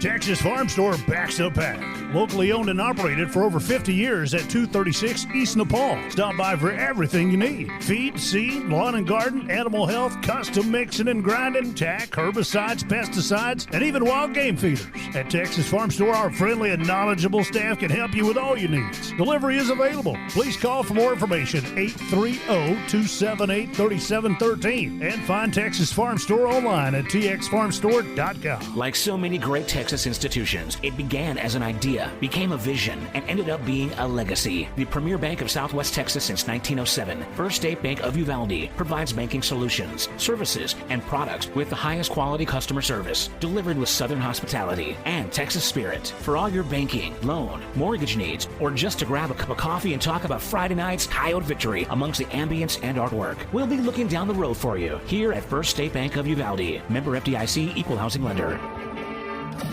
Texas Farm Store backs the pack. Locally owned and operated for over 50 years at 236 East Nepal. Stop by for everything you need. Feed, seed, lawn and garden, animal health, custom mixing and grinding, tack, herbicides, pesticides, and even wild game feeders. At Texas Farm Store, our friendly and knowledgeable staff can help you with all your needs. Delivery is available. Please call for more information, 830-278-3713, and find Texas Farm Store online at txfarmstore.com. Like so many great Texas institutions, it began as an idea, became a vision, and ended up being a legacy. The premier bank of Southwest Texas since 1907, First State Bank of Uvalde provides banking solutions, services, and products with the highest quality customer service, delivered with Southern hospitality and Texas spirit. For all your banking, loan, mortgage needs, or just to grab a cup of coffee and talk about Friday night's Coyote victory amongst the ambience and artwork, we'll be looking down the road for you here at First State Bank of Uvalde. Member FDIC, equal housing lender.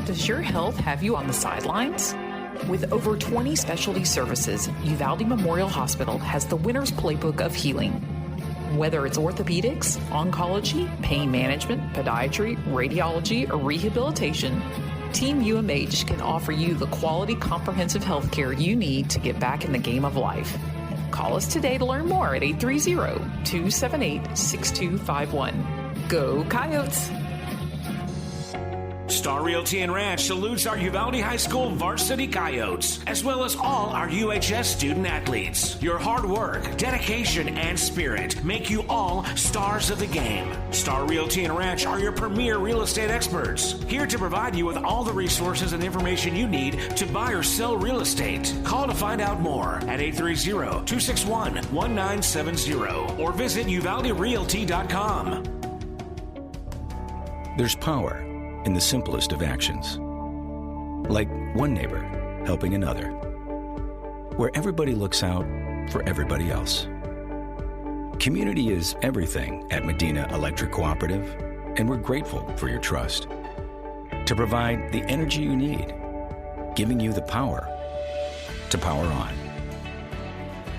Does your health have you on the sidelines? With over 20 specialty services, Uvalde Memorial Hospital has the winner's playbook of healing. Whether it's orthopedics, oncology, pain management, podiatry, radiology, or rehabilitation, Team UMH can offer you the quality comprehensive health care you need to get back in the game of life. Call us today to learn more at 830-278-6251. Go Coyotes! Star Realty and Ranch salutes our Uvalde High School varsity Coyotes, as well as all our UHS student athletes. Your hard work, dedication, and spirit make you all stars of the game. Star Realty and Ranch are your premier real estate experts, here to provide you with all the resources and information you need to buy or sell real estate. Call to find out more at 830-261-1970 or visit uvalderealty.com. There's power in the simplest of actions. Like one neighbor helping another, where everybody looks out for everybody else. Community is everything at Medina Electric Cooperative, and we're grateful for your trust. To provide the energy you need, giving you the power to power on.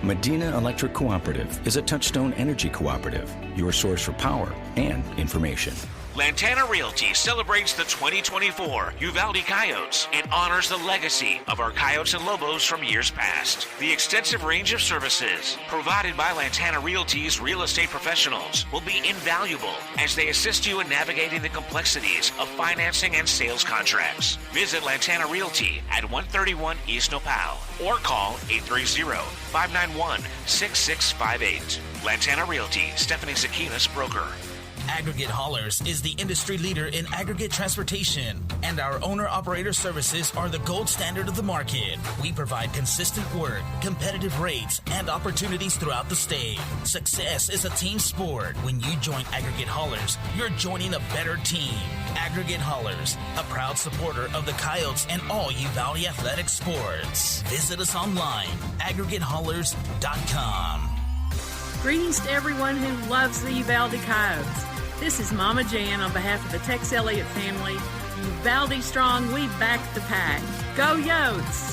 Medina Electric Cooperative is a Touchstone Energy Cooperative, your source for power and information. Lantana Realty celebrates the 2024 Uvalde Coyotes and honors the legacy of our Coyotes and Lobos from years past. The extensive range of services provided by Lantana Realty's real estate professionals will be invaluable as they assist you in navigating the complexities of financing and sales contracts. Visit Lantana Realty at 131 East Nopal or call 830-591-6658. Lantana Realty, Stephanie Zakinas, broker. Aggregate Haulers is the industry leader in aggregate transportation, and our owner-operator services are the gold standard of the market. We provide consistent work, competitive rates, and opportunities throughout the state. Success is a team sport. When you join Aggregate Haulers, you're joining a better team. Aggregate Haulers, a proud supporter of the Coyotes and all Uvalde athletic sports. Visit us online, aggregatehaulers.com. Greetings to everyone who loves the Uvalde Coyotes. This is Mama Jan on behalf of the Tex Elliott family. Uvalde strong, we back the pack. Go Yotes!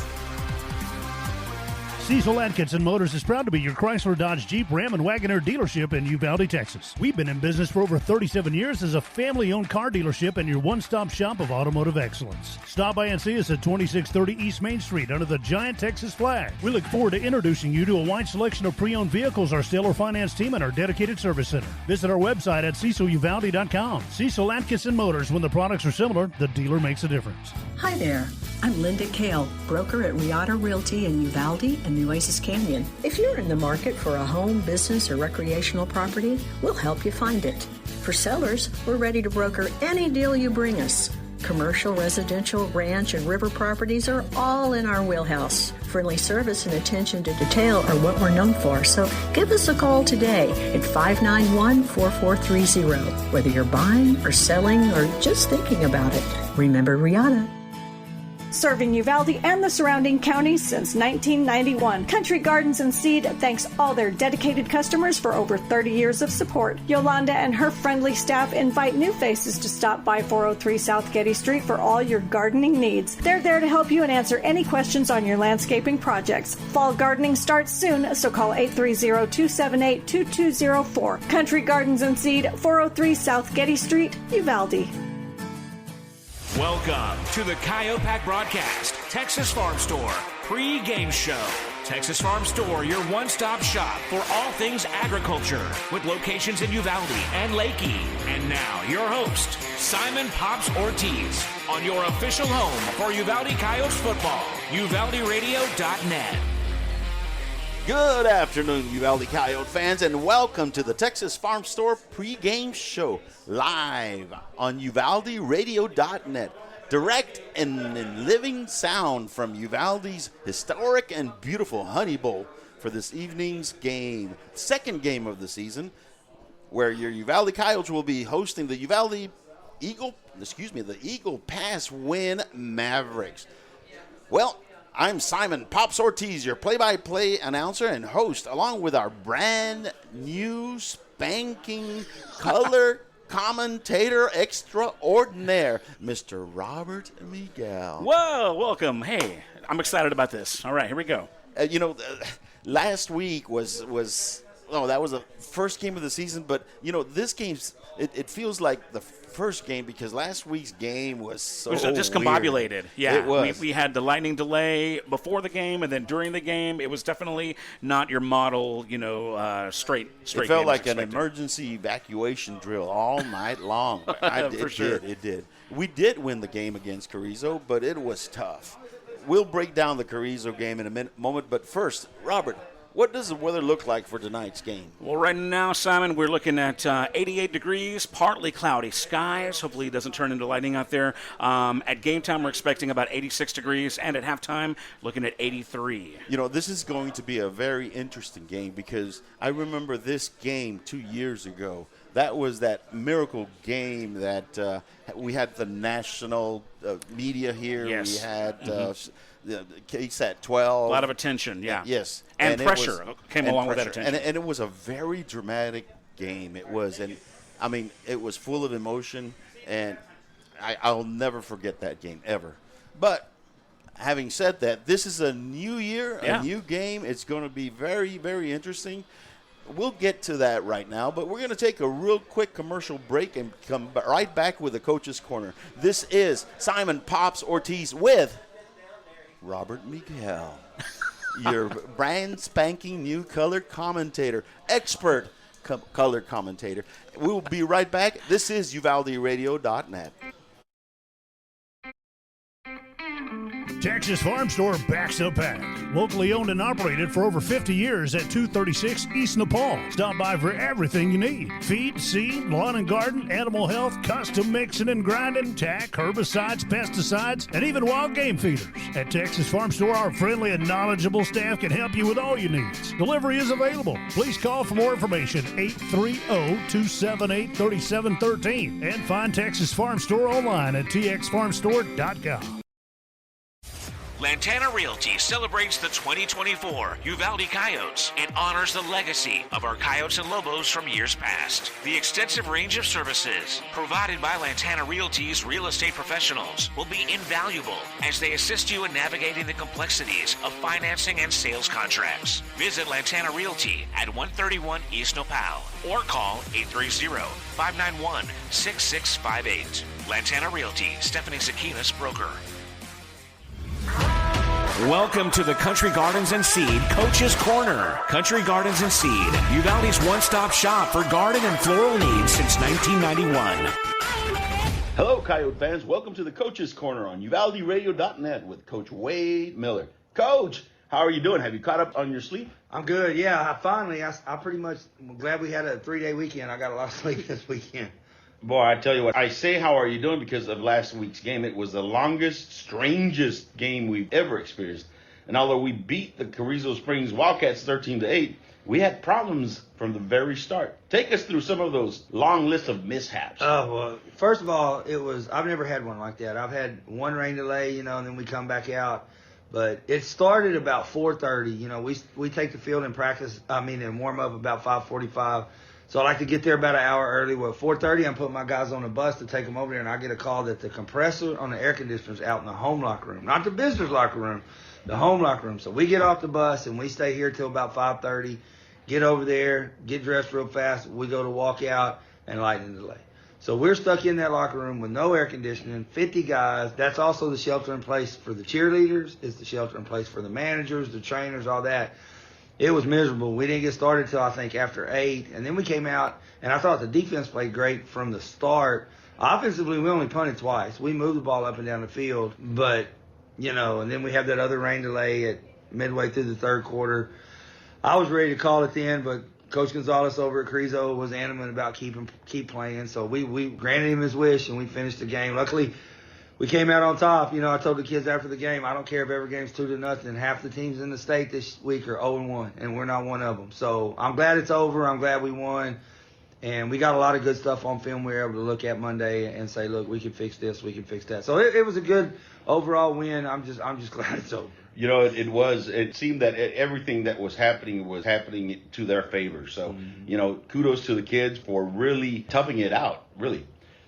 Cecil Atkinson Motors is proud to be your Chrysler, Dodge, Jeep, Ram, and Wagoneer dealership in Uvalde, Texas. We've been in business for over 37 years as a family-owned car dealership and your one-stop shop of automotive excellence. Stop by and see us at 2630 East Main Street under the giant Texas flag. We look forward to introducing you to a wide selection of pre-owned vehicles, our stellar finance team, and our dedicated service center. Visit our website at ceciluvalde.com. Cecil Atkinson Motors, when the products are similar, the dealer makes a difference. Hi there. I'm Linda Kale, broker at Riata Realty in Uvalde and Nueces Canyon. If you're in the market for a home, business, or recreational property, we'll help you find it. For sellers, we're ready to broker any deal you bring us. Commercial, residential, ranch, and river properties are all in our wheelhouse. Friendly service and attention to detail are what we're known for, so give us a call today at 591-4430. Whether you're buying or selling or just thinking about it, remember Riata. Serving Uvalde and the surrounding counties since 1991. Country Gardens and Seed thanks all their dedicated customers for over 30 years of support. Yolanda and her friendly staff invite new faces to stop by 403 South Getty Street for all your gardening needs. They're there to help you and answer any questions on your landscaping projects. Fall gardening starts soon, so call 830-278-2204. Country Gardens and Seed, 403 South Getty Street, Uvalde. Welcome to the Coyote Pack Broadcast, Texas Farm Store pre-game show. Texas Farm Store, your one-stop shop for all things agriculture, with locations in Uvalde and Lakey. And now, your host, Simon Pops Ortiz, on your official home for Uvalde Coyotes football, UvaldeRadio.net. Good afternoon, Uvalde Coyote fans, and welcome to the Texas Farm Store pregame show, live on UvaldeRadio.net. Direct and in living sound from Uvalde's historic and beautiful Honey Bowl for this evening's game, second game of the season, where your Uvalde Coyotes will be hosting the Eagle Pass Winn Mavericks. Well, I'm Simon Pops Ortiz, your play-by-play announcer and host, along with our brand new spanking color commentator extraordinaire, Mr. Robert Miguel. Whoa, welcome. Hey, I'm excited about this. All right, here we go. Last week was that was the first game of the season, but, this game's, it feels like the first game because last week's game was so It was discombobulated. Weird. Yeah, it was. We had the lightning delay before the game and then during the game. It was definitely not your model, straight It felt like an emergency evacuation drill all night long. It did. We did win the game against Carrizo, but it was tough. We'll break down the Carrizo game in a moment, but first, Robert, what does the weather look like for tonight's game? Well, right now, Simon, we're looking at 88 degrees, partly cloudy skies. Hopefully it doesn't turn into lightning out there. At game time, we're expecting about 86 degrees, and at halftime, looking at 83. This is going to be a very interesting game because I remember this game 2 years ago. That was that miracle game that we had the national media here. Yes. We had the KSAT 12. A lot of attention, yeah. Yes. And pressure came along with that attention. And it was a very dramatic game. It was. And, it was full of emotion, and I'll never forget that game, ever. But having said that, this is a new year, a new game. It's going to be very, very interesting. We'll get to that right now, but we're going to take a real quick commercial break and come right back with the Coach's Corner. This is Simon Pops Ortiz with Robert Miguel, your brand spanking new color commentator, expert color commentator. We'll be right back. This is UvaldeRadio.net. Texas Farm Store backs the pack. Locally owned and operated for over 50 years at 236 East Nepal. Stop by for everything you need. Feed, seed, lawn and garden, animal health, custom mixing and grinding, tack, herbicides, pesticides, and even wild game feeders. At Texas Farm Store, our friendly and knowledgeable staff can help you with all your needs. Delivery is available. Please call for more information, 830-278-3713. And find Texas Farm Store online at txfarmstore.com. Lantana Realty celebrates the 2024 Uvalde Coyotes and honors the legacy of our Coyotes and Lobos from years past. The extensive range of services provided by Lantana Realty's real estate professionals will be invaluable as they assist you in navigating the complexities of financing and sales contracts. Visit Lantana Realty at 131 East Nopal or call 830-591-6658. Lantana Realty, Stephanie Zakinas, broker. Welcome to the Country Gardens and Seed Coach's Corner. Country Gardens and Seed, Uvalde's one-stop shop for garden and floral needs since 1991. Hello, Coyote fans. Welcome to the Coach's Corner on UvaldeRadio.net with Coach Wade Miller. Coach, how are you doing? Have you caught up on your sleep? I'm good. Yeah, I pretty much, I'm glad we had a 3-day weekend. I got a lot of sleep this weekend. Boy, I tell you what, I say how are you doing because of last week's game. It was the longest, strangest game we've ever experienced. And although we beat the Carrizo Springs Wildcats 13-8, we had problems from the very start. Take us through some of those long lists of mishaps. Oh, well, first of all, I've never had one like that. I've had one rain delay, and then we come back out. But it started about 4:30. We take the field in practice, and warm up about 5:45. So I like to get there about an hour early. Well, at 4:30, I'm putting my guys on the bus to take them over there, and I get a call that the compressor on the air conditioner is out in the home locker room. Not the visitor's locker room, the home locker room. So we get off the bus, and we stay here till about 5:30, get over there, get dressed real fast. We go to walk out, and lightning delay. So we're stuck in that locker room with no air conditioning, 50 guys. That's also the shelter in place for the cheerleaders. It's the shelter in place for the managers, the trainers, all that. It was miserable. We didn't get started until I think after 8. And then we came out, and I thought the defense played great from the start. Offensively, we only punted twice. We moved the ball up and down the field. But, and then we had that other rain delay at midway through the third quarter. I was ready to call it then, but Coach Gonzalez over at Carrizo was adamant about keep playing. So we granted him his wish, and we finished the game. Luckily, we came out on top. I told the kids after the game, I don't care if every game's 2-0. Half the teams in the state this week are 0-1, and we're not one of them. So I'm glad it's over. I'm glad we won. And we got a lot of good stuff on film we were able to look at Monday and say, look, we can fix this, we can fix that. So it was a good overall win. I'm just glad it's over. It seemed that everything that was happening to their favor. So, kudos to the kids for really toughing it out, really.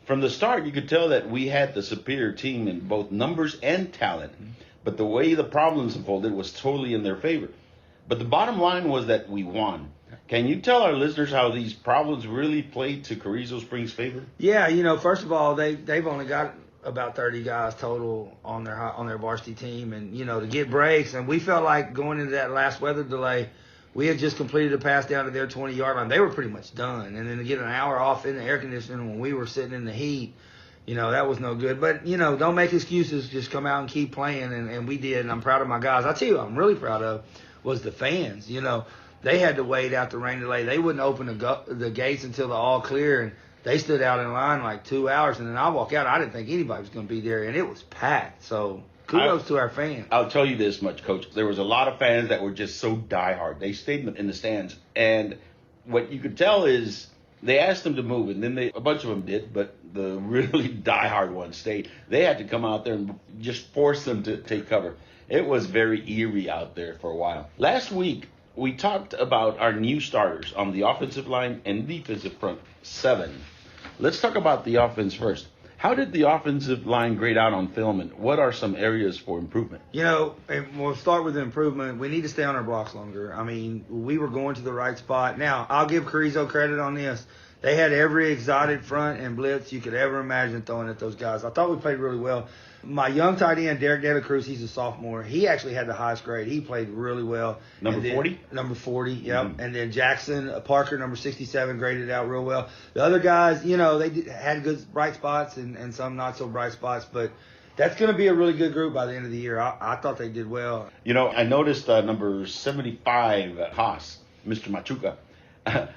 From the start, you could tell that we had the superior team in both numbers and talent. But the way the problems unfolded was totally in their favor. But the bottom line was that we won. Can you tell our listeners how these problems really played to Carrizo Springs' favor? Yeah, first of all, they've only got about 30 guys total on their varsity team, and to get breaks, and we felt like going into that last weather delay, we had just completed a pass down to their 20-yard line. They were pretty much done, and then to get an hour off in the air conditioning when we were sitting in the heat, that was no good. But don't make excuses, just come out and keep playing, and we did. And I'm proud of my guys. I tell you, what I'm really proud of was the fans. They had to wait out the rain delay. They wouldn't open the gates until the all clear, and they stood out in line like 2 hours, and then I walk out. I didn't think anybody was going to be there, and it was packed. So kudos to our fans. I'll tell you this much, Coach. There was a lot of fans that were just so diehard. They stayed in the stands, and what you could tell is they asked them to move, and then a bunch of them did, but the really diehard ones stayed. They had to come out there and just force them to take cover. It was very eerie out there for a while. Last week, we talked about our new starters on the offensive line and defensive front 7. Let's talk about the offense first. How did the offensive line grade out on film, and what are some areas for improvement? And we'll start with the improvement. We need to stay on our blocks longer. I mean, we were going to the right spot. Now, I'll give Carrizo credit on this. They had every exotic front and blitz you could ever imagine throwing at those guys. I thought we played really well. My young tight end, Derek De La Cruz, he's a sophomore. He actually had the highest grade. He played really well. Number 40? Number 40, yep. Mm-hmm. And then Jackson Parker, number 67, graded out real well. The other guys, they had good bright spots and some not so bright spots, but that's going to be a really good group by the end of the year. I thought they did well. I noticed number 75, Haas, Mr. Machuca,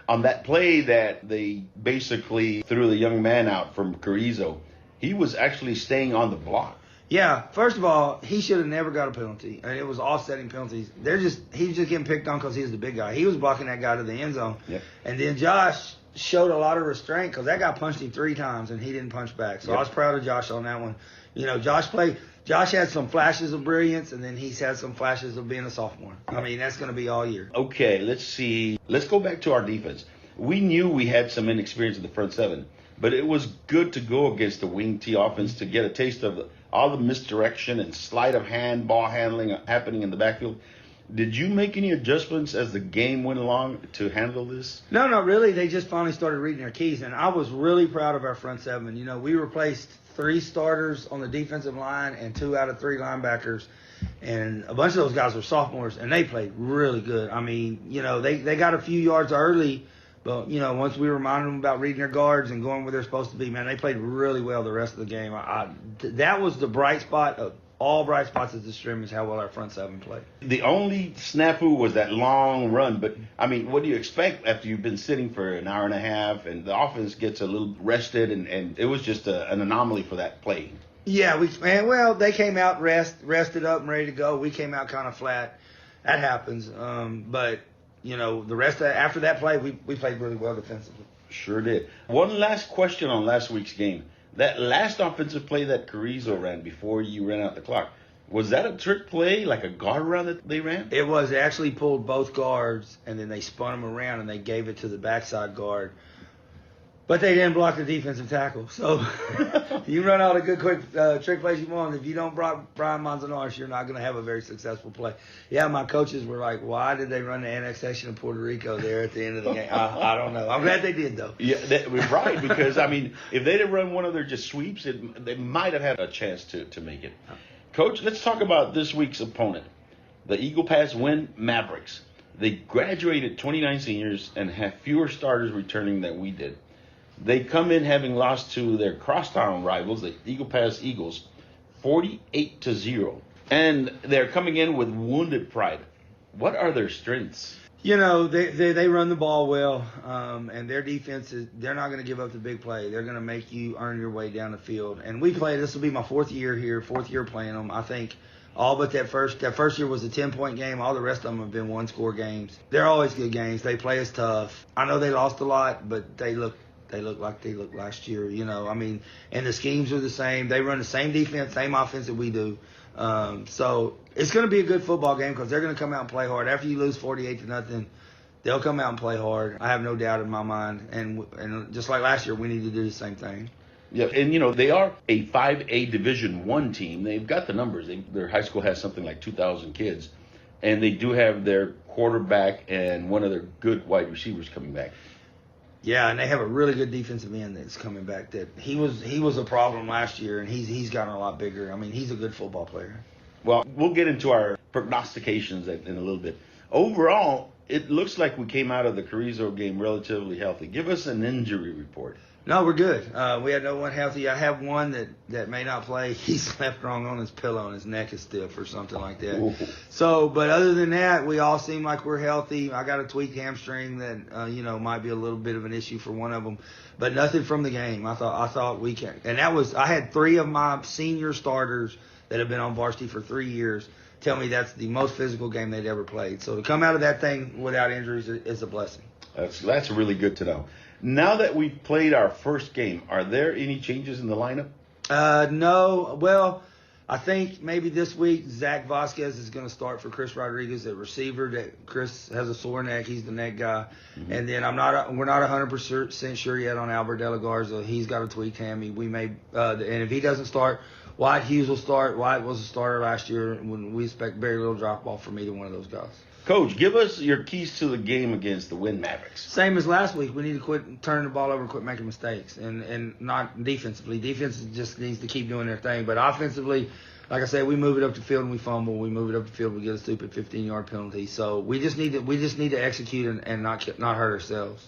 on that play that they basically threw the young man out from Carrizo. He was actually staying on the block. Yeah, first of all, he should have never got a penalty. I mean, it was offsetting penalties. He was just getting picked on because he was the big guy. He was blocking that guy to the end zone. Yep. And then Josh showed a lot of restraint because that guy punched him 3 times and he didn't punch back. So I was proud of Josh on that one. Josh had some flashes of brilliance, and then he's had some flashes of being a sophomore. I mean, that's going to be all year. Okay, let's see. Let's go back to our defense. We knew we had some inexperience in the front 7. But it was good to go against the wing T offense to get a taste of all the misdirection and sleight of hand ball handling happening in the backfield. Did you make any adjustments as the game went along to handle this? No, not really. They just finally started reading their keys, and I was really proud of our front 7. We replaced 3 starters on the defensive line and 2 out of 3 linebackers, and a bunch of those guys were sophomores, and they played really good. I mean, they got a few yards early. But, once we reminded them about reading their guards and going where they're supposed to be, man, they played really well the rest of the game. That was the bright spot of all bright spots of the scrimmage, how well our front 7 played. The only snafu was that long run. But, I mean, what do you expect after you've been sitting for an hour and a half and the offense gets a little rested, and it was just an anomaly for that play? Yeah, they came out rested up and ready to go. We came out kind of flat. That happens. But the rest after that play, we played really well defensively. Sure did. One last question on last week's game. That last offensive play that Carrizo ran before you ran out the clock, was that a trick play, like a guard run that they ran? It was. They actually pulled both guards, and then they spun them around, and they gave it to the backside guard. But they didn't block the defensive tackle. So you run all the good quick trick plays you want. If you don't block Brian Manzanares, you're not going to have a very successful play. Yeah, my coaches were like, why did they run the annexation of Puerto Rico there at the end of the game? I don't know. I'm glad they did, though. Yeah, right, because, I mean, if they didn't run one of their just sweeps, they might have had a chance to make it. Coach, let's talk about this week's opponent, the Eagle Pass Winn Mavericks. They graduated 29 seniors and have fewer starters returning than we did. They come in having lost to their crosstown rivals, the Eagle Pass Eagles, 48-0. And they're coming in with wounded pride. What are their strengths? You know, they run the ball well, and their defense they're not going to give up the big play. They're going to make you earn your way down the field. And this will be my fourth year playing them. I think all but that first year was a 10-point game. All the rest of them have been one-score games. They're always good games. They play us tough. I know they lost a lot, but they look like they looked last year, you know. I mean, and the schemes are the same. They run the same defense, same offense that we do. So it's going to be a good football game because they're going to come out and play hard. After you lose 48-0, they'll come out and play hard. I have no doubt in my mind. And just like last year, we need to do the same thing. Yeah, and, you know, they are a 5A Division I team. They've got the numbers. Their high school has something like 2,000 kids. And they do have their quarterback and one of their good wide receivers coming back. Yeah, and they have a really good defensive end that's coming back. That he was a problem last year, and he's gotten a lot bigger. I mean, he's a good football player. Well, we'll get into our prognostications in a little bit. Overall, it looks like we came out of the Carrizo game relatively healthy. Give us an injury report. No, we're good. We had no one healthy. I have one that may not play. He slept wrong on his pillow and his neck is stiff or something like that. Ooh. So, but other than that, we all seem like we're healthy. I got a tweaked hamstring that, might be a little bit of an issue for one of them, but nothing from the game. I thought we can. And I had 3 of my senior starters that have been on varsity for 3 years tell me that's the most physical game they'd ever played. So to come out of that thing without injuries is a blessing. That's really good to know. Now that we've played our first game, are there any changes in the lineup? No. Well, I think maybe this week Zach Vasquez is going to start for Chris Rodriguez at receiver. That Chris has a sore neck; he's the neck guy. Mm-hmm. And then we're not 100% sure yet on Albert De La Garza. He's got a tweaked hammy. We may, and if he doesn't start, Wyatt Hughes will start. Wyatt was a starter last year, when we expect very little drop off from either one of those guys. Coach, give us your keys to the game against the Winn Mavericks. Same as last week. We need to quit turning the ball over and quit making mistakes. And not defensively. Defense just needs to keep doing their thing. But offensively, like I said, we move it up the field and we fumble. We move it up the field, we get a stupid 15-yard penalty. So we just need to execute and not hurt ourselves.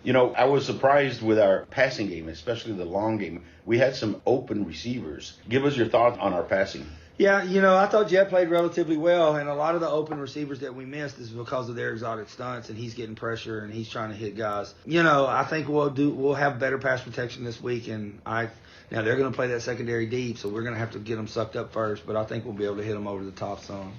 You know, I was surprised with our passing game, especially the long game. We had some open receivers. Give us your thoughts on our passing. Yeah, I thought Jet played relatively well, and a lot of the open receivers that we missed is because of their exotic stunts, and he's getting pressure and he's trying to hit guys. I think we'll have better pass protection this week, and now they're going to play that secondary deep, so we're going to have to get them sucked up first, but I think we'll be able to hit them over the top some.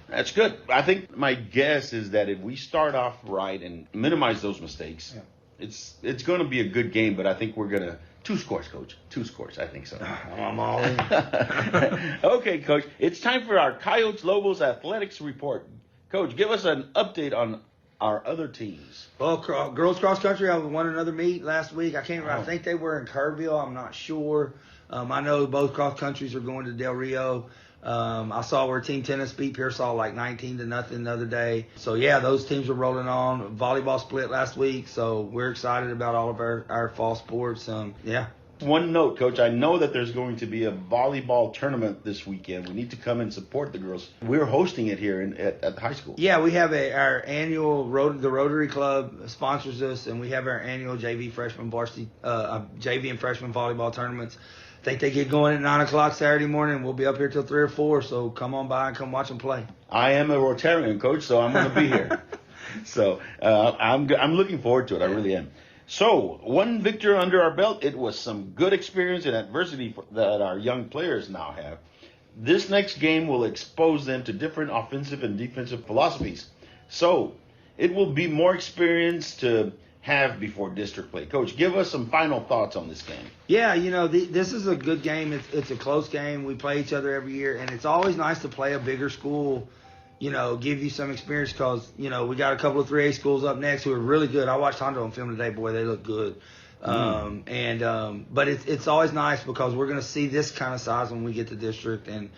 That's good. I think my guess is that if we start off right and minimize those mistakes, it's going to be a good game, but I think we're going to 2 scores, Coach. 2 scores, I think so. I'm all in. Okay, Coach. It's time for our Coyotes Lobos Athletics Report. Coach, give us an update on our other teams. Well, girls cross country, I won another meet last week. I think they were in Kerrville. I'm not sure. I know both cross countries are going to Del Rio. I saw where Team Tennis beat Pearsall like 19-0 the other day. So, yeah, those teams are rolling on. Volleyball split last week, so we're excited about all of our fall sports. Yeah. One note, Coach, I know that there's going to be a volleyball tournament this weekend. We need to come and support the girls. We're hosting it here at the high school. Yeah, we have our annual the Rotary Club sponsors us, and we have our annual JV freshman varsity JV and freshman volleyball tournaments. I think they get going at 9 o'clock Saturday morning. We'll be up here till 3 or 4, so come on by and come watch them play. I am a Rotarian, Coach, so I'm going to be here. So I'm looking forward to it. I really am. So, one victory under our belt. It was some good experience and adversity that our young players now have. This next game will expose them to different offensive and defensive philosophies. So, it will be more experience to have before district play. Coach, give us some final thoughts on this game. Yeah, this is a good game. It's a close game. We play each other every year, and it's always nice to play a bigger school, give you some experience because, we got a couple of 3A schools up next who are really good. I watched Hondo on film today. Boy, they look good. But it's always nice because we're going to see this kind of size when we get to district, and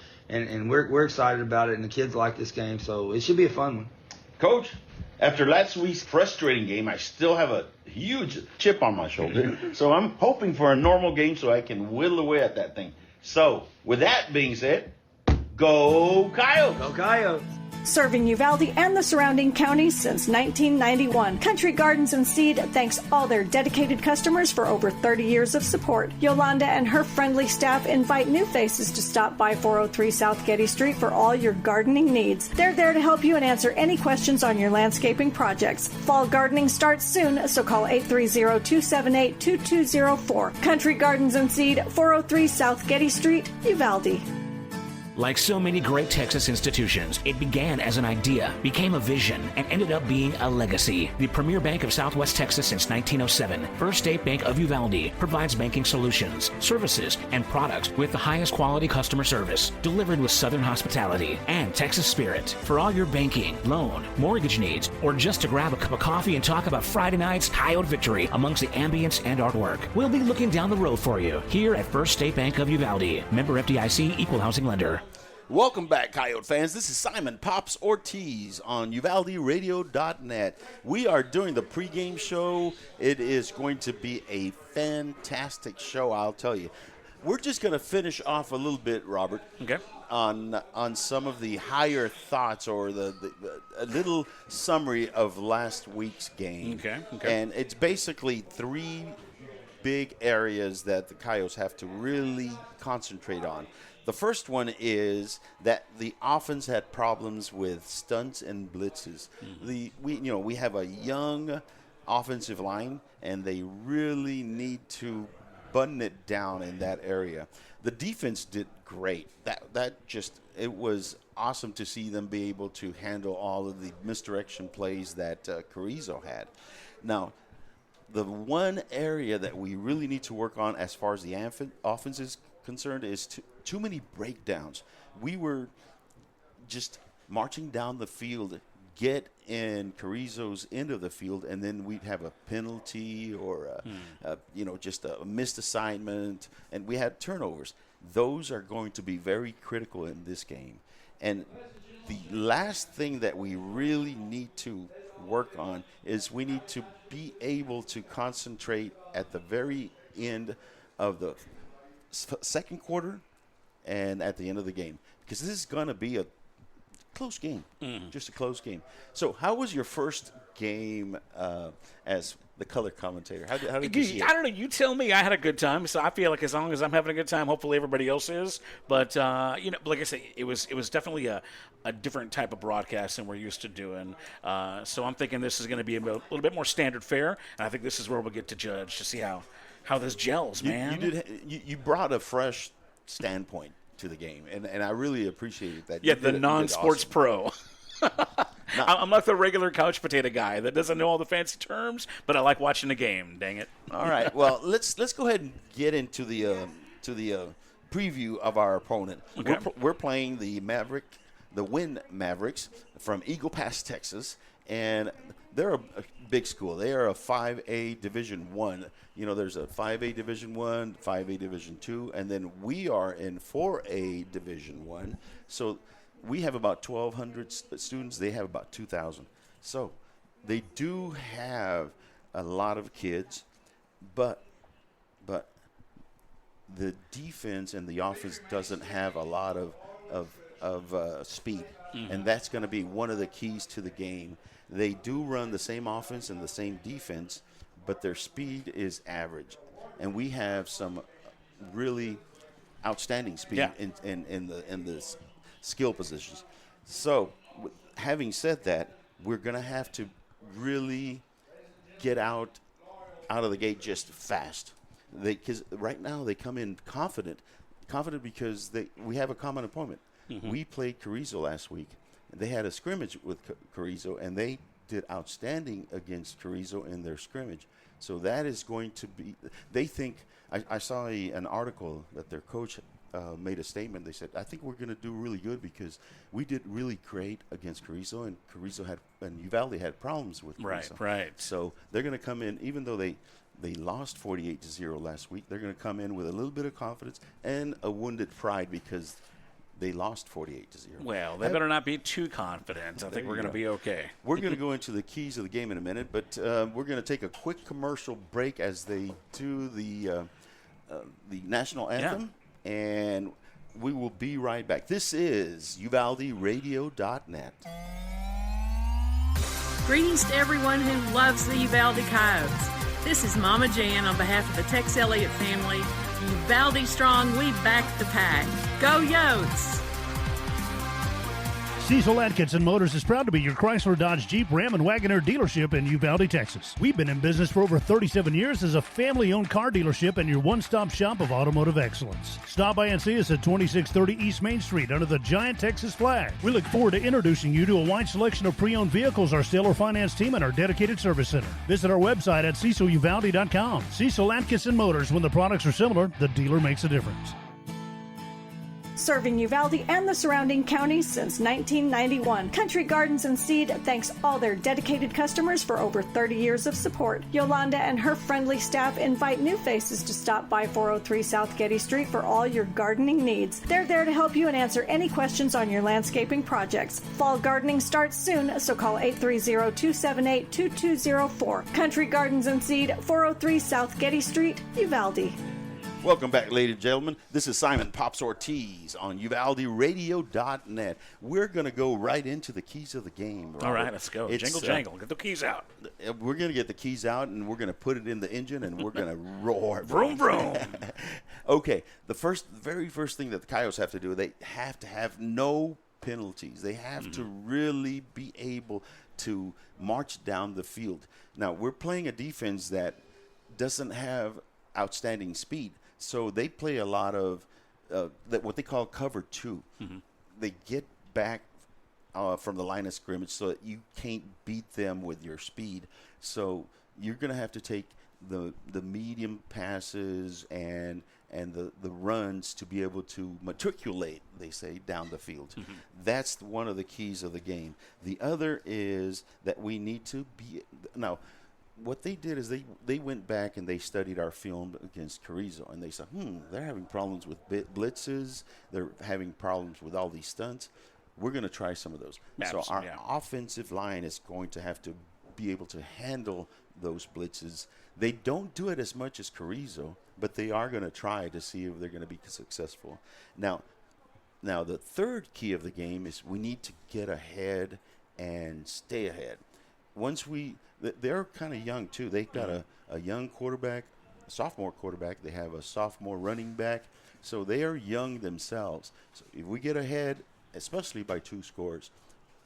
we're excited about it, and the kids like this game, so it should be a fun one. Coach, after last week's frustrating game, I still have a huge chip on my shoulder. So I'm hoping for a normal game so I can whittle away at that thing. So, with that being said, go Coyotes! Go Coyotes! Serving Uvalde and the surrounding counties since 1991. Country Gardens and Seed thanks all their dedicated customers for over 30 years of support. Yolanda and her friendly staff invite new faces to stop by 403 South Getty Street for all your gardening needs. They're there to help you and answer any questions on your landscaping projects. Fall gardening starts soon, so call 830-278-2204. Country Gardens and Seed, 403 South Getty Street, Uvalde. Like so many great Texas institutions, it began as an idea, became a vision, and ended up being a legacy. The premier bank of Southwest Texas since 1907, First State Bank of Uvalde, provides banking solutions, services, and products with the highest quality customer service, delivered with Southern hospitality and Texas spirit. For all your banking, loan, mortgage needs, or just to grab a cup of coffee and talk about Friday night's Coyote victory amongst the ambience and artwork, we'll be looking down the road for you here at First State Bank of Uvalde. Member FDIC, Equal Housing Lender. Welcome back, Coyote fans. This is Simon Pops Ortiz on UvaldeRadio.net. We are doing the pregame show. It is going to be a fantastic show, I'll tell you. We're just going to finish off a little bit, Robert, okay, on some of the higher thoughts or a little summary of last week's game. Okay. And it's basically three big areas that the Coyotes have to really concentrate on. The first one is that the offense had problems with stunts and blitzes. We have a young offensive line, and they really need to button it down in that area. The defense did great. It was awesome to see them be able to handle all of the misdirection plays that Carrizo had. Now, the one area that we really need to work on as far as the offense is concerned is too many breakdowns. We were just marching down the field, get in Carrizo's end of the field, and then we'd have a penalty or just a missed assignment, and we had turnovers. Those are going to be very critical in this game. And the last thing that we really need to work on is we need to be able to concentrate at the very end of the second quarter and at the end of the game, because this is going to be a close game, just a close game. So how was your first game as the color commentator? How did you see it? I don't know. You tell me. I had a good time, so I feel like as long as I'm having a good time, hopefully everybody else is. But like I say, it was definitely a different type of broadcast than we're used to doing. So I'm thinking this is going to be a little bit more standard fare, and I think this is where we'll get to judge to see how this gels, man. You brought a fresh standpoint to the game, and I really appreciated that. Yeah, the non-sports pro. I'm not the regular couch potato guy that doesn't know all the fancy terms, but I like watching the game. Dang it! All right, well let's go ahead and get into the preview of our opponent. Okay. We're playing the Winn Mavericks from Eagle Pass, Texas, and they're a big school. They are a 5A Division I. There's a 5A Division I, 5A Division II, and then we are in 4A Division I. So we have about 1,200 students. They have about 2,000. So they do have a lot of kids, but the defense and the offense doesn't have a lot of speed, and that's going to be one of the keys to the game. They do run the same offense and the same defense, but their speed is average. And we have some really outstanding speed in the skill positions. So, having said that, we're going to have to really get out of the gate just fast. Because right now they come in confident because we have a common opponent. We played Carrizo last week. They had a scrimmage with Carrizo, and they did outstanding against Carrizo in their scrimmage. So that is going to be – they think – I saw an article that their coach made a statement. They said, I think we're going to do really good because we did really great against Carrizo, and Uvalde had problems with Carrizo. Right. So they're going to come in, even though They lost 48-0 last week. They're going to come in with a little bit of confidence and a wounded pride because they lost 48-0. Well, they better not be too confident. I think we're going to be okay. We're going to go into the keys of the game in a minute, but we're going to take a quick commercial break as they do the national anthem, and we will be right back. This is UvaldeRadio.net. Greetings to everyone who loves the Uvalde Coyotes. This is Mama Jan on behalf of the Tex Elliott family. Uvalde strong, we back the pack. Go Yotes! Cecil Atkinson Motors is proud to be your Chrysler, Dodge, Jeep, Ram, and Wagoner dealership in Uvalde, Texas. We've been in business for over 37 years as a family-owned car dealership and your one-stop shop of automotive excellence. Stop by and see us at 2630 East Main Street under the giant Texas flag. We look forward to introducing you to a wide selection of pre-owned vehicles, our seller finance team, and our dedicated service center. Visit our website at ceciluvalde.com. Cecil Atkinson Motors, when the products are similar, the dealer makes a difference. Serving Uvalde and the surrounding counties since 1991. Country Gardens and Seed thanks all their dedicated customers for over 30 years of support. Yolanda and her friendly staff invite new faces to stop by 403 South Getty Street for all your gardening needs. They're there to help you and answer any questions on your landscaping projects. Fall gardening starts soon, so call 830-278-2204. Country Gardens and Seed, 403 South Getty Street, Uvalde. Welcome back, ladies and gentlemen. This is Simon Pops Ortiz on UvaldeRadio.net. We're going to go right into the keys of the game. Robert. All right, let's go. Jingle, jangle. Get the keys out. We're going to get the keys out, and we're going to put it in the engine, and we're going to roar. Vroom, vroom. Okay, the very first thing that the Coyotes have to do, they have to have no penalties. They have to really be able to march down the field. Now, we're playing a defense that doesn't have outstanding speed. So they play a lot of what they call cover two. They get back from the line of scrimmage so that you can't beat them with your speed. So you're going to have to take the medium passes and the runs to be able to matriculate, they say, down the field. That's one of the keys of the game. The other is that we need to be – now – what they did is they went back and they studied our film against Carrizo, and they said, they're having problems with blitzes. They're having problems with all these stunts. We're going to try some of those. So our offensive line is going to have to be able to handle those blitzes. They don't do it as much as Carrizo, but they are going to try to see if they're going to be successful. Now, the third key of the game is we need to get ahead and stay ahead. They're kind of young too. They've got a young quarterback, a sophomore quarterback. They have a sophomore running back. So they are young themselves. So if we get ahead, especially by 2 scores,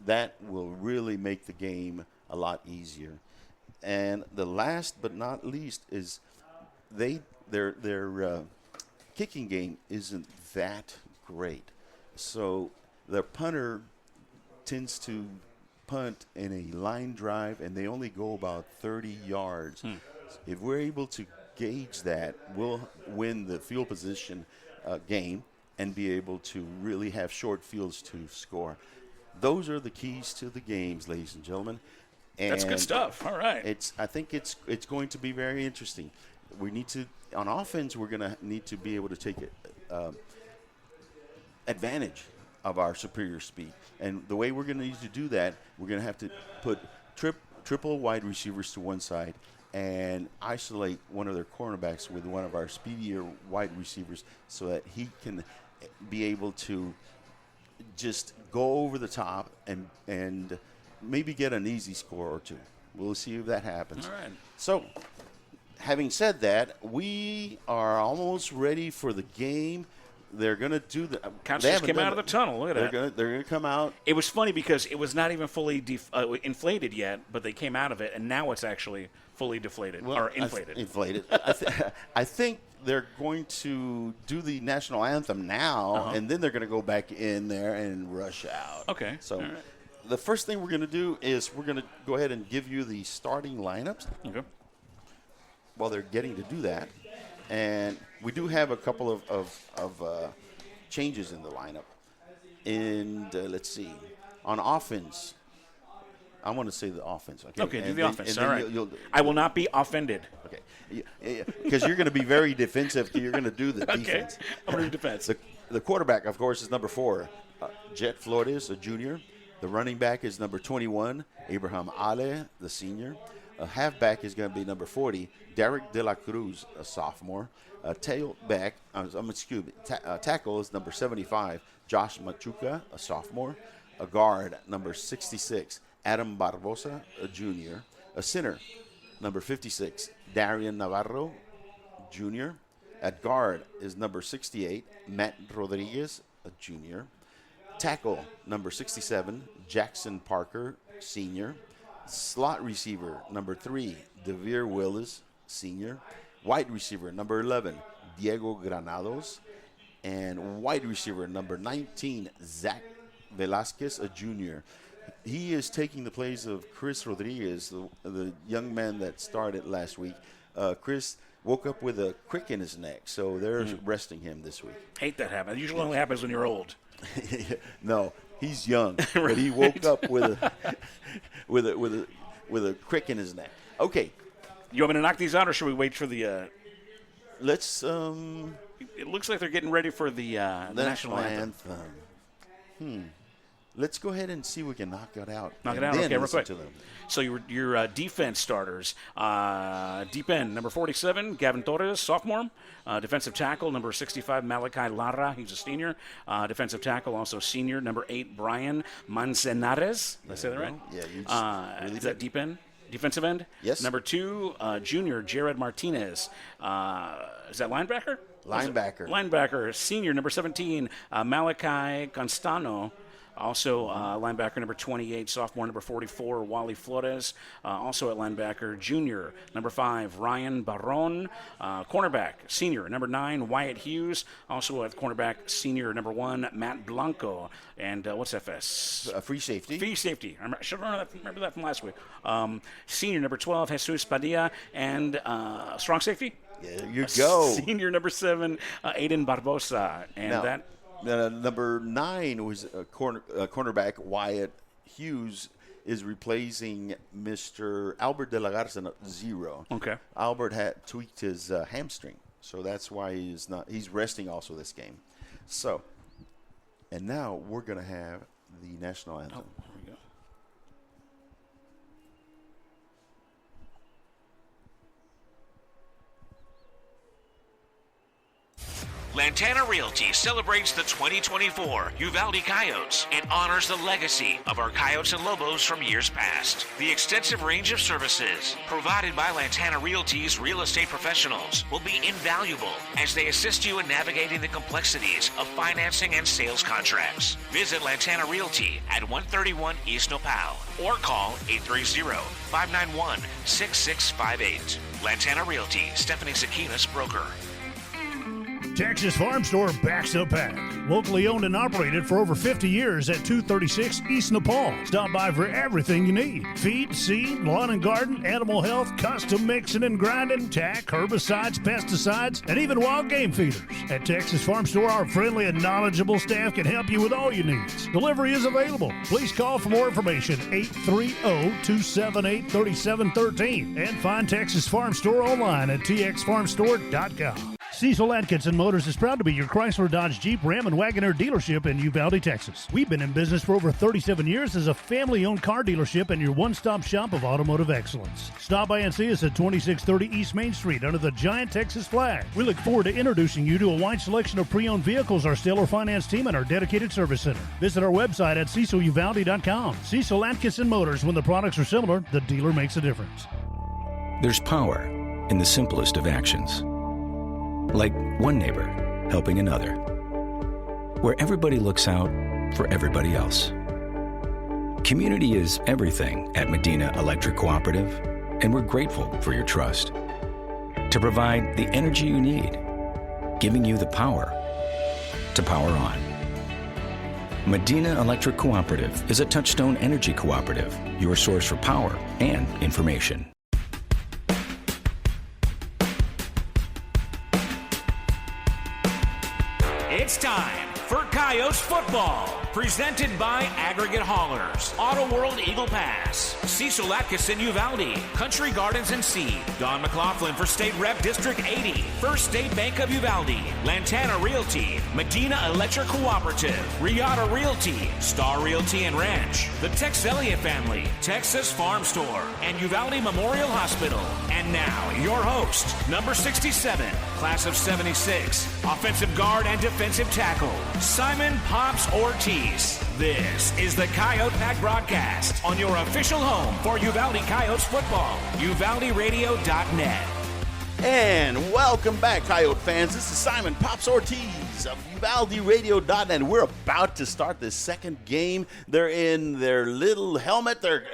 that will really make the game a lot easier. And the last but not least is their kicking game isn't that great. So their punter tends to punt in a line drive, and they only go about 30 yards. If we're able to gauge that, we'll win the field position game and be able to really have short fields to score. Those are the keys to the games, ladies and gentlemen. And that's good stuff. All right. I think it's going to be very interesting. We need to, on offense, we're going to need to be able to take advantage of our superior speed. And the way we're going to need to do that, we're going to have to put triple wide receivers to one side and isolate one of their cornerbacks with one of our speedier wide receivers so that he can be able to just go over the top and maybe get an easy score or two. We'll see if that happens. All right. So, having said that, we are almost ready for the game. They're going to do the – Couch just came out of the tunnel. Look at that. They're going to come out. It was funny because it was not even fully inflated yet, but they came out of it, and now it's actually fully deflated or inflated. Inflated. I think they're going to do the national anthem now, and then they're going to go back in there and rush out. Okay. So the first thing we're going to do is we're going to go ahead and give you the starting lineups. Okay. While they're getting to do that. And we do have a couple of changes in the lineup. And let's see. On offense, I want to say the offense. Okay, do the offense. All right. I will not be offended. Okay. Because you're going to be very defensive. You're going to do the defense. Okay. I'm going to do defense. The quarterback, of course, is number 4, Jet Flores, a junior. The running back is number 21, Abraham Ale, the senior. A halfback is going to be number 40, Derek De La Cruz, a sophomore. A tailback, tackle is number 75, Josh Machuca, a sophomore. A guard, number 66, Adam Barbosa, a junior. A center, number 56, Darian Navarro, junior. At guard is number 68, Matt Rodriguez, a junior. Tackle, number 67, Jackson Parker, senior. Slot receiver, number 3, Devere Willis, senior. Wide receiver, number 11, Diego Granados. And wide receiver, number 19, Zach Velasquez, a junior. He is taking the place of Chris Rodriguez, the young man that started last week. Chris woke up with a crick in his neck, so they're resting him this week. Hate that happen. It usually only happens when you're old. No, he's young, but he woke up with a crick in his neck. Okay, you want me to knock these out, or should we wait for the? Let's. It looks like they're getting ready for the national anthem. Let's go ahead and see if we can knock it out. Knock it out. Okay, real quick. So your defense starters, deep end, number 47, Gavin Torres, sophomore. Defensive tackle, number 65, Malachi Lara, he's a senior. Defensive tackle, also senior, number 8, Brian Manzanares. Did I say that right? Yeah. Is that deep end? Defensive end? Yes. Number 2, junior, Jared Martinez. Is that linebacker? Linebacker, senior, number 17, Malachi Constano. Also, linebacker number 28, sophomore number 44, Wally Flores. Also at linebacker, junior number 5, Ryan Barron. Cornerback, senior number 9, Wyatt Hughes. Also at cornerback, senior number 1, Matt Blanco. And what's FS? Free safety. Free safety. I should remember that from last week. Senior number 12, Jesus Padilla. And strong safety? There you go. Senior number 7, Aiden Barbosa. And number 9 was cornerback Wyatt Hughes is replacing Mr. Albert De La Garza, 0. Okay. Albert had tweaked his hamstring, so that's why he's resting also this game. So, and now we're going to have the national anthem. Oh, here we go. Lantana Realty celebrates the 2024 Uvalde Coyotes and honors the legacy of our Coyotes and Lobos from years past. The extensive range of services provided by Lantana Realty's real estate professionals will be invaluable as they assist you in navigating the complexities of financing and sales contracts. Visit Lantana Realty at 131 East Nopal or call 830-591-6658. Lantana Realty, Stephanie Zakinas, broker. Texas Farm Store backs up pack. Locally owned and operated for over 50 years at 236 East Nepal. Stop by for everything you need. Feed, seed, lawn and garden, animal health, custom mixing and grinding, tack, herbicides, pesticides, and even wild game feeders. At Texas Farm Store, our friendly and knowledgeable staff can help you with all your needs. Delivery is available. Please call for more information, 830-278-3713. And find Texas Farm Store online at txfarmstore.com. Cecil Atkinson Motors is proud to be your Chrysler, Dodge, Jeep, Ram, and Wagoner dealership in Uvalde, Texas. We've been in business for over 37 years as a family-owned car dealership and your one-stop shop of automotive excellence. Stop by and see us at 2630 East Main Street under the giant Texas flag. We look forward to introducing you to a wide selection of pre-owned vehicles, our stellar finance team, and our dedicated service center. Visit our website at ceciluvalde.com. Cecil Atkinson Motors, when the products are similar, the dealer makes a difference. There's power in the simplest of actions. Like one neighbor helping another, where everybody looks out for everybody else. Community is everything at Medina Electric Cooperative, and we're grateful for your trust. To provide the energy you need, giving you the power to power on. Medina Electric Cooperative is a Touchstone Energy Cooperative, your source for power and information. It's time for Coyote Coyotes football, presented by Aggregate Haulers, Auto World Eagle Pass, Cecil Atkinson Uvalde, Country Gardens and Seed, Don McLaughlin for State Rep District 80, First State Bank of Uvalde, Lantana Realty, Medina Electric Cooperative, Riata Realty, Star Realty and Ranch, the Tex Elliott family, Texas Farm Store, and Uvalde Memorial Hospital. And now, your host, number 67, class of 76, offensive guard and defensive tackle, Simon Pops Ortiz. This is the Coyote Pack broadcast on your official home for Uvalde Coyotes football, UvaldeRadio.net. And welcome back, Coyote fans. This is Simon Pops Ortiz of UvaldeRadio.net. We're about to start the second game. They're in their little helmet. Here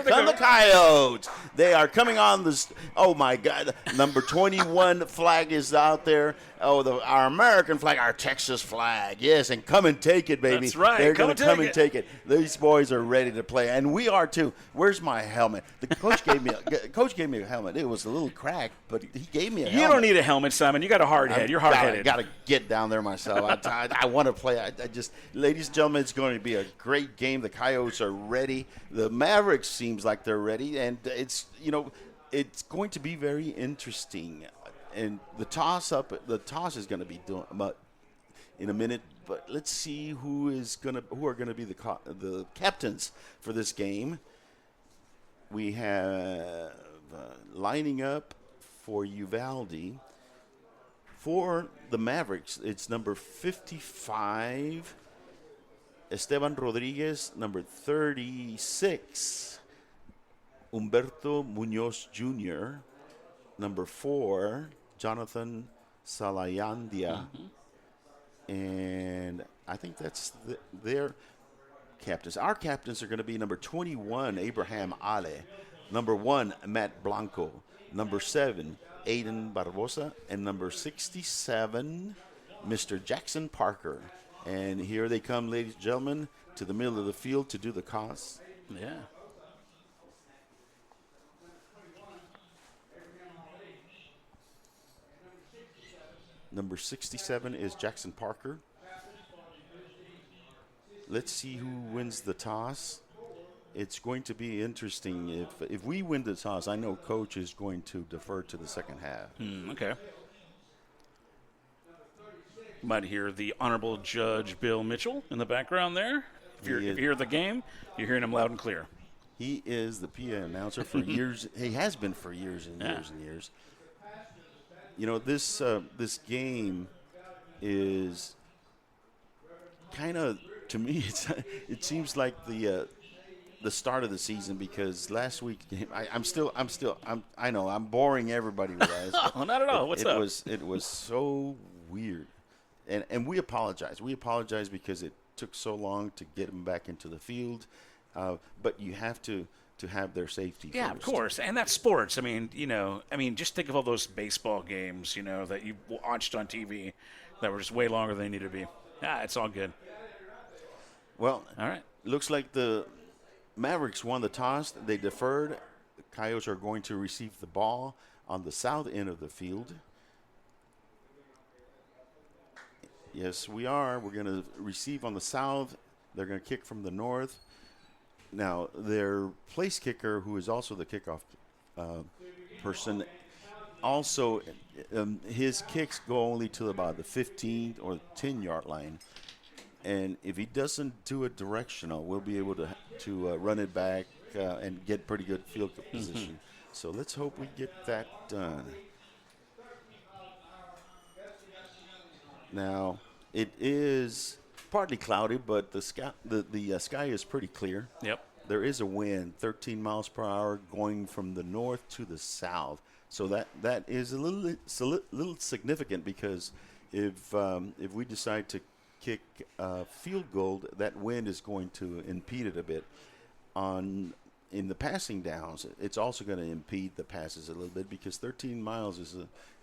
come the Coyotes. They are coming on the. Oh my God! Number 21 flag is out there. Oh, our American flag, our Texas flag. Yes, and come and take it, baby. That's right. They're going to come and take it. These boys are ready to play, and we are too. Where's my helmet? The coach gave me a helmet. It was a little cracked, but he gave me a helmet. You don't need a helmet, Simon. You got a hard head. You're hard-headed. Got to get down there myself. I want to play. I just, ladies and gentlemen, it's going to be a great game. The Coyotes are ready. The Mavericks seems like they're ready, and it's going to be very interesting. And the toss is going to be doing in a minute. But let's see who are going to be the captains for this game. We have lining up for Uvalde. For the Mavericks, it's number 55, Esteban Rodriguez, number 36, Humberto Munoz Jr., number 4, Jonathan Salayandia, and I think that's their captains. Our captains are going to be number 21, Abraham Ale, number 1, Matt Blanco, number 7, Aiden Barbosa, and number 67, Mr. Jackson Parker. And here they come, ladies and gentlemen, to the middle of the field to do the toss. Yeah. Number 67 is Jackson Parker. Let's see who wins the toss. It's going to be interesting. If we win the toss, I know Coach is going to defer to the second half. Okay. You might hear the Honorable Judge Bill Mitchell in the background there. If you hear the game, you're hearing him loud and clear. He is the PA announcer for years. He has been for years and years and years. You know, this game is kind of, to me, it seems like the start of the season, because last week I know I'm boring everybody with that. Oh, not at all. What's up? It was so weird, and we apologize. We apologize because it took so long to get them back into the field, but you have to have their safety Yeah, first. of course. And that's sports. I mean, just think of all those baseball games, that you watched on TV that were just way longer than they needed to be. It's all good. Well, all right. Looks like the Mavericks won the toss. They deferred. The Coyotes are going to receive the ball on the south end of the field. Yes, we are. We're going to receive on the south. They're going to kick from the north. Now, their place kicker, who is also the kickoff person, also his kicks go only to about the 15 or 10-yard line. And if he doesn't do it directional, we'll be able to run it back and get pretty good field position. So let's hope we get that done. Now, it is partly cloudy, but the sky is pretty clear. Yep. There is a wind, 13 miles per hour, going from the north to the south. So that is a little significant, because if we decide to kick field goal, that wind is going to impede it a bit. In the passing downs, it's also going to impede the passes a little bit, because 13 miles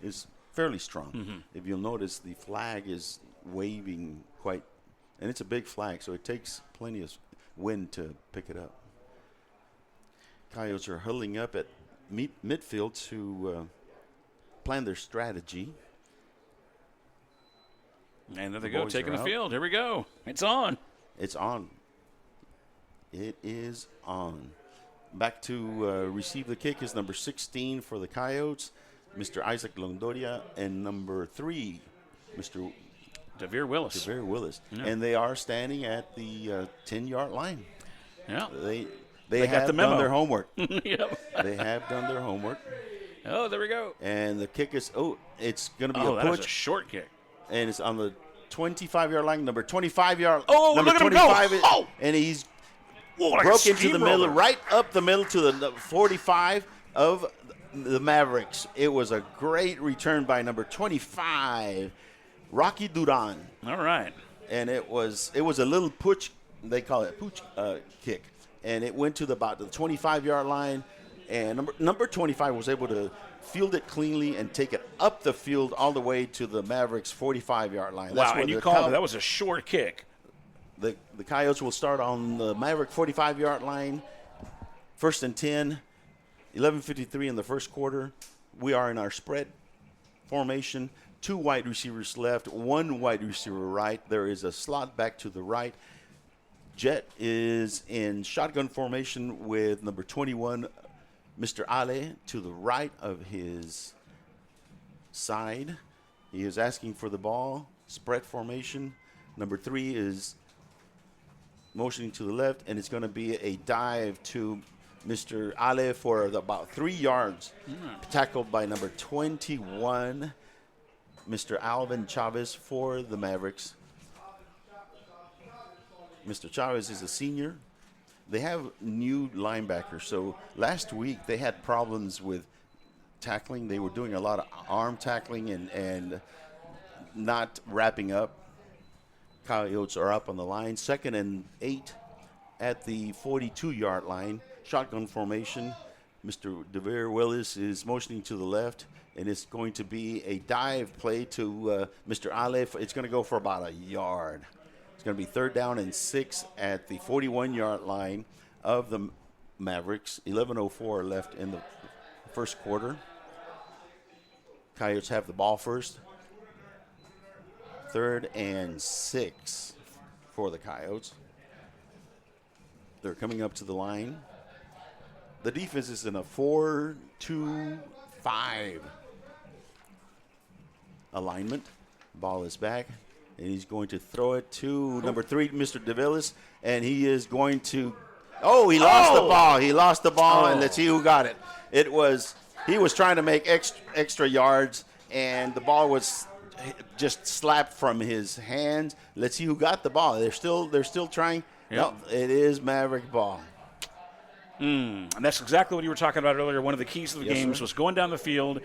is fairly strong. If you'll notice, the flag is waving quite, and it's a big flag, so it takes plenty of wind to pick it up. Coyotes are huddling up at midfield to plan their strategy. And there they go, taking the field. Here we go. It's on. It's on. It is on. Back to receive the kick is number 16 for the Coyotes, Mr. Isaac Longoria, and number 3, Mr. DeVere Willis. Yeah. And they are standing at the 10-yard line. Yeah. They have got the memo. done their homework. Yep. They have done their homework. Oh, there we go. And the kick is, it's going to be a push. That is a short kick. And it's on the 25-yard line, number 25-yard. Oh, number look at him go. Oh! And he's like broke into the middle, right up the middle to the 45 of the Mavericks. It was a great return by number 25, Rocky Duran. All right. And it was a little pooch, they call it pooch kick. And it went to about the 25-yard line. And number 25 was able to field it cleanly and take it up the field all the way to the Mavericks' 45-yard line. Wow, and you called it. That was a short kick. The Coyotes will start on the Maverick 45-yard line. 1st and 10, 11:53 in the first quarter. We are in our spread formation. 2 wide receivers left, 1 wide receiver right. There is a slot back to the right. Jet is in shotgun formation with number 21, Mr. Ale, to the right of his side. He is asking for the ball. Spread formation. Number 3 is motioning to the left, and it's going to be a dive to Mr. Ale for about 3 yards. Tackled by number 21, Mr. Alvin Chavez for the Mavericks. Mr. Chavez is a senior. They have new linebackers. So last week they had problems with tackling. They were doing a lot of arm tackling and not wrapping up. Coyotes are up on the line. 2nd and 8 at the 42-yard line. Shotgun formation. Mr. DeVere Willis is motioning to the left, and it's going to be a dive play to Mr. Ale. It's going to go for about a yard. It's going to be 3rd down and 6 at the 41-yard line of the Mavericks. 11:04 left in the first quarter. Coyotes have the ball first. 3rd and 6 for the Coyotes. They're coming up to the line. The defense is in a 4-2-5 alignment. Ball is back, and he's going to throw it to number 3, Mr. DeVillis, and he is going to – he lost the ball. He lost the ball, and let's see who got it. He was trying to make extra yards, and the ball was just slapped from his hands. Let's see who got the ball. They're still trying. Yep. No, it is Maverick ball. And that's exactly what you were talking about earlier. One of the keys to the games was going down the field,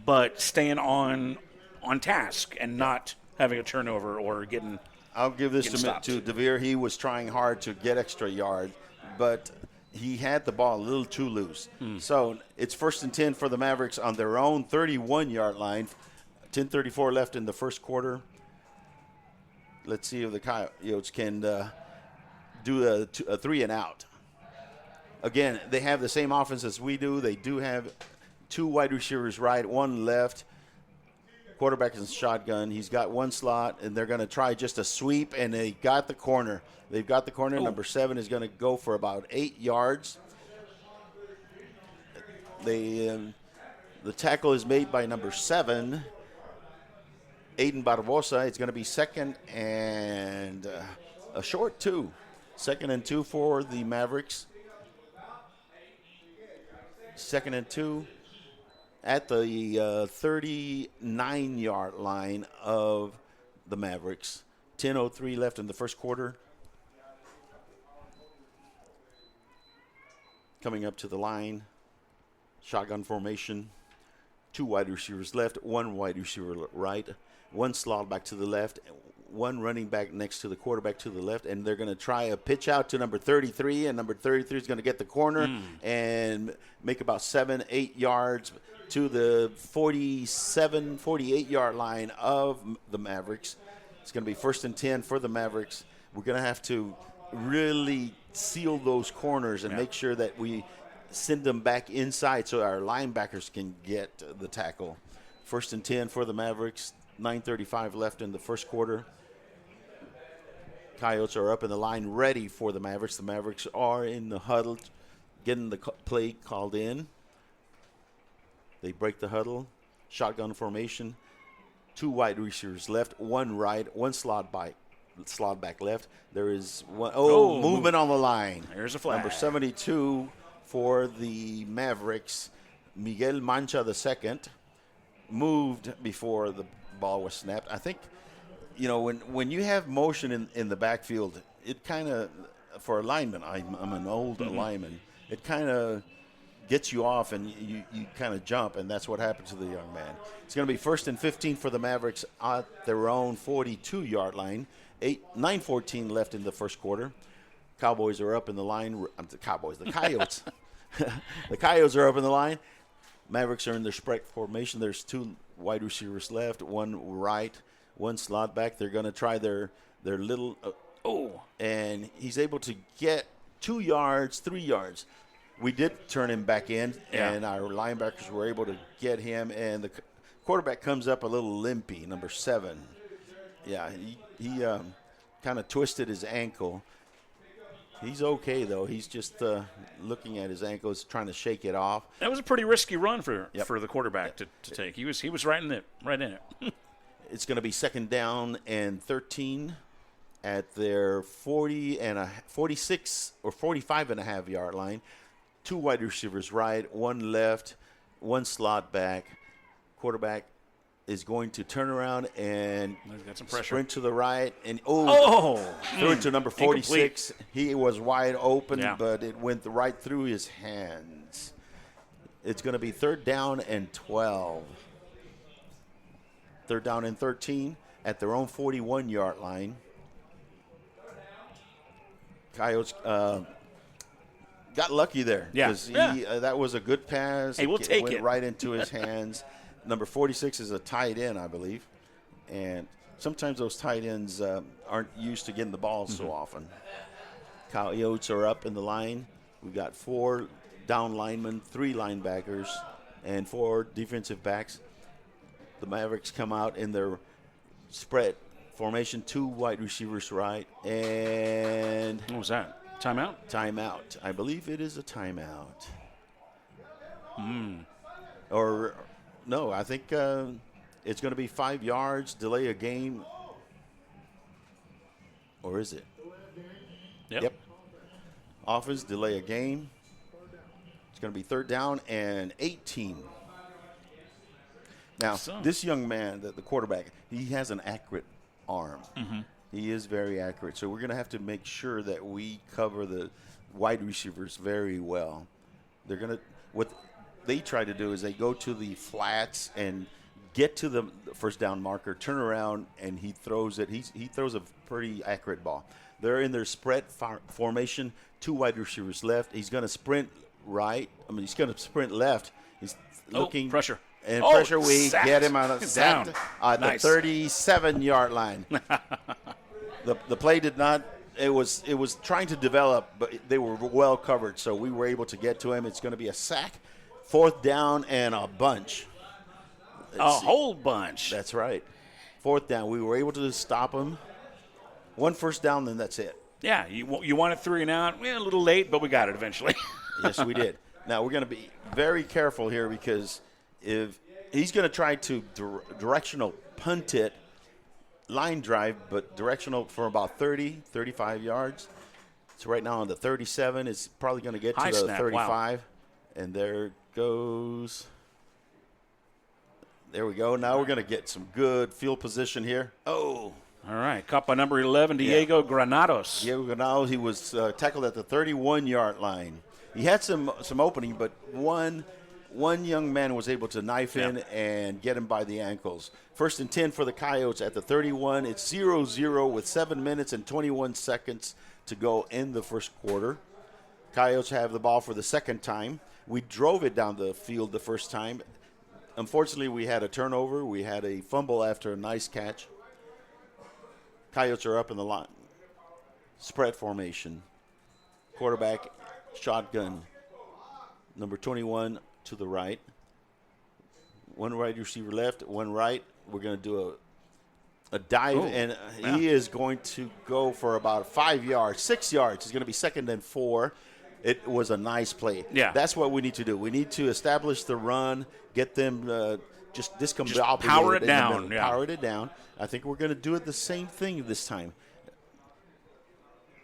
but staying on task and not having a turnover or getting. I'll give this to DeVere. He was trying hard to get extra yard, but he had the ball a little too loose. So it's 1st and 10 for the Mavericks on their own 31-yard line. 10:34 left in the first quarter. Let's see if the Coyotes can do a 3-and-out. Again, they have the same offense as we do. They do have 2 wide receivers right, 1 left. Quarterback is in shotgun. He's got 1 slot, and they're going to try just a sweep, and they got the corner. They've got the corner. Number 7 is going to go for about 8 yards. The tackle is made by number 7, Aiden Barbosa. It's going to be 2nd and a short 2. 2nd and 2 for the Mavericks. 2nd and 2 at the 39-yard line of the Mavericks. 10:03 left in the first quarter. Coming up to the line. Shotgun formation. 2 wide receivers left, 1 wide receiver right, 1 slot back to the left, 1 running back next to the quarterback to the left, and they're going to try a pitch out to number 33, and number 33 is going to get the corner and make about 7-8 yards to the 48-yard line of the Mavericks. It's going to be 1st and 10 for the Mavericks. We're going to have to really seal those corners and make sure that we send them back inside so our linebackers can get the tackle. 1st and 10 for the Mavericks. 9:35 left in the first quarter. Coyotes are up in the line ready for the Mavericks. The Mavericks are in the huddle, getting the play called in. They break the huddle. Shotgun formation. 2 wide receivers left, 1 right, 1 slot back left. There is one movement on the line. There's a flag. Number 72 for the Mavericks, Miguel Mancha II, moved before the ball was snapped. I think, when you have motion in the backfield, it kind of, for a lineman, I'm an old lineman, it kind of gets you off and you kind of jump, and that's what happened to the young man. It's going to be 1st and 15 for the Mavericks at their own 42-yard line. 9:14 left in the first quarter. Cowboys are up in the line. The Coyotes. The Coyotes are up in the line. Mavericks are in their spread formation. There's 2 wide receivers left, 1 right, 1 slot back. They're going to try their little and he's able to get 2 yards, 3 yards. We did turn him back in, and our linebackers were able to get him, and the quarterback comes up a little limpy, number 7. Yeah, he kind of twisted his ankle. He's okay, though. He's just looking at his ankles, trying to shake it off. That was a pretty risky run for the quarterback to take. He was right in it. It's going to be 2nd down and 13 at their 46 or 45.5-yard line. 2 wide receivers right, 1 left, 1 slot back. Quarterback is going to turn around and got some pressure. Sprint to the right. And threw it to number 46. Incomplete. He was wide open, but it went right through his hands. It's going to be 3rd down and 12. 3rd down and 13 at their own 41-yard line. Coyotes got lucky there. Because that was a good pass. Hey, we'll take went it. Right into his hands. Number 46 is a tight end, I believe. And sometimes those tight ends aren't used to getting the ball so often. Coyotes are up in the line. We've got 4 down linemen, 3 linebackers, and 4 defensive backs. The Mavericks come out in their spread formation, 2 wide receivers right. And what was that? Timeout? Timeout. I believe it is a timeout. Or, no, I think it's going to be 5 yards, delay a game. Or is it? Yep. Offense, delay a game. It's going to be 3rd down and 18. Now, this young man, the quarterback, he has an accurate arm. He is very accurate. So we're going to have to make sure that we cover the wide receivers very well. They're going to what they try to do is they go to the flats and get to the first down marker, turn around, and he throws it. He throws a pretty accurate ball. They're in their spread formation, 2 wide receivers left. He's going to sprint right. He's going to sprint left. He's looking pressure. And pressure, we sacked. get him on a sack at Nice. the 37-yard line. The play did not. It was trying to develop, but they were well covered, so we were able to get to him. It's going to be a sack, 4th down, and a bunch. Whole bunch. That's right. 4th down. We were able to stop him. 1 first down, then that's it. Yeah, you wanted 3 and out. Well, a little late, but we got it eventually. Yes, we did. Now we're going to be very careful here because if he's going to try to directional punt it, line drive, but directional for about 30, 35 yards. So right now on the 37, it's probably going to get to the 35. Wow. And there goes. There we go. Now we're going to get some good field position here. All right. Caught by number 11, Diego Granados. Diego Granados, he was tackled at the 31-yard line. He had some opening, but one young man was able to knife in and get him by the ankles. 1st and 10 for the Coyotes at the 31. It's 0-0 with 7 minutes and 21 seconds to go in the first quarter. Coyotes have the ball for the second time. We drove it down the field the first time. Unfortunately, we had a turnover. We had a fumble after a nice catch. Coyotes are up in the line. Spread formation. Quarterback, shotgun. Number 21 to the right. 1 wide receiver left, 1 right. We're going to do a dive, and he is going to go for about 5 yards, 6 yards. He's going to be 2nd and 4. It was a nice play. Yeah. That's what we need to do. We need to establish the run, get them just discombobulated. Power it down. Yeah. Power it down. I think we're going to do it the same thing this time.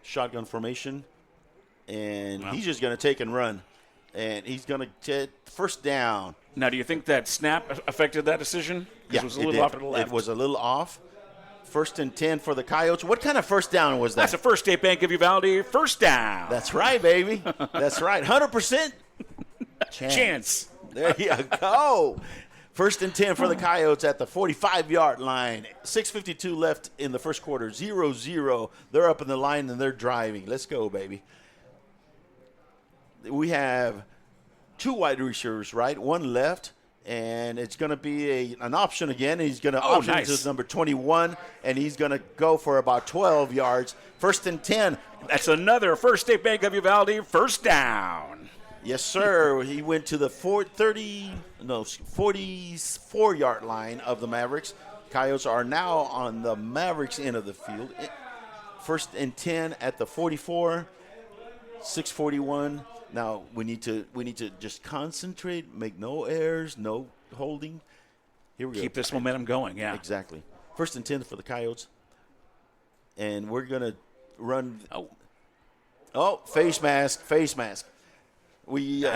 Shotgun formation, and he's just going to take and run, and he's going to get first down. Now, do you think that snap affected that decision? Yeah, it was a little off to the left. It was a little off. 1st and 10 for the Coyotes. What kind of first down was that? That's a First State Bank of Uvalde first down. That's right, baby. That's right. 100% chance. There you go. 1st and 10 for the Coyotes at the 45-yard line. 6:52 left in the first quarter. 0-0. They're up in the line, and they're driving. Let's go, baby. We have 2 wide receivers, right? 1 left. And it's going to be an option again. He's going to option to number 21, and he's going to go for about 12 yards. 1st and 10. That's another First State Bank of Uvalde first down. Yes, sir. He went to the 44-yard line of the Mavericks. Coyotes are now on the Mavericks end of the field. 1st and 10 at the 44. 6:41. Now we need to just concentrate, make no errors, no holding. Here we go. Keep this momentum going. Yeah, exactly. 1st and 10 for the Coyotes, and we're gonna run. Oh, face mask. I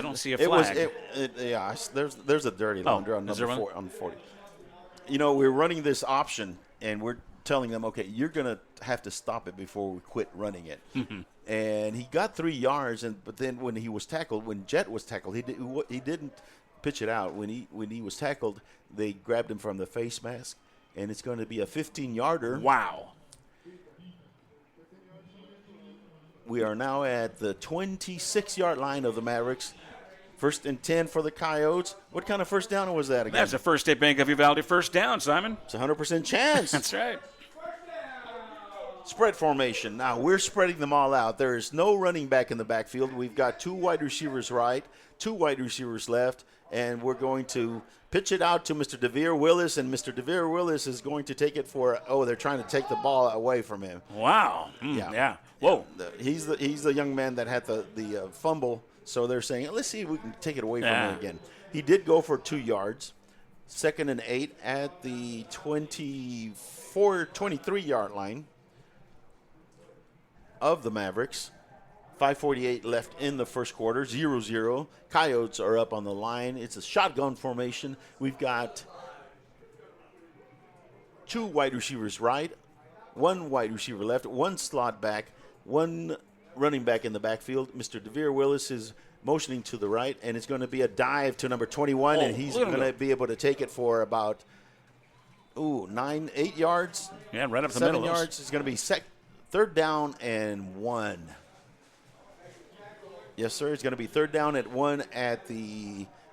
don't see a flag. There's a dirty laundry on number 4 on 40. You know, we're running this option, and we're telling them, okay, you're gonna have to stop it before we quit running it. Mm-hmm. And he got 3 yards, but then when he was tackled, when Jet was tackled, he didn't pitch it out. When he was tackled, they grabbed him from the face mask, and it's going to be a 15-yarder. Wow. We are now at the 26-yard line of the Mavericks. 1st and 10 for the Coyotes. What kind of first down was that again? That's a First State Bank of Uvalde first down, Simon. It's a 100% chance. That's right. Spread formation. Now we're spreading them all out. There is no running back in the backfield. We've got 2 wide receivers right, 2 wide receivers left, and we're going to pitch it out to Mr. DeVere Willis, and Mr. DeVere Willis is going to take it for. They're trying to take the ball away from him. Wow. Yeah. Whoa. He's the young man that had the fumble. So they're saying, let's see if we can take it away from him again. He did go for 2 yards. 2nd and 8 at the 23-yard line of the Mavericks. 5:48 left in the first quarter. 0-0. Coyotes are up on the line. It's a shotgun formation. We've got 2 wide receivers right, 1 wide receiver left, 1 slot back, 1 running back in the backfield. Mr. DeVere Willis is motioning to the right, and it's going to be a dive to number 21, and he's going to be able to take it for about 8 yards. Yeah, right up the 7 middle. 7 yards. It's going to be 3rd down and 1. Yes, sir. It's going to be 3rd down at 1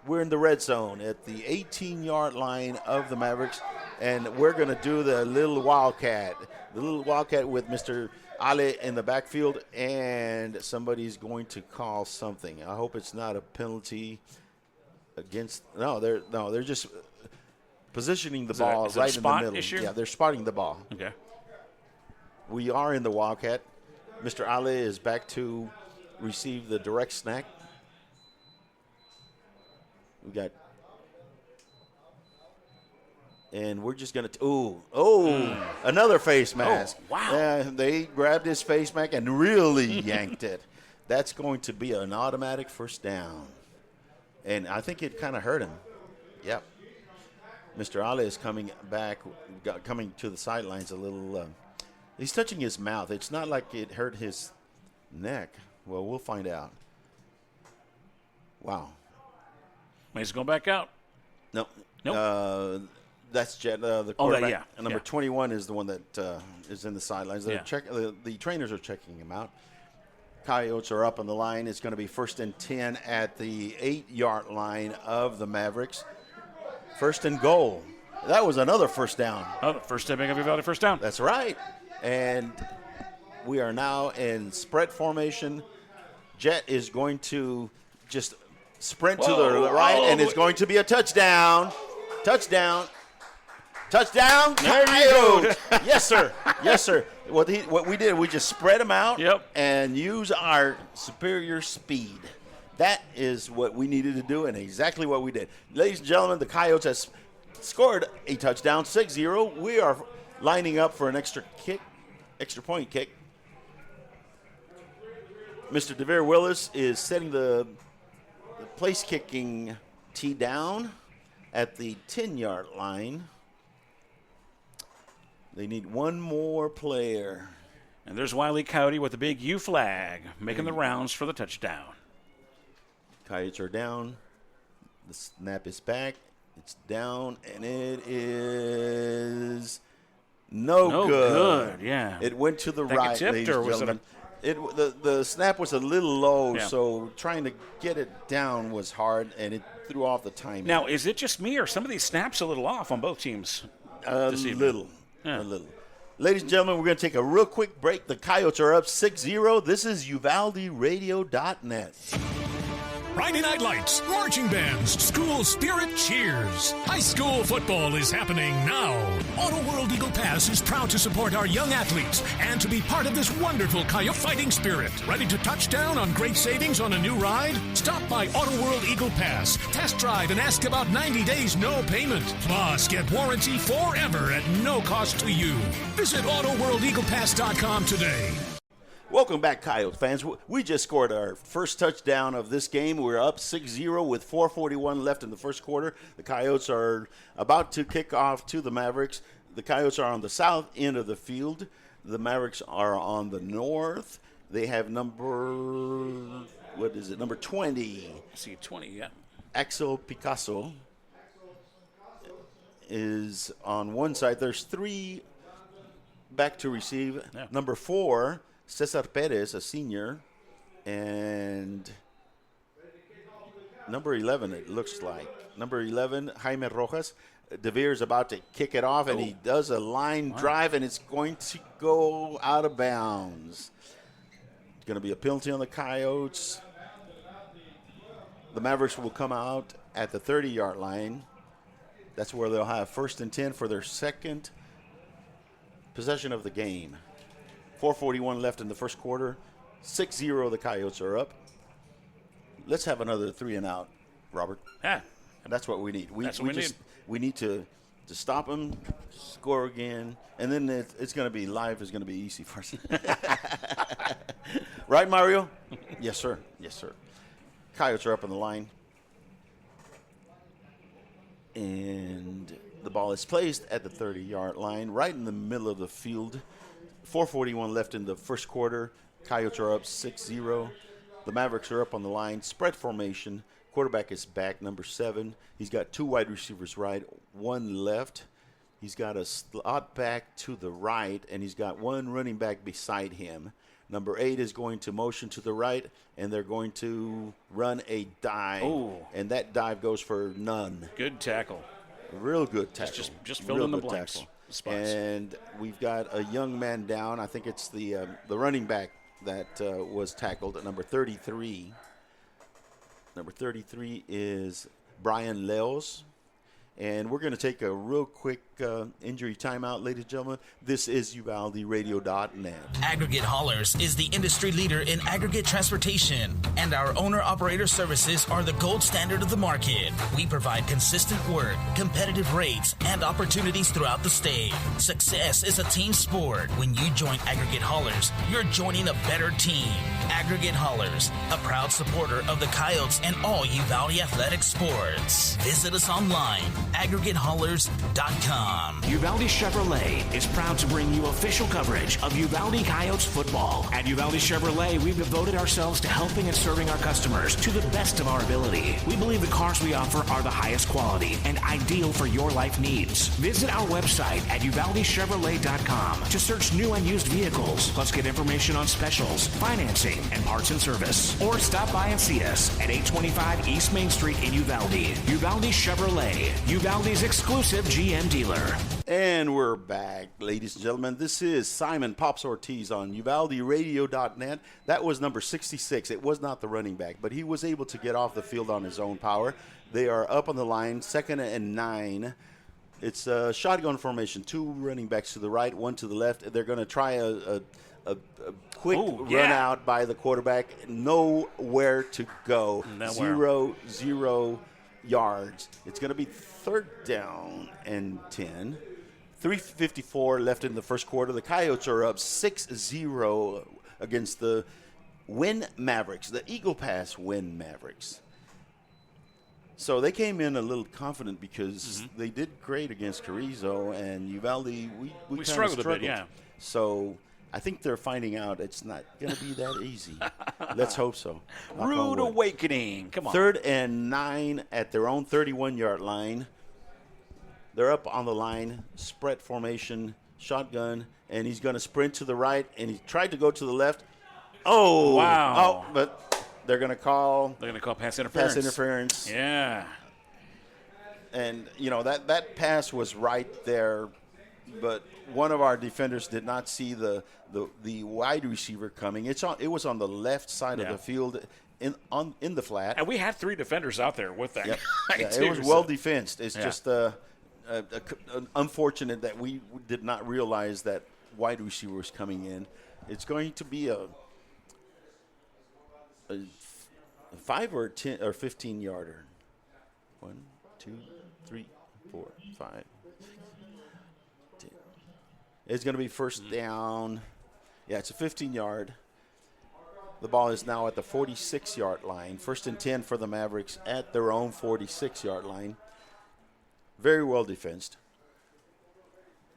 we're in the red zone at the 18-yard line of the Mavericks, and we're going to do the little wildcat with Mr. Ale in the backfield, and somebody's going to call something. I hope it's not a penalty against. They're just positioning the ball right in the middle. Issue? Yeah, they're spotting the ball. Okay. We are in the wildcat. Mr. Ale is back to receive the direct snack. We got. And we're just going to another face mask. Oh, wow. They grabbed his face mask and really yanked it. That's going to be an automatic first down. And I think it kind of hurt him. Yep. Mr. Ali is coming to the sidelines a little. He's touching his mouth. It's not like it hurt his neck. Well, we'll find out. Wow. He's going back out. No. Nope. That's Jet, the quarterback. Yeah. And number 21 is the one that is in the sidelines. The trainers are checking him out. Coyotes are up on the line. It's going to be 1st and 10 at the 8-yard line of the Mavericks. 1st and goal. That was another first down. Oh, the First State Bank of Uvalde first down. That's right. And we are now in spread formation. Jet is going to just sprint to the right, and it's going to be a touchdown. Touchdown. Touchdown, There you Coyotes. Yes, sir. Yes, sir. What we did, we just spread them out and use our superior speed. That is what we needed to do and exactly what we did. Ladies and gentlemen, the Coyotes has scored a touchdown, 6-0. We are lining up for an extra point kick. Mr. DeVere Willis is setting the place kicking tee down at the 10-yard line. They need one more player. And there's Wiley Coyote with the big U flag, making the rounds for the touchdown. Coyotes are down. The snap is back. It's down, and it is no good. Yeah. It went to the right, ladies and gentlemen. The snap was a little low, so trying to get it down was hard, and it threw off the timing. Now, is it just me, or some of these snaps a little off on both teams? A little. Ladies and gentlemen, we're going to take a real quick break. The Coyotes are up 6-0. This is UvaldeRadio.net. Friday Night Lights, marching bands, school spirit cheers. High school football is happening now. Auto World Eagle Pass is proud to support our young athletes and to be part of this wonderful Coyote fighting spirit. Ready to touch down on great savings on a new ride? Stop by Auto World Eagle Pass, test drive, and ask about 90 days no payment. Plus, get warranty forever at no cost to you. Visit AutoWorldEaglePass.com today. Welcome back, Coyotes fans. We just scored our first touchdown of this game. We're up 6-0 with 4:41 left in the first quarter. The Coyotes are about to kick off to the Mavericks. The Coyotes are on the south end of the field. The Mavericks are on the north. They have number 20. I see 20, yeah. Axel Picasso is on one side. There's 3 back to receive. Yeah. Number 4, Cesar Perez, a senior, and number 11, it looks like. Number 11, Jaime Rojas. DeVere's about to kick it off, and he does a line drive, and it's going to go out of bounds. It's going to be a penalty on the Coyotes. The Mavericks will come out at the 30-yard line. That's where they'll have 1st and 10 for their second possession of the game. 4:41 left in the first quarter. 6-0, the Coyotes are up. Let's have another 3 and out, Robert. Yeah. That's what we need. We need to stop them, score again, and then it's going to be live. Is going to be easy for us. Right, Mario? Yes, sir. Yes, sir. Coyotes are up on the line. And the ball is placed at the 30-yard line, right in the middle of the field. 4:41 left in the first quarter. Coyotes are up 6-0. The Mavericks are up on the line. Spread formation. Quarterback is back, number 7. He's got 2 wide receivers right, 1 left. He's got a slot back to the right, and he's got 1 running back beside him. Number 8 is going to motion to the right, and they're going to run a dive. Oh. And that dive goes for none. Good tackle. Real good tackle. Just fill in the blanks. Tackle. And we've got a young man down. I think it's the running back that was tackled at number 33. Number 33 is Brian Leos. And we're going to take a real quick injury timeout, ladies and gentlemen. This is UvaldeRadio.net. Aggregate Haulers is the industry leader in aggregate transportation, and our owner-operator services are the gold standard of the market. We provide consistent work, competitive rates, and opportunities throughout the state. Success is a team sport. When you join Aggregate Haulers, you're joining a better team. Aggregate Haulers, a proud supporter of the Coyotes and all Uvalde athletic sports. Visit us online, aggregatehaulers.com. Uvalde Chevrolet is proud to bring you official coverage of Uvalde Coyotes football. At Uvalde Chevrolet, we've devoted ourselves to helping and serving our customers to the best of our ability. We believe the cars we offer are the highest quality and ideal for your life needs. Visit our website at UvaldeChevrolet.com to search new and used vehicles, plus get information on specials, financing, and parts and service. Or stop by and see us at 825 East Main Street in Uvalde. Uvalde Chevrolet, Uvalde's exclusive GM dealer. And we're back, ladies and gentlemen. This is Simon Pops Ortiz on UvaldeRadio.net. That was number 66. It was not the running back, but he was able to get off the field on his own power. They are up on the line, 2nd and 9. It's a shotgun formation. 2 running backs to the right, 1 to the left. They're going to try a quick run out by the quarterback. Nowhere to go. Nowhere. 0 yards. It's going to be 3rd down and 10. 3:54 left in the first quarter. The Coyotes are up 6-0 against the Winn Mavericks, the Eagle Pass Winn Mavericks. So they came in a little confident because they did great against Carrizo, and Uvalde, we struggled a bit, yeah. So I think they're finding out it's not going to be that easy. Let's hope so. Rude awakening. Come on. 3rd and 9 at their own 31-yard line. They're up on the line, spread formation, shotgun, and he's going to sprint to the right, and he tried to go to the left. Oh, wow. Oh, but they're going to call. They're going to call pass interference. Pass interference. Yeah. And, that pass was right there, but one of our defenders did not see the wide receiver coming. It was on the left side of the field in the flat. And we had 3 defenders out there with that. Yep. Guy It was well defensed. It's just unfortunate that we did not realize that wide receiver was coming in. It's going to be a 5 or 10 or 15 yarder. 1, 2, 3, 4, 5, 6, 10. It's going to be first down. Yeah, it's a 15-yard. The ball is now at the 46-yard line. 1st and 10 for the Mavericks at their own 46-yard line. Very well defensed.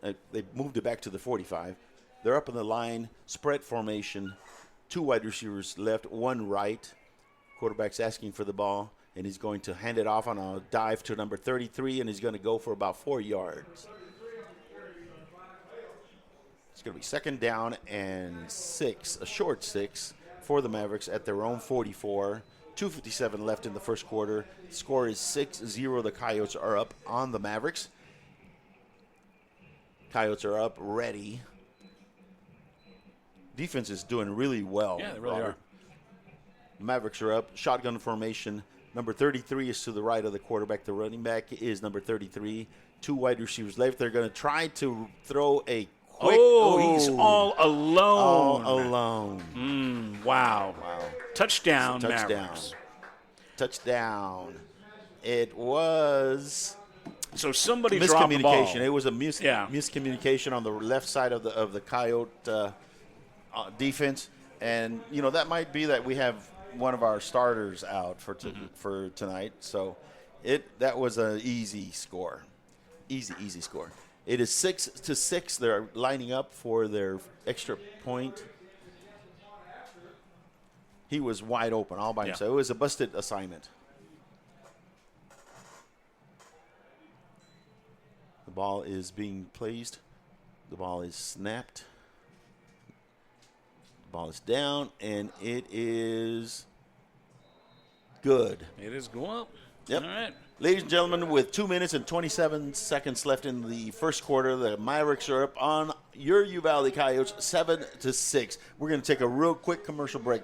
They moved it back to the 45. They're up in the line, spread formation, 2 wide receivers left, 1 right. Quarterback's asking for the ball, and he's going to hand it off on a dive to number 33, and he's going to go for about 4 yards. It's going to be 2nd down and 6, a short 6 for the Mavericks at their own 44. 2:57 left in the first quarter. The score is 6-0. The Coyotes are up on the Mavericks. Coyotes are up, ready. Defense is doing really well. Yeah, they really are. The Mavericks are up. Shotgun formation. Number 33 is to the right of the quarterback. The running back is number 33. 2 wide receivers left. They're going to try to throw a quick. He's all alone. All alone. Wow. Touchdown, Touchdown. Mavericks. Touchdown. It was. So somebody dropped the ball. It was a miscommunication on the left side of the Coyote defense, and that might be that we have one of our starters out for tonight. So that was an easy score, easy score. It is 6-6. They're lining up for their extra point. He was wide open all by himself. It was a busted assignment. The ball is being placed. The ball is snapped. The ball is down, and it is good. It is going up. Yep. All right. Ladies and gentlemen, with 2 minutes and 27 seconds left in the first quarter, the Mavericks are up on your Uvalde Coyotes 7-6. We're going to take a real quick commercial break.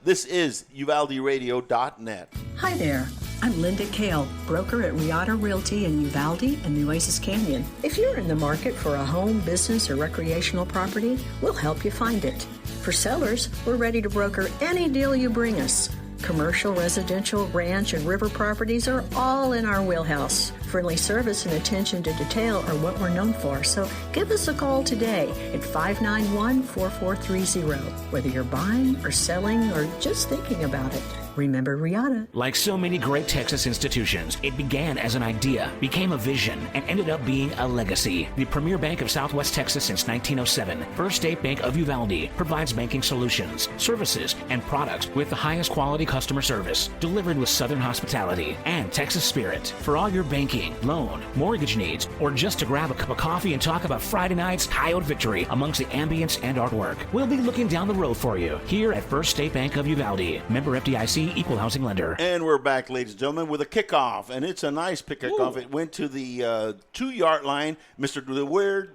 This is UvaldeRadio.net. Hi there. I'm Linda Kale, broker at Riata Realty in Uvalde and the Oasis Canyon. If you're in the market for a home, business, or recreational property, we'll help you find it. For sellers, we're ready to broker any deal you bring us. Commercial, residential, ranch, and river properties are all in our wheelhouse. Friendly service and attention to detail are what we're known for, so give us a call today at 591-4430. Whether you're buying or selling or just thinking about it. Remember Riata. Like so many great Texas institutions, it began as an idea, became a vision, and ended up being a legacy. The premier bank of Southwest Texas since 1907, First State Bank of Uvalde, provides banking solutions, services, and products with the highest quality customer service, delivered with Southern hospitality and Texas spirit. For all your banking, loan, mortgage needs, or just to grab a cup of coffee and talk about Friday night's Coyote victory amongst the ambience and artwork, we'll be looking down the road for you here at First State Bank of Uvalde. Member FDIC, equal housing lender. And we're back, ladies and gentlemen, with a kickoff, and it's a nice kickoff. It went to the 2-yard line. Mr. DeWeird.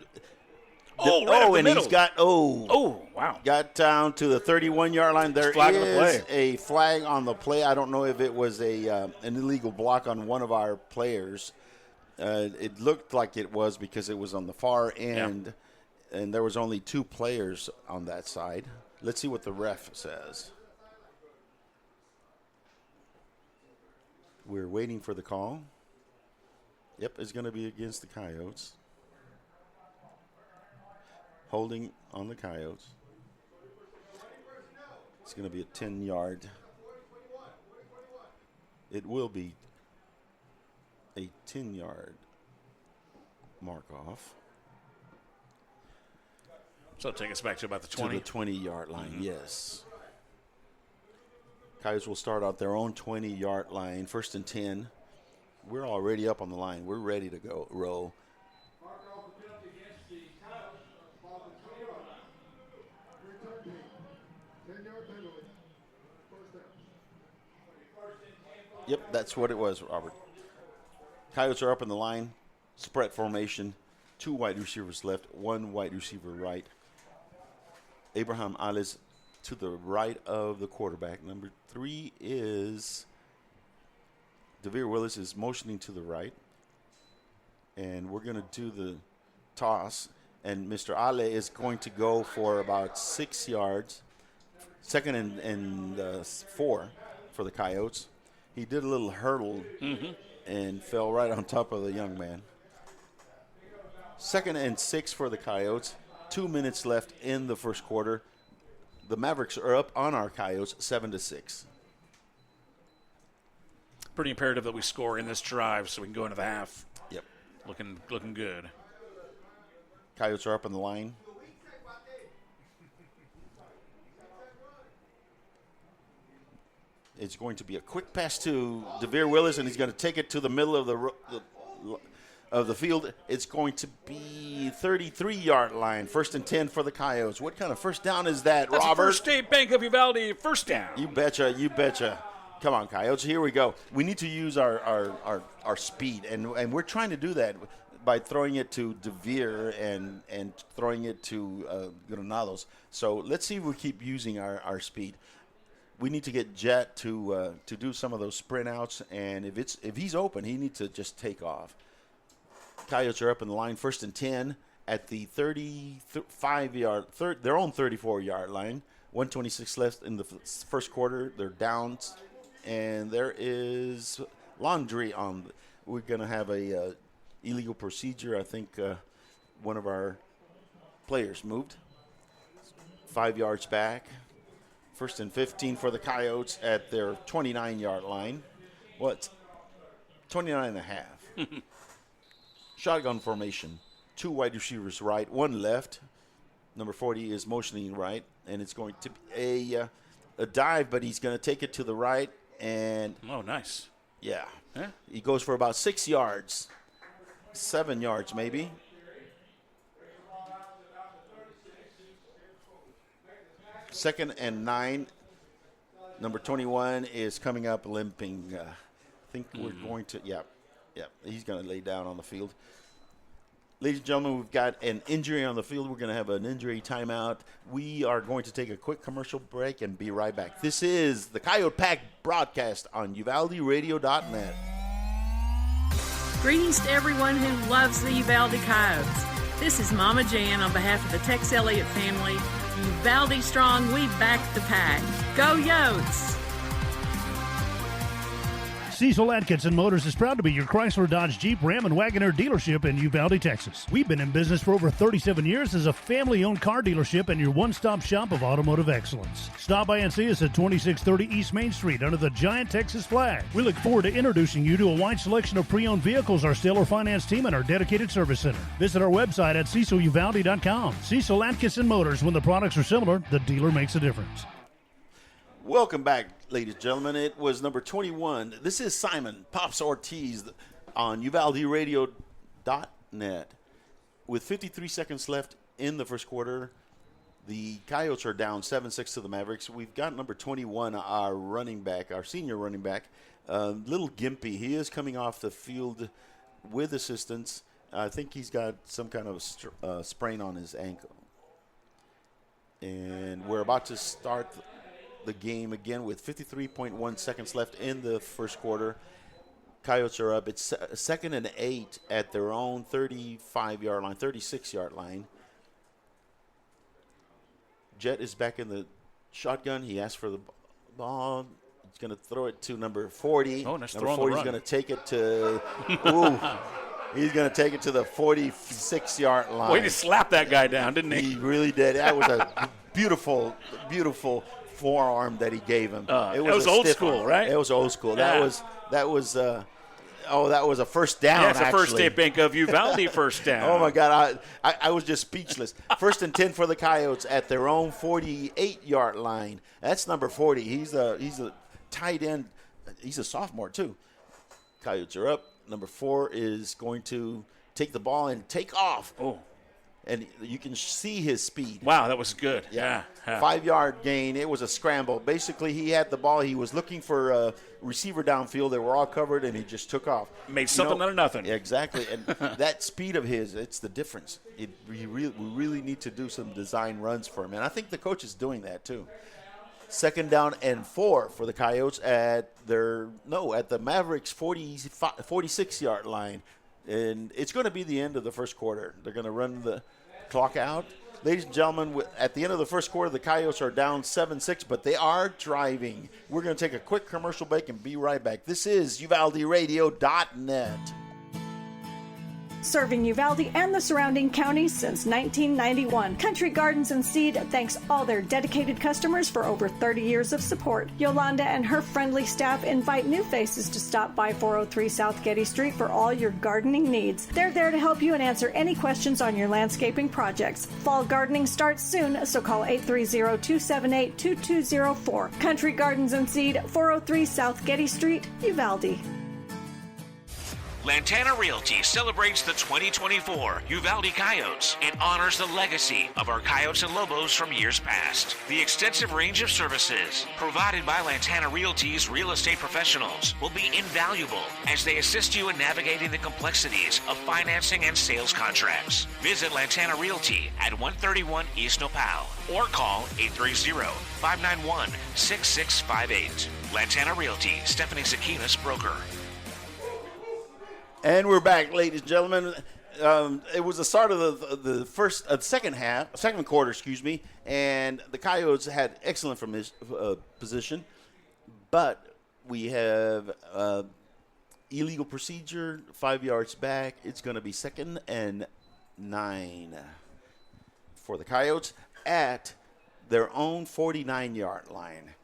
He's got got down to the 31-yard line. There is a flag on the play. I don't know if it was an illegal block on one of our players. It looked like it was because it was on the far end, and there was only 2 players on that side. Let's see what the ref says. We're waiting for the call. Yep, it's going to be against the Coyotes. Holding on the Coyotes. It's going to be a 10-yard. It will be a 10-yard mark-off. So take us back to about the 20? To the 20-yard line, yes. Coyotes will start out their own 20-yard line, 1st and 10. We're already up on the line. We're ready to go roll. Yep, that's what it was, Robert. Coyotes are up in the line, spread formation, 2 wide receivers left, 1 wide receiver right. Abraham Ali's to the right of the quarterback. Number 3 is DeVere Willis is motioning to the right. And we're going to do the toss. And Mr. Ale is going to go for about 6 yards. 2nd and 4 for the Coyotes. He did a little hurdle and fell right on top of the young man. 2nd and 6 for the Coyotes. 2 minutes left in the first quarter. The Mavericks are up on our Coyotes 7-6. Pretty imperative that we score in this drive so we can go into the half. Yep. Looking good. Coyotes are up on the line. It's going to be a quick pass to DeVere Willis, and he's going to take it to the middle of the field. It's going to be 33-yard line, 1st and 10 for the Coyotes. What kind of first down is that, That's Robert? First State Bank of Uvalde first down. You betcha. Come on, Coyotes, here we go. We need to use our speed, and we're trying to do that by throwing it to DeVere and throwing it to Granados. So let's see if we keep using our speed. We need to get Jet to do some of those sprint outs, and if he's open, he needs to just take off. Coyotes are up in the line, 1st and 10 at the 35-yard, their own 34-yard line. 1:26 left in the first quarter. They're down, and there is laundry on. We're going to have a illegal procedure. I think one of our players moved 5 yards back. 1st and 15 for the Coyotes at their 29-yard line. 29 and a half. Shotgun formation. 2 wide receivers right, 1 left. Number 40 is motioning right, and it's going to be a dive, but he's going to take it to the right. And oh, nice. Yeah. He goes for about 6 yards, 7 yards maybe. Second and 9. Number 21 is coming up limping. I think we're going to, he's going to lay down on the field. Ladies and gentlemen, we've got an injury on the field. We're going to have an injury timeout. We are going to take a quick commercial break and be right back. This is the Coyote Pack broadcast on UvaldeRadio.net. Greetings to everyone who loves the Uvalde Coyotes. This is Mama Jan on behalf of the Tex Elliott family. Uvalde strong, we back the pack. Go Yotes! Cecil Atkinson Motors is proud to be your Chrysler, Dodge, Jeep, Ram, and Wagoner dealership in Uvalde, Texas. We've been in business for over 37 years as a family-owned car dealership and your one-stop shop of automotive excellence. Stop by and see us at 2630 East Main Street under the giant Texas flag. We look forward to introducing you to a wide selection of pre-owned vehicles, our stellar finance team, and our dedicated service center. Visit our website at CecilUvalde.com. Cecil Atkinson Motors, when the products are similar, the dealer makes a difference. Welcome back, ladies and gentlemen. It was number 21. This is Simon Pops Ortiz on UvaldeRadio.net. With 53 seconds left in the first quarter, the Coyotes are down 7-6 to the Mavericks. We've got number 21, our running back, our senior running back, little gimpy. He is coming off the field with assistance. I think he's got some kind of sprain on his ankle. And we're about to start the game again with 53.1 seconds left in the first quarter. Coyotes are up. It's 2nd and 8 at their own 35-yard line, 36-yard line. Jet is back in the shotgun. He asked for the ball. He's going to throw it to number 40. Oh, nice number throw on 40 the is run. going to take it to he's going to take it to the 46-yard line. Way to slap that guy down, didn't he? He really did. That was a beautiful, beautiful forearm that he gave him. It was old school, arm. right? It was old school. Yeah. That was a first down. Yeah, it's the actually. First State Bank of Uvalde first down. Oh my God, I was just speechless. 1st and 10 for the Coyotes at their own 48-yard line. That's number 40. He's a tight end. He's a sophomore too. Coyotes are up. Number 4 is going to take the ball and take off. Oh. And you can see his speed. Wow, that was good. Yeah. 5-yard gain. It was a scramble. Basically, he had the ball. He was looking for a receiver downfield. They were all covered, and he just took off. Made something out of nothing. Exactly. And that speed of his, it's the difference. We really need to do some design runs for him. And I think the coach is doing that too. 2nd down and 4 for the Coyotes at the Mavericks 46-yard line. And it's going to be the end of the first quarter. They're going to run the clock out. Ladies and gentlemen, at the end of the first quarter, the Coyotes are down 7-6, but they are driving. We're going to take a quick commercial break and be right back. This is UvaldeRadio.net. Serving Uvalde and the surrounding counties since 1991. Country Gardens and Seed thanks all their dedicated customers for over 30 years of support. Yolanda and her friendly staff invite new faces to stop by 403 South Getty Street for all your gardening needs. They're there to help you and answer any questions on your landscaping projects. Fall gardening starts soon, so call 830-278-2204. Country Gardens and Seed, 403 South Getty Street, Uvalde. Lantana Realty celebrates the 2024 Uvalde Coyotes and honors the legacy of our Coyotes and Lobos from years past. The extensive range of services provided by Lantana Realty's real estate professionals will be invaluable as they assist you in navigating the complexities of financing and sales contracts. Visit Lantana Realty at 131 East Nopal or call 830-591-6658. Lantana Realty, Stephanie Zakinas, broker. And we're back, ladies and gentlemen. It was the start of the second quarter, and the Coyotes had excellent from his position, but we have illegal procedure, 5 yards back. It's going to be 2nd and 9 for the Coyotes at their own 49-yard line.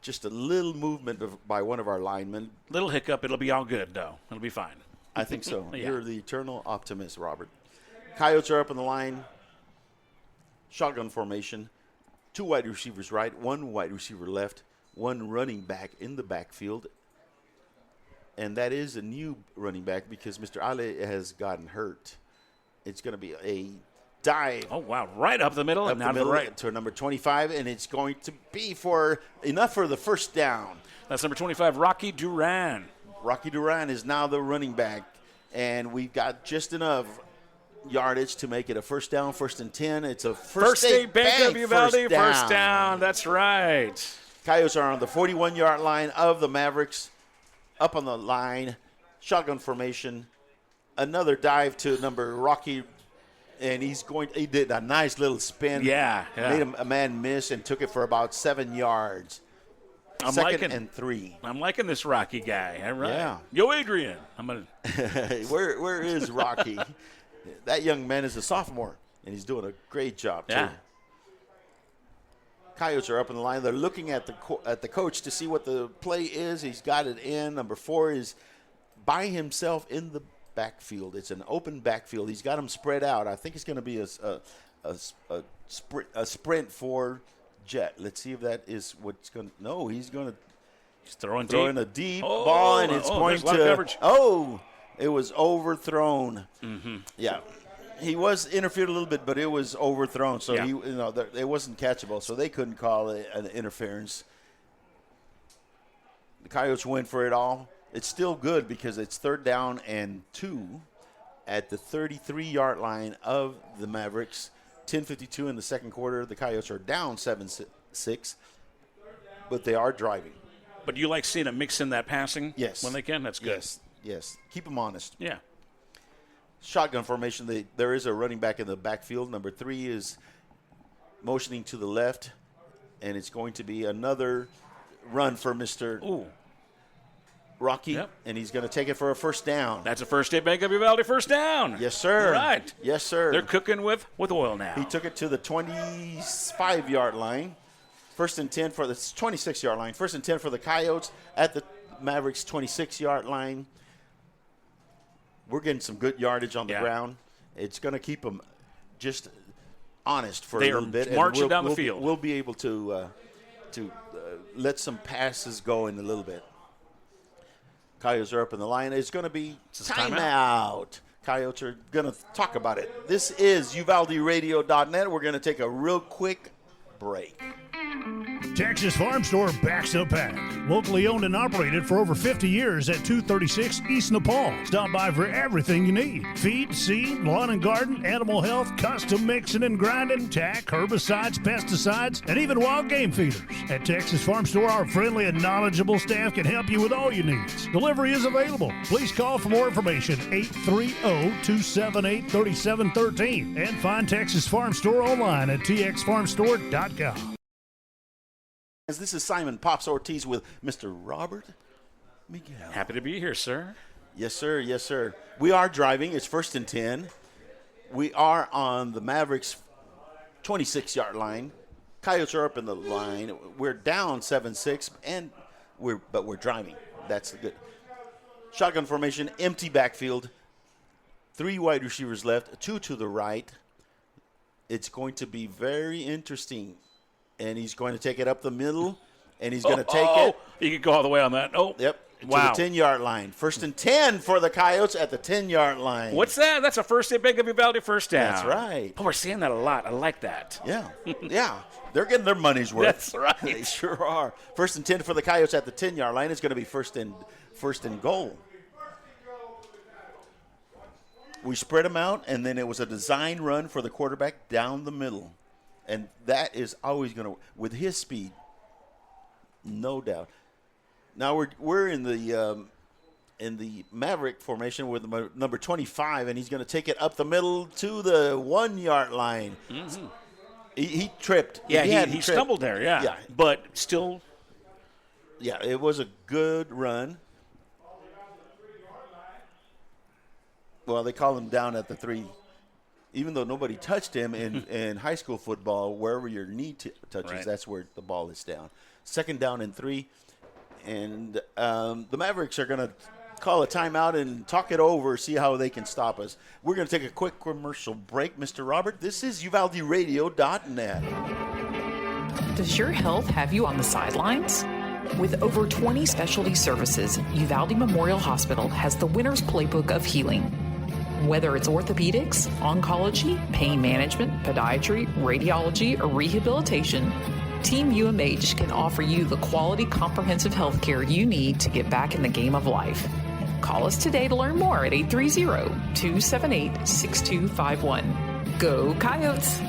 Just a little movement by one of our linemen. Little hiccup. It'll be all good, though. It'll be fine. I think so. Yeah. You're the eternal optimist, Robert. Coyotes are up on the line. Shotgun formation. 2 wide receivers right, 1 wide receiver left, 1 running back in the backfield. And that is a new running back because Mr. Ale has gotten hurt. It's going to be a dive. Oh, wow. Right up the middle and now to the right. To number 25, and it's going to be enough for the first down. That's number 25, Rocky Duran. Rocky Duran is now the running back, and we've got just enough yardage to make it a first down, 1st and 10. It's a First State Bank of Uvalde first down. That's right. Coyotes are on the 41-yard line of the Mavericks. Up on the line, shotgun formation. Another dive to number Rocky, and he did a nice little spin. Yeah. Made a man miss and took it for about 7 yards. Second and 3. I'm liking this Rocky guy. All right. Yeah. Yo, Adrian. I'm gonna. Where is Rocky? That young man is a sophomore, and he's doing a great job too. Yeah. Coyotes are up in the line. They're looking at the coach to see what the play is. He's got it in. Number 4 is by himself in the backfield. It's an open backfield. He's got them spread out. I think it's going to be a sprint for Jet. Let's see if that is what's going to. No, he's going to throw in a deep ball, and it's going to. Oh, it was overthrown. Mm-hmm. Yeah, he was interfered a little bit, but it was overthrown, so it wasn't catchable, so they couldn't call it an interference. The Coyotes went for it all. It's still good because it's 3rd down and 2 at the 33-yard line of the Mavericks. 10:52 in the second quarter. The Coyotes are down 7-6, but they are driving. But you like seeing a mix in that passing? Yes. When they can? That's good. Yes. Yes, keep them honest. Yeah. Shotgun formation, there is a running back in the backfield. Number 3 is motioning to the left, and it's going to be another run for Mr. Rocky, and he's going to take it for a first down. That's a First State Bank of Uvalde first down. Yes, sir. Right. Yes, sir. They're cooking with oil now. He took it to the 25-yard line. First and 10 for the 26-yard line. First and 10 for the Coyotes at the Mavericks 26-yard line. We're getting some good yardage on the ground. It's going to keep them just honest for a little bit. They are marching down the field. We'll be able to let some passes go in a little bit. Coyotes are up in the line. It's going to be timeout. Coyotes are going to talk about it. This is UvaldeRadio.net. We're going to take a real quick break. Texas Farm Store backs up pack. Locally owned and operated for over 50 years at 236 East Nepal. Stop by for everything you need. Feed, seed, lawn and garden, animal health, custom mixing and grinding, tack, herbicides, pesticides, and even wild game feeders. At Texas Farm Store, our friendly and knowledgeable staff can help you with all your needs. Delivery is available. Please call for more information, 830-278-3713. And find Texas Farm Store online at txfarmstore.com. This is Simon Pops Ortiz with Mr. Robert Miguel. Happy to be here, sir. Yes, sir. Yes, sir. We are driving. It's first and 10. We are on the Mavericks 26-yard line. Coyotes are up in the line. We're down 7-6, but we're driving. That's good. Shotgun formation, empty backfield. 3 wide receivers left, 2 to the right. It's going to be very interesting. And he's going to take it up the middle, and he's going to take it. He could go all the way on that. Yep. Wow. To the 10-yard line. First and 10 for the Coyotes at the 10-yard line. What's that? That's a First State Bank of Uvalde first down. That's right. Oh, we're seeing that a lot. I like that. Yeah. Yeah. They're getting their money's worth. That's right. They sure are. First and 10 for the Coyotes at the 10-yard line. It's going to be first and goal. We spread them out, and then it was a design run for the quarterback down the middle. And that is always going to, with his speed, no doubt. Now we're in the Maverick formation with number 25, and he's going to take it up the middle to the 1-yard line. Mm-hmm. He tripped. Yeah, he stumbled there. Yeah, but still. Yeah, it was a good run. Well, they call him down at the 3. Even though nobody touched him in high school football, wherever your knee touches, that's where the ball is down. Second down and 3. And the Mavericks are going to call a timeout and talk it over, see how they can stop us. We're going to take a quick commercial break. Mr. Robert, this is UvaldeRadio.net. Does your health have you on the sidelines? With over 20 specialty services, Uvalde Memorial Hospital has the winner's playbook of healing. Whether it's orthopedics, oncology, pain management, podiatry, radiology, or rehabilitation, Team UMH can offer you the quality, comprehensive health care you need to get back in the game of life. Call us today to learn more at 830-278-6251. Go Coyotes!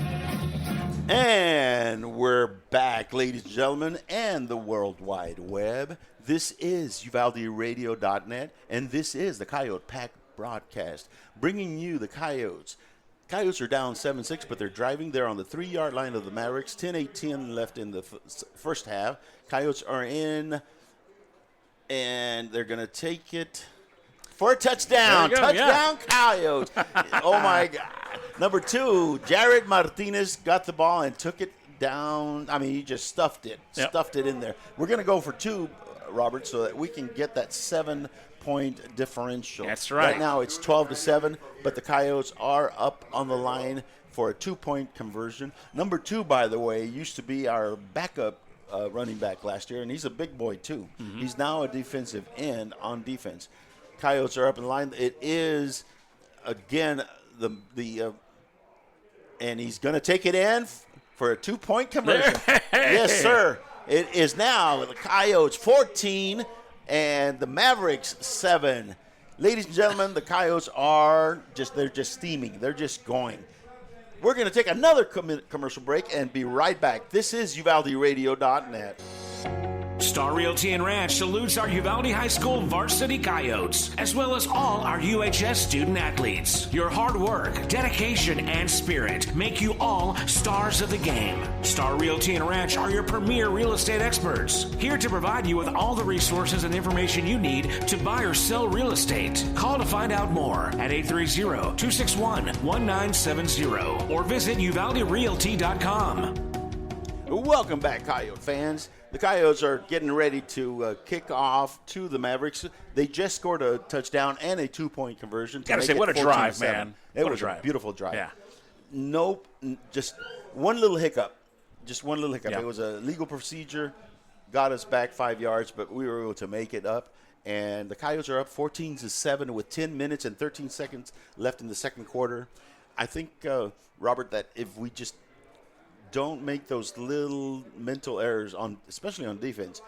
And we're back, ladies and gentlemen, and the World Wide Web. This is UvaldeRadio.net, and this is the Coyote Pack broadcast, bringing you the Coyotes. Coyotes are down 7-6, but they're driving. They're on the 3-yard line of the Mavericks. 10-8-10 left in the first half. Coyotes are in, and they're going to take it for a touchdown. Touchdown, Coyotes. Oh, my God. Number 2, Jared Martinez got the ball and took it down. I mean, he just stuffed it in there. We're going to go for 2, Robert, so that we can get that 7-point differential. That's right. Right now it's 12-7, but the Coyotes are up on the line for a 2-point conversion. Number 2, by the way, used to be our backup running back last year, and he's a big boy too. Mm-hmm. He's now a defensive end on defense. Coyotes are up in the line. It is, again, and he's going to take it in for a 2-point conversion. Yes, sir. It is now the Coyotes 14 and the Mavericks 7. Ladies and gentlemen, the Coyotes they're just steaming. They're just going. We're going to take another commercial break and be right back. This is UvaldeRadio.net. Star Realty and Ranch salutes our Uvalde High School varsity Coyotes, as well as all our UHS student athletes. Your hard work, dedication, and spirit make you all stars of the game. Star Realty and Ranch are your premier real estate experts, here to provide you with all the resources and information you need to buy or sell real estate. Call to find out more at 830-261-1970 or visit uvalderealty.com. Welcome back, Coyote fans. The Coyotes are getting ready to kick off to the Mavericks. They just scored a touchdown and a 2-point conversion. Gotta say, what a drive, man. It What was a drive. a beautiful drive. Yeah. Nope, just one little hiccup. Yeah. It was a legal procedure, got us back 5 yards, but we were able to make it up. And the Coyotes are up 14-7 with 10 minutes and 13 seconds left in the second quarter. I think, Robert, that if we just don't make those little mental errors especially on defense,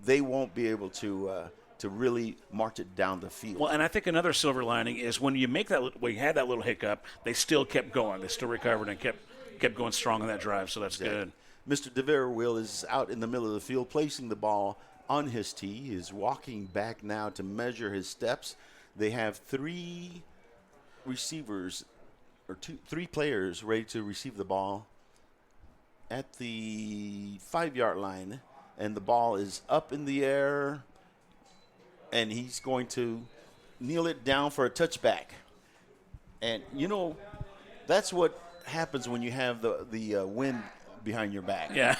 they won't be able to really march it down the field. Well, and I think another silver lining is when you had that little hiccup, they still kept going. They still recovered and kept going strong on that drive. So that's good. Mr. DeVere is out in the middle of the field, placing the ball on his tee. He is walking back now to measure his steps. They have three players ready to receive the ball at the 5-yard line, and the ball is up in the air, and he's going to kneel it down for a touchback. And, that's what happens when you have the wind behind your back. Yeah.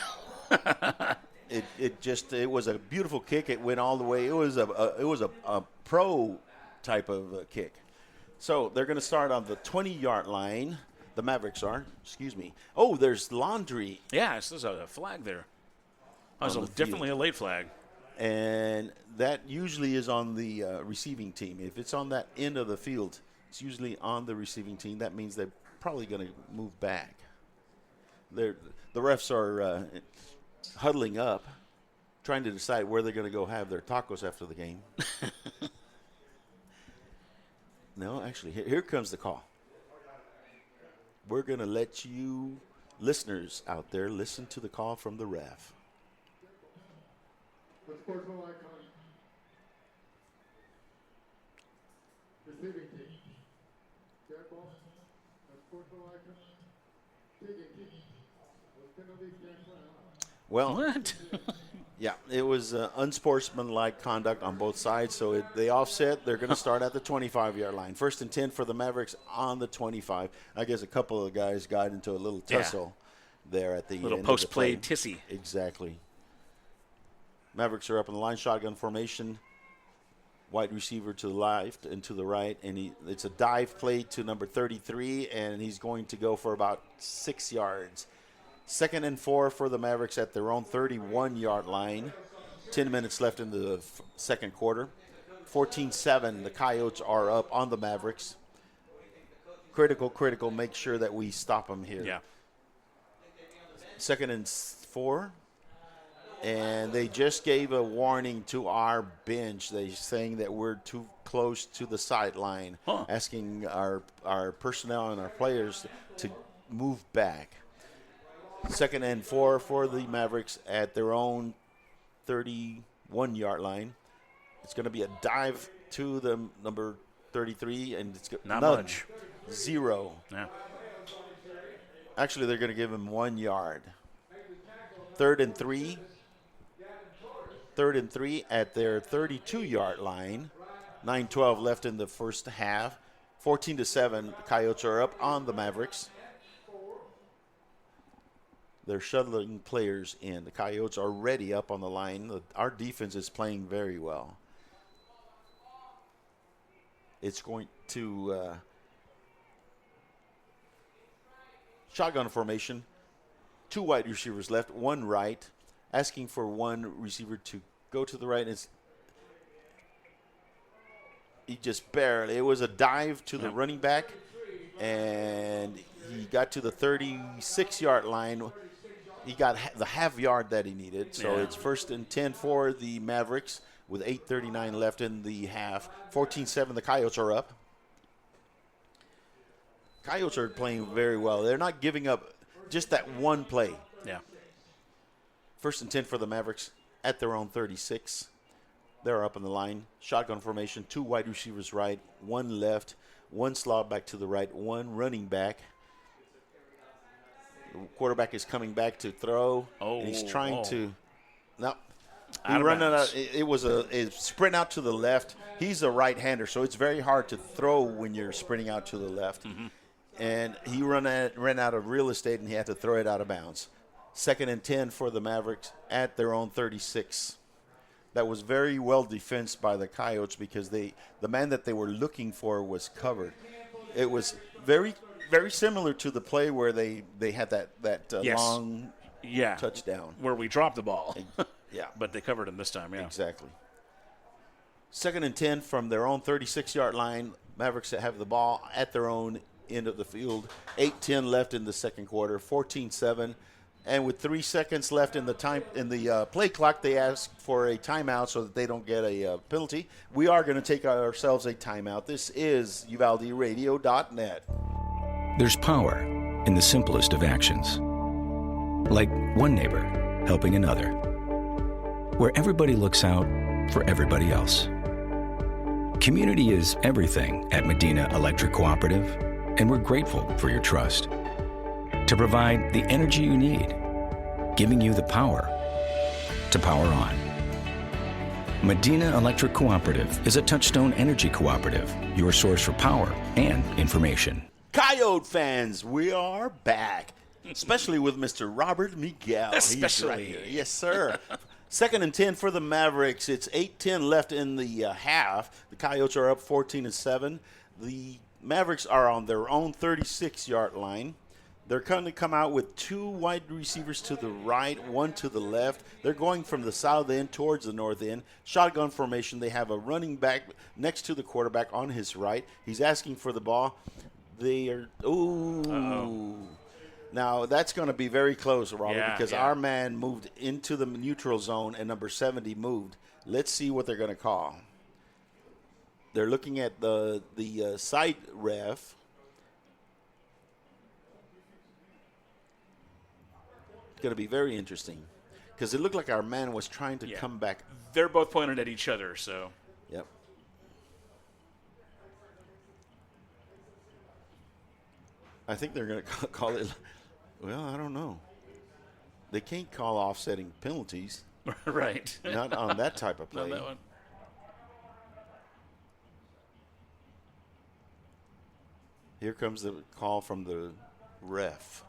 It was a beautiful kick. It went all the way. It was a pro type of kick. So they're going to start on the 20-yard line. The Mavericks are. Excuse me. Oh, there's laundry. Yeah, there's a flag there. That was definitely a late flag. And that usually is on the receiving team. If it's on that end of the field, it's usually on the receiving team. That means they're probably going to move back. The refs are huddling up, trying to decide where they're going to go have their tacos after the game. No, actually, here comes the call. We're going to let you listeners out there listen to the call from the ref. Receiving team. Dead ball. Sportsman icon. Well, what? Yeah, it was unsportsmanlike conduct on both sides, so they offset. They're going to start at the 25-yard line. 1st and 10 for the Mavericks on the 25. I guess a couple of guys got into a little tussle there at the little end post-play of the play. tissy. Exactly. Mavericks are up in the line, shotgun formation. Wide receiver to the left and to the right, and it's a dive play to number 33, and he's going to go for about 6 yards. 2nd and 4 for the Mavericks at their own 31-yard line. 10 minutes left in the second quarter. 14-7, the Coyotes are up on the Mavericks. Critical, make sure that we stop them here. Yeah. 2nd and 4. And they just gave a warning to our bench. They're saying that we're too close to the sideline, asking our personnel and our players to move back. 2nd and 4 for the Mavericks at their own 31-yard line. It's going to be a dive to the number 33, and it's not much. 0. Yeah. Actually, they're going to give him 1 yard. 3rd and 3. 3rd and 3 at their 32-yard line. 9:12 left in the first half. 14-7, the Coyotes are up on the Mavericks. They're shuttling players in. The Coyotes are already up on the line. Our defense is playing very well. It's going to shotgun formation. 2 wide receivers left, 1 right. Asking for 1 receiver to go to the right. He just barely. It was a dive to the running back, and he got to the 36-yard line. He got the half yard that he needed. So it's 1st and 10 for the Mavericks with 8:39 left in the half. 14-7, the Coyotes are up. Coyotes are playing very well. They're not giving up just that one play. Yeah. 1st and 10 for the Mavericks at their own 36. They're up in the line. Shotgun formation, 2 wide receivers right, 1 left, 1 slot back to the right, 1 running back. The quarterback is coming back to throw. And he's trying to. No. It was a sprint out to the left. He's a right-hander, so it's very hard to throw when you're sprinting out to the left. Mm-hmm. And he ran out of real estate, and he had to throw it out of bounds. 2nd and 10 for the Mavericks at their own 36. That was very well defensed by the Coyotes because the man that they were looking for was covered. It was very, very similar to the play where they had that Yes. long touchdown. Where we dropped the ball. Yeah. But they covered him this time, yeah. Exactly. 2nd and 10 from their own 36-yard line. Mavericks have the ball at their own end of the field. 8:10 left in the second quarter, 14-7. And with 3 seconds left in the play clock, they ask for a timeout so that they don't get a penalty. We are going to take ourselves a timeout. This is UvaldeRadio.net. There's power in the simplest of actions. Like one neighbor helping another. Where everybody looks out for everybody else. Community is everything at Medina Electric Cooperative, and we're grateful for your trust. To provide the energy you need, giving you the power to power on. Medina Electric Cooperative is a Touchstone Energy Cooperative, your source for power and information. Coyote fans, we are back, especially with Mr. Robert Miguel. Especially. He's right here. Yes, sir. 2nd and 10 for the Mavericks. It's 8:10 left in the half. The Coyotes are up 14-7. The Mavericks are on their own 36-yard line. They're going to come out with 2 wide receivers to the right, 1 to the left. They're going from the south end towards the north end. Shotgun formation. They have a running back next to the quarterback on his right. He's asking for the ball. They are Now, that's going to be very close, Robert, because our man moved into the neutral zone and number 70 moved. Let's see what they're going to call. They're looking at the side ref. It's going to be very interesting because it looked like our man was trying to come back. They're both pointed at each other, so. Yep. I think they're going to call it. Well, I don't know. They can't call offsetting penalties. Right. Not on that type of play. Not that one. Here comes the call from the ref.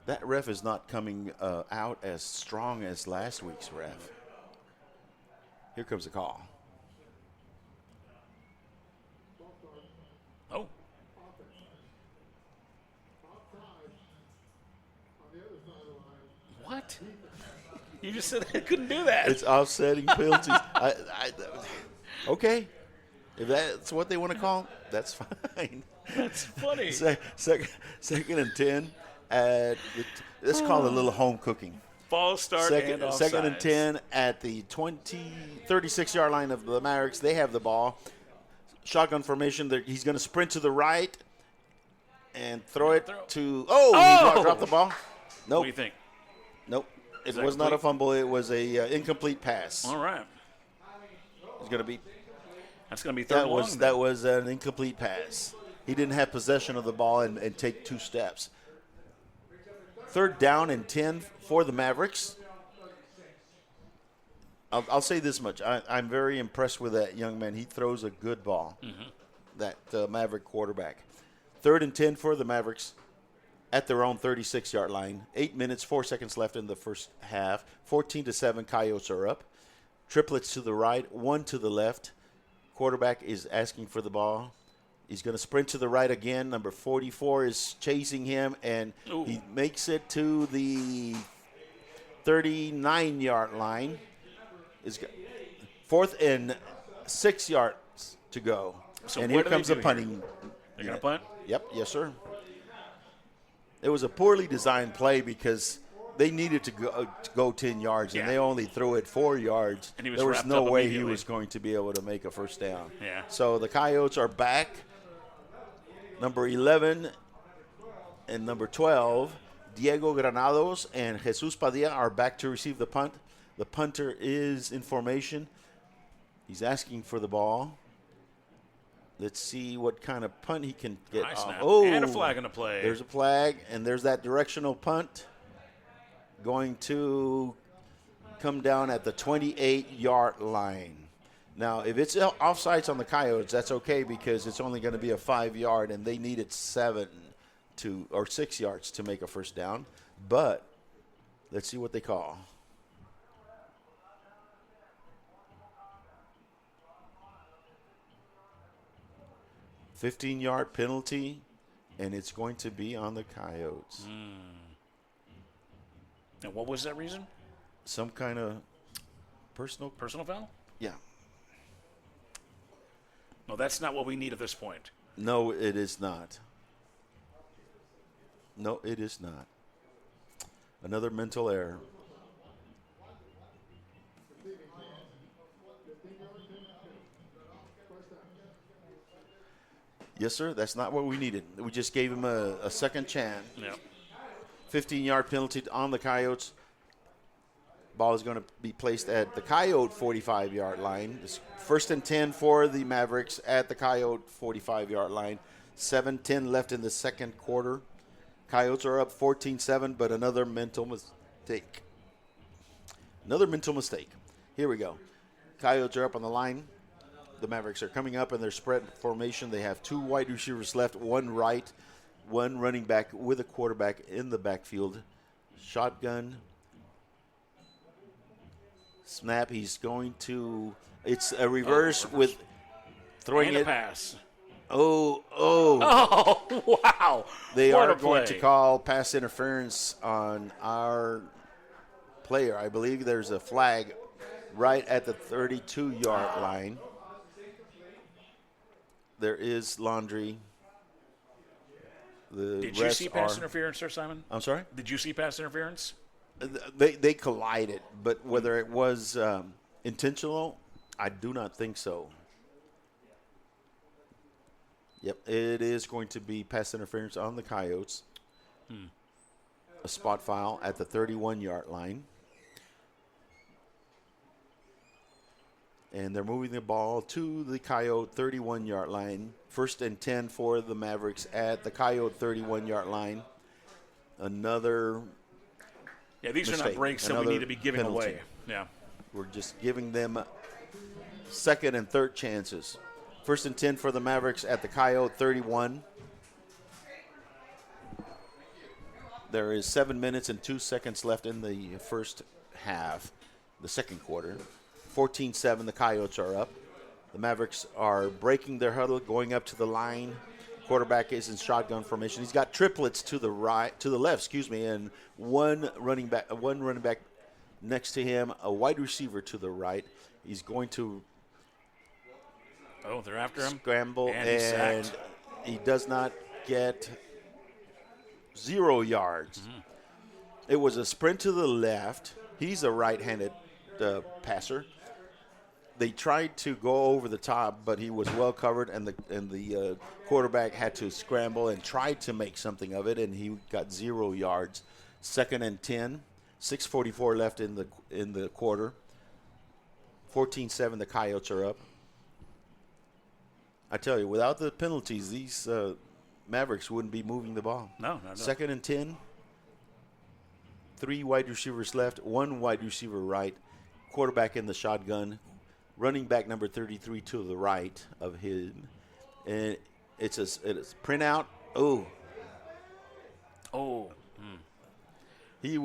That ref is not coming out as strong as last week's ref. Here comes the call. Oh. What? You just said I couldn't do that. It's offsetting penalties. Okay. If that's what they want to call, that's fine. That's funny. Second and 10. Let's call it a little home cooking. False start and offsides. 2nd and 10 at the 36-yard line of the Mavericks. They have the ball. Shotgun formation. He's going to sprint to the right and throw it to – he dropped the ball. Nope. What do you think? Nope. It was not a fumble. It was a incomplete pass. All right. It's going to be – That's going to be third long. That was an incomplete pass. He didn't have possession of the ball and take 2 steps. 3rd down and 10 for the Mavericks. I'll say this much. I'm very impressed with that young man. He throws a good ball, that Maverick quarterback. 3rd and 10 for the Mavericks at their own 36-yard line. 8 minutes, 4 seconds left in the first half. 14-7, Coyotes are up. Triplets to the right, 1 to the left. Quarterback is asking for the ball. He's going to sprint to the right again. Number 44 is chasing him, and he makes it to the 39-yard line. It's 4th and 6 yards to go. So and here comes the punting. They're going to punt? Yep, yes, sir. It was a poorly designed play because they needed to go 10 yards, and they only threw it 4 yards. And there was no way he was going to be able to make a first down. Yeah. So the Coyotes are back. Number 11 and number 12 Diego Granados and Jesus Padilla are back to receive the punt. The punter is in formation. He's asking for the ball. Let's see what kind of punt he can get. Nice snap. Oh, And a flag in the play. There's a flag, and there's that directional punt going to come down at the 28-yard line. Now, if it's offsides on the Coyotes, that's okay because it's only going to be a 5-yard, and they needed 6 yards to make a first down. But let's see what they call. A 15-yard penalty, and it's going to be on the Coyotes. And what was that reason? Some kind of personal foul? Yeah. No, that's not what we need at this point. No, it is not. No, it is not. Another mental error. Yes, sir. That's not what we needed. We just gave him a second chance. Yeah. 15-yard penalty on the Coyotes. Ball is going to be placed at the Coyote 45-yard line. It's 1st and 10 for the Mavericks at the Coyote 45-yard line. 7:10 left in the second quarter. Coyotes are up 14-7, but another mental mistake. Here we go. Coyotes are up on the line. The Mavericks are coming up in their spread formation. They have 2 wide receivers left, 1 right, 1 running back with a quarterback in the backfield. Shotgun. Snap. He's going to – it's a reverse with throwing and a it. pass. Oh, wow. They What are a going play. to call pass interference on our player. I believe there's a flag right at the 32-yard line. There is laundry. Did you see pass interference, Sir Simon? I'm sorry? Did you see pass interference? They collided, but whether it was intentional, I do not think so. Yep, it is going to be pass interference on the Coyotes. A spot foul at the 31-yard line. And they're moving the ball to the Coyote 31-yard line. 1st and 10 for the Mavericks at the Coyote 31-yard line. Another these mistake. are not breaks that we need to be giving penalty. away. Yeah. We're just giving them 2nd and 3rd chances. 1st and 10 for the Mavericks at the Coyote 31. There is 7 minutes and 2 seconds left in the first half, the second quarter. 14-7, the Coyotes are up. The Mavericks are breaking their huddle, going up to the line. Quarterback is in shotgun formation. He's got triplets to the left, and one running back next to him, a wide receiver to the right. He's going to they're after him. Scramble, and he does not get 0 yards. It was a sprint to the left. He's a right-handed passer. They tried to go over the top, but he was well covered, and the quarterback had to scramble and try to make something of it, and he got 0 yards. 2nd and 10, 6:44 left in the quarter. 14-7, the Coyotes are up. I tell you, without the penalties, these Mavericks wouldn't be moving the ball. No. 2nd and 10, 3 wide receivers left, 1 wide receiver right, quarterback in the shotgun, running back number 33 to the right of him. And it's a printout. He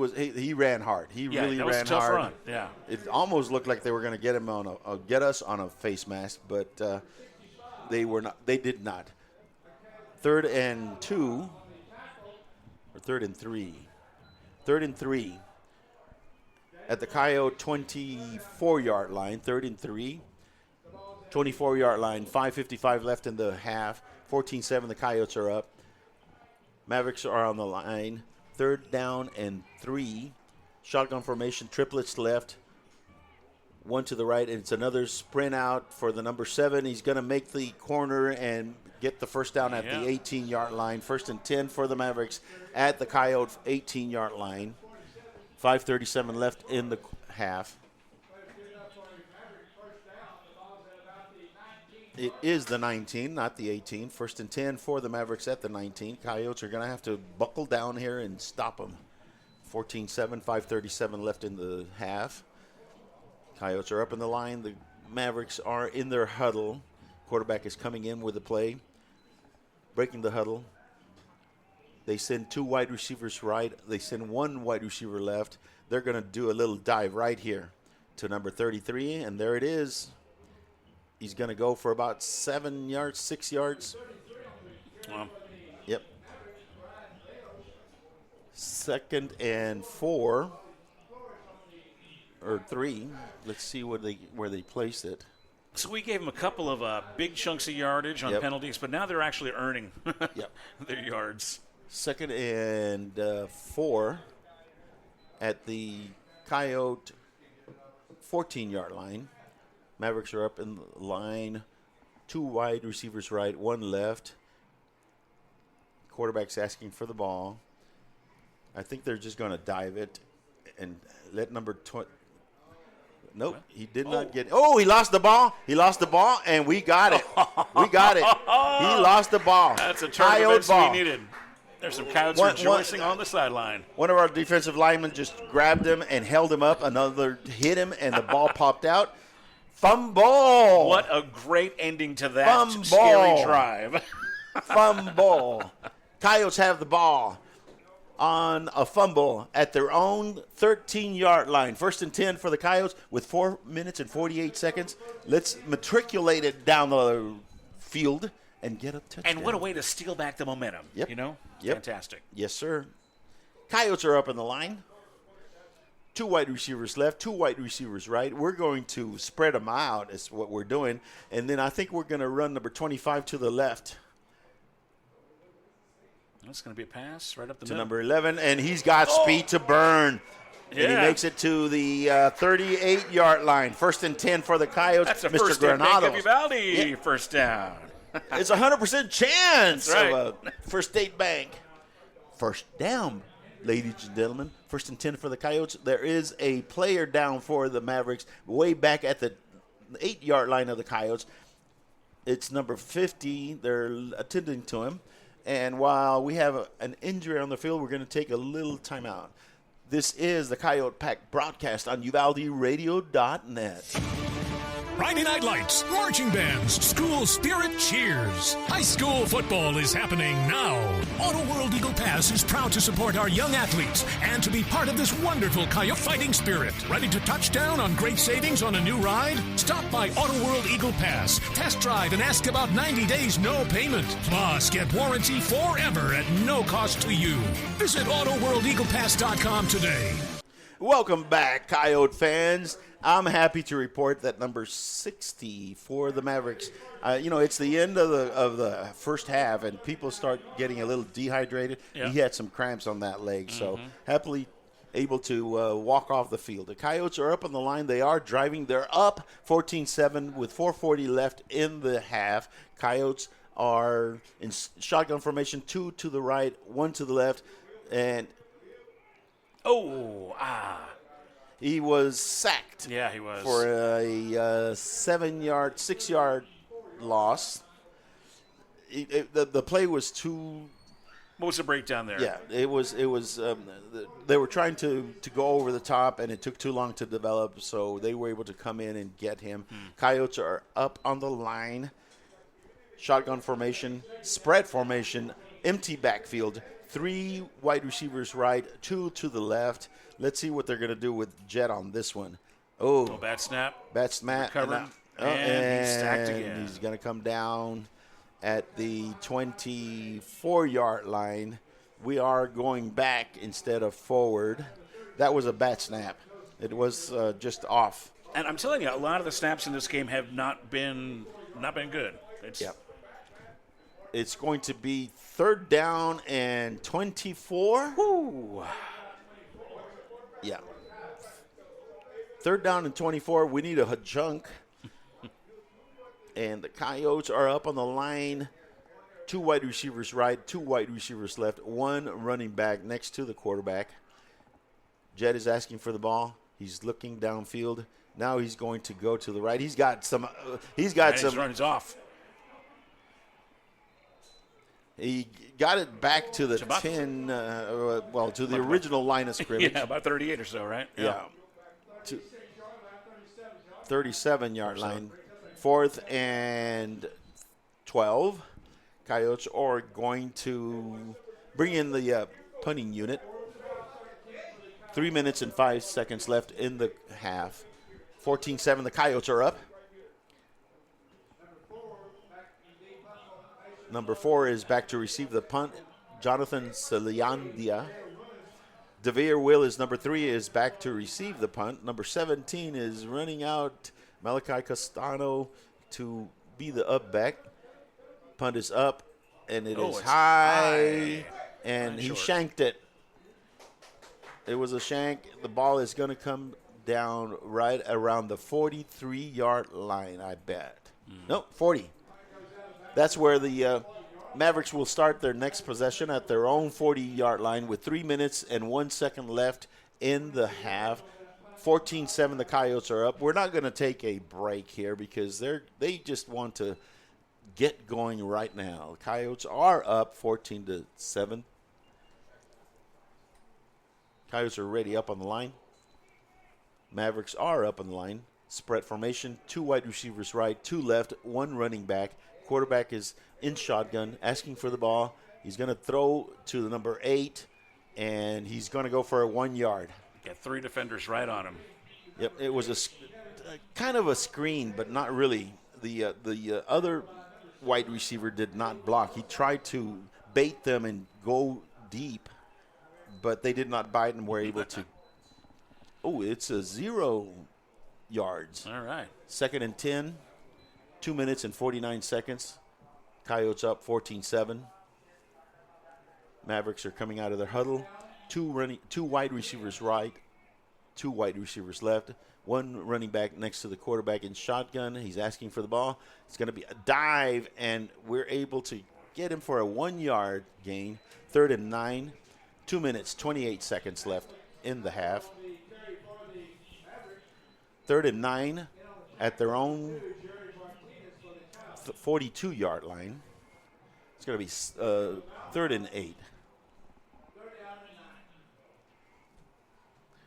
ran hard. He really ran tough hard. Run. Yeah. It almost looked like they were going to get him get us on a face mask, but they were not. They did not. 3rd and 2, or 3rd and 3. 3rd and 3 at the Coyote 24-yard line. 3rd and 3, 24-yard line. 5:55 left in the half. 14-7. The Coyotes are up. Mavericks are on the line. 3rd down and 3. Shotgun formation. Triplets left. 1 to the right, and it's another sprint out for the number 7. He's going to make the corner and get the first down at the 18-yard line. 1st and 10 for the Mavericks at the Coyote 18-yard line. 5:37 left in the half. It is the 19, not the 18. 1st and 10 for the Mavericks at the 19. Coyotes are going to have to buckle down here and stop them. 14-7, 5:37 left in the half. Coyotes are up in the line. The Mavericks are in their huddle. Quarterback is coming in with the play, breaking the huddle. They send 2 wide receivers right. They send 1 wide receiver left. They're going to do a little dive right here to number 33, and there it is. He's going to go for about 7 yards, 6 yards. Wow. Yep. 2nd and 4 or 3. Let's see where they placed it. So we gave them a couple of big chunks of yardage on penalties, but now they're actually earning their yards. 2nd and 4 at the Coyote 14-yard line. Mavericks are up in the line. 2 wide receivers right, 1 left. Quarterback's asking for the ball. I think they're just going to dive it and let number 20. Nope, he did not get it. Oh, he lost the ball. He lost the ball, and we got it. We got it. He lost the ball. That's a turn of events we needed. There's some Coyotes rejoicing on the sideline. One of our defensive linemen just grabbed him and held him up. Another hit him, and the ball popped out. Fumble. What a great ending to that scary drive. Fumble. Coyotes have the ball on a fumble at their own 13-yard line. 1st and 10 for the Coyotes with 4 minutes and 48 seconds. Let's matriculate it down the field and get a touchdown. And what a way to steal back the momentum, you know? Fantastic. Yes, sir. Coyotes are up in the line. 2 wide receivers left, 2 wide receivers right. We're going to spread them out is what we're doing. And then I think we're going to run number 25 to the left. That's going to be a pass right up the to middle. Number 11, and he's got speed to burn. Yeah. And he makes it to the 38-yard line. 1st and 10 for the Coyotes. That's a Mr. first down Granados. Uvalde first down. It's a 100% chance right. of a First State Bank. First down, ladies and gentlemen. 1st and 10 for the Coyotes. There is a player down for the Mavericks way back at the 8-yard line of the Coyotes. It's number 50. They're attending to him. And while we have an injury on the field, we're going to take a little timeout. This is the Coyote Pack broadcast on UvaldeRadio.net. Friday Night Lights, marching bands, school spirit cheers. High school football is happening now. Auto World Eagle Pass is proud to support our young athletes and to be part of this wonderful Coyote fighting spirit. Ready to touch down on great savings on a new ride? Stop by Auto World Eagle Pass, test drive, and ask about 90 days no payment. Plus, get warranty forever at no cost to you. Visit AutoWorldEaglePass.com today. Welcome back, Coyote fans. I'm happy to report that number 60 for the Mavericks. It's the end of the first half, and people start getting a little dehydrated. Yeah. He had some cramps on that leg, so happily able to walk off the field. The Coyotes are up on the line. They are driving. They're up 14-7 with 4:40 left in the half. Coyotes are in shotgun formation, 2 to the right, 1 to the left, and he was sacked. Yeah, he was. For a 6-yard loss. The play was too. What was the breakdown there? Yeah, it was. They were trying to go over the top, and it took too long to develop. So they were able to come in and get him. Coyotes are up on the line. Shotgun formation, spread formation, empty backfield. 3 wide receivers right, 2 to the left. Let's see what they're going to do with Jet on this one. Oh, bad snap. Bad snap. Recovered. And he's stacked again. He's going to come down at the 24-yard line. We are going back instead of forward. That was a bad snap. It was just off. And I'm telling you, a lot of the snaps in this game have not been good. It's going to be 3rd down and 24. Woo. Yeah. 3rd down and 24. We need a junk. And the Coyotes are up on the line 2 wide receivers right, 2 wide receivers left, 1 running back next to the quarterback. Jed is asking for the ball. He's looking downfield. Now he's going to go to the right. He's got some. He's runs off. He got it back to the 10. To the original line of scrimmage. Yeah, about 38 or so, right? Yeah. 37-yard line. 4th and 12. Coyotes are going to bring in the punting unit. 3 minutes and 5 seconds left in the half. 14-7, the Coyotes are up. Number 4 is back to receive the punt, Jonathan Saliandia. Devere Will is number 3, is back to receive the punt. Number 17 is running out, Malachi Castano to be the up back. Punt is up, and it is high, and he shanked it. It was a shank. The ball is going to come down right around the 43-yard line, I bet. Nope, 40. That's where the Mavericks will start their next possession at their own 40-yard line with 3 minutes and 1 second left in the half. 14-7, the Coyotes are up. We're not going to take a break here because they just want to get going right now. The Coyotes are up 14-7. Coyotes are ready up on the line. Mavericks are up on the line. Spread formation, 2 wide receivers right, 2 left, 1 running back. Quarterback is in shotgun, asking for the ball. He's going to throw to the number 8, and he's going to go for a 1 yard. Got 3 defenders right on him. Yep, it was a kind of a screen, but not really. The other wide receiver did not block. He tried to bait them and go deep, but they did not bite and were able to. Oh, it's a 0 yards. All right. 2nd and 10, 2 minutes and 49 seconds. Coyotes up 14-7. Mavericks are coming out of their huddle. 2 wide receivers right, 2 wide receivers left. 1 running back next to the quarterback in shotgun. He's asking for the ball. It's going to be a dive, and we're able to get him for a 1 yard gain. 3rd and 9, 2 minutes, 28 seconds left in the half. 3rd and 9 at their own 42-yard line. It's going to be 3rd and 8.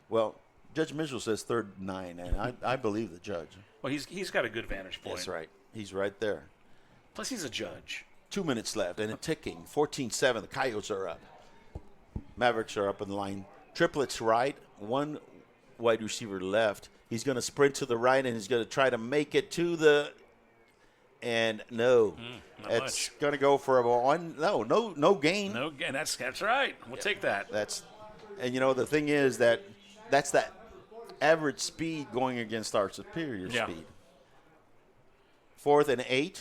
Well, Judge Mitchell says 3rd and 9, and I believe the judge. Well, he's got a good vantage point. That's right. He's right there. Plus, he's a judge. 2 minutes left, and it's ticking. 14-7, the Coyotes are up. Mavericks are up in the line. Triplets right, 1 wide receiver left. He's going to sprint to the right, and he's going to try to make it to the – and no. It's going to go for a one. No gain. No gain. That's right. We'll take that. And, the thing is that's that average speed going against our superior speed. 4th and 8,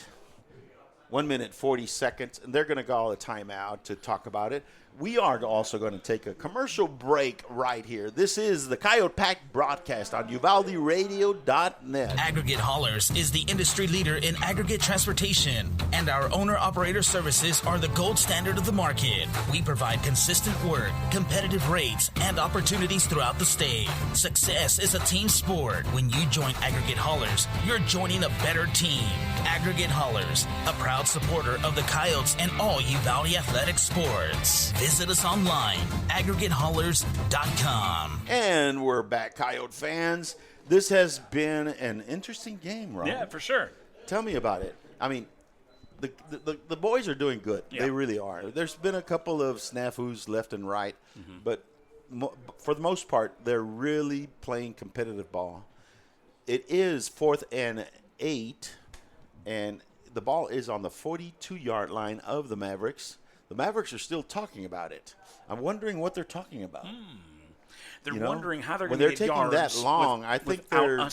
1 minute, 40 seconds, and they're going to call a timeout to talk about it. We are also going to take a commercial break right here. This is the Coyote Pack broadcast on UvaldeRadio.net. Aggregate Haulers is the industry leader in aggregate transportation, and our owner-operator services are the gold standard of the market. We provide consistent work, competitive rates, and opportunities throughout the state. Success is a team sport. When you join Aggregate Haulers, you're joining a better team. Aggregate Haulers, a proud supporter of the Coyotes and all Uvalde athletic sports. Visit us online, aggregatehaulers.com. And we're back, Coyote fans. This has been an interesting game, Ron. Yeah, for sure. Tell me about it. I mean, the boys are doing good. Yeah. They really are. There's been a couple of snafus left and right, but for the most part, they're really playing competitive ball. It is 4th and 8, and the ball is on the 42-yard line of the Mavericks. The Mavericks are still talking about it. I'm wondering what they're talking about. They're wondering how they're going to get yards. When they're taking that long, I think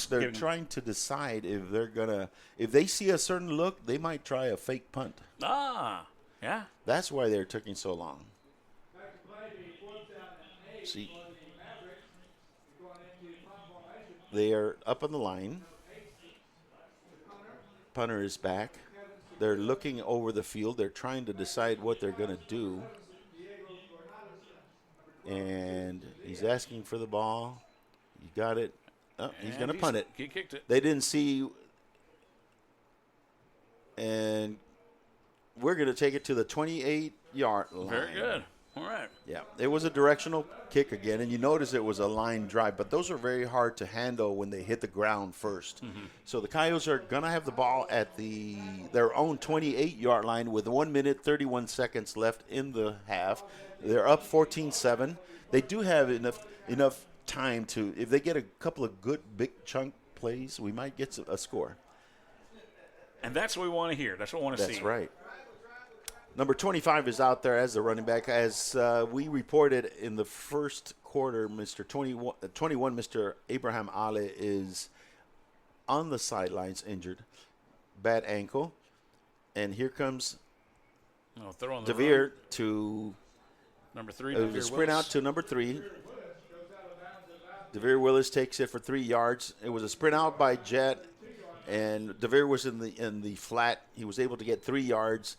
they're trying to decide if they're going to – if they see a certain look, they might try a fake punt. Yeah. That's why they're taking so long. See, they are up on the line. Punter is back. They're looking over the field. They're trying to decide what they're going to do. And he's asking for the ball. You got it. Oh, he's going to punt it. He kicked it. They didn't see. And we're going to take it to the 28-yard line. Very good. All right. Yeah, it was a directional kick again, and you notice it was a line drive, but those are very hard to handle when they hit the ground first. Mm-hmm. So the Coyotes are going to have the ball at their own 28-yard line with 1 minute, 31 seconds left in the half. They're up 14-7. They do have enough time to, if they get a couple of good big chunk plays, we might get a score. And that's what we want to hear. That's what we want to see. That's right. Number 25 is out there as the running back. As we reported in the first quarter, Mr. 21, Mr. Abraham Ale is on the sidelines injured. Bad ankle. And here comes DeVere to number 3. It was a sprint out to number 3. DeVere Willis takes it for 3 yards. It was a sprint out by Jet, and DeVere was in the flat. He was able to get 3 yards.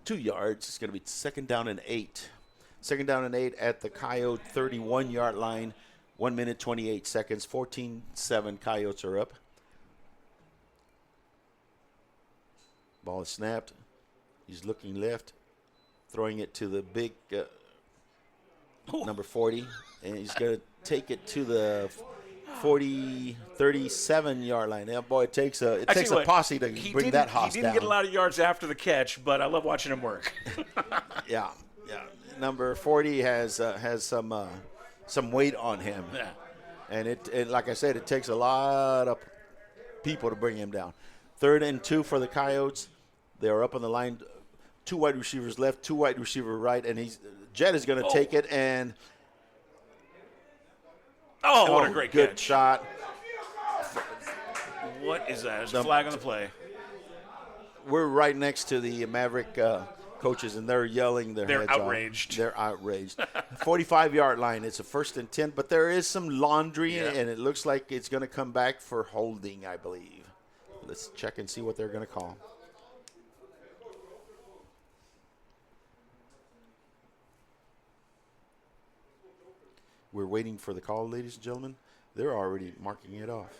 2 yards. It's going to be second down and 8. Second down and 8 at the Coyote 31-yard line. 1 minute, 28 seconds. 14-7. Coyotes are up. Ball is snapped. He's looking left. Throwing it to the big number 40. And he's going to take it to the 37-yard line. Yeah, boy, it takes a posse to bring that hoss down. He didn't get a lot of yards after the catch, but I love watching him work. Yeah. Number 40 has some weight on him. Yeah. And like I said, it takes a lot of people to bring him down. 3rd and 2 for the Coyotes. They're up on the line. 2 wide receivers left, 2 wide receiver right, and Jet is going to take it and. Oh, what a great good catch. Shot. What is that? There's a flag on the play. We're right next to the Maverick coaches, and they're yelling their heads outraged. off. They're outraged. 45-yard line. It's a 1st and 10, but there is some laundry, and it looks like it's going to come back for holding, I believe. Let's check and see what they're going to call. We're waiting for the call, ladies and gentlemen. They're already marking it off.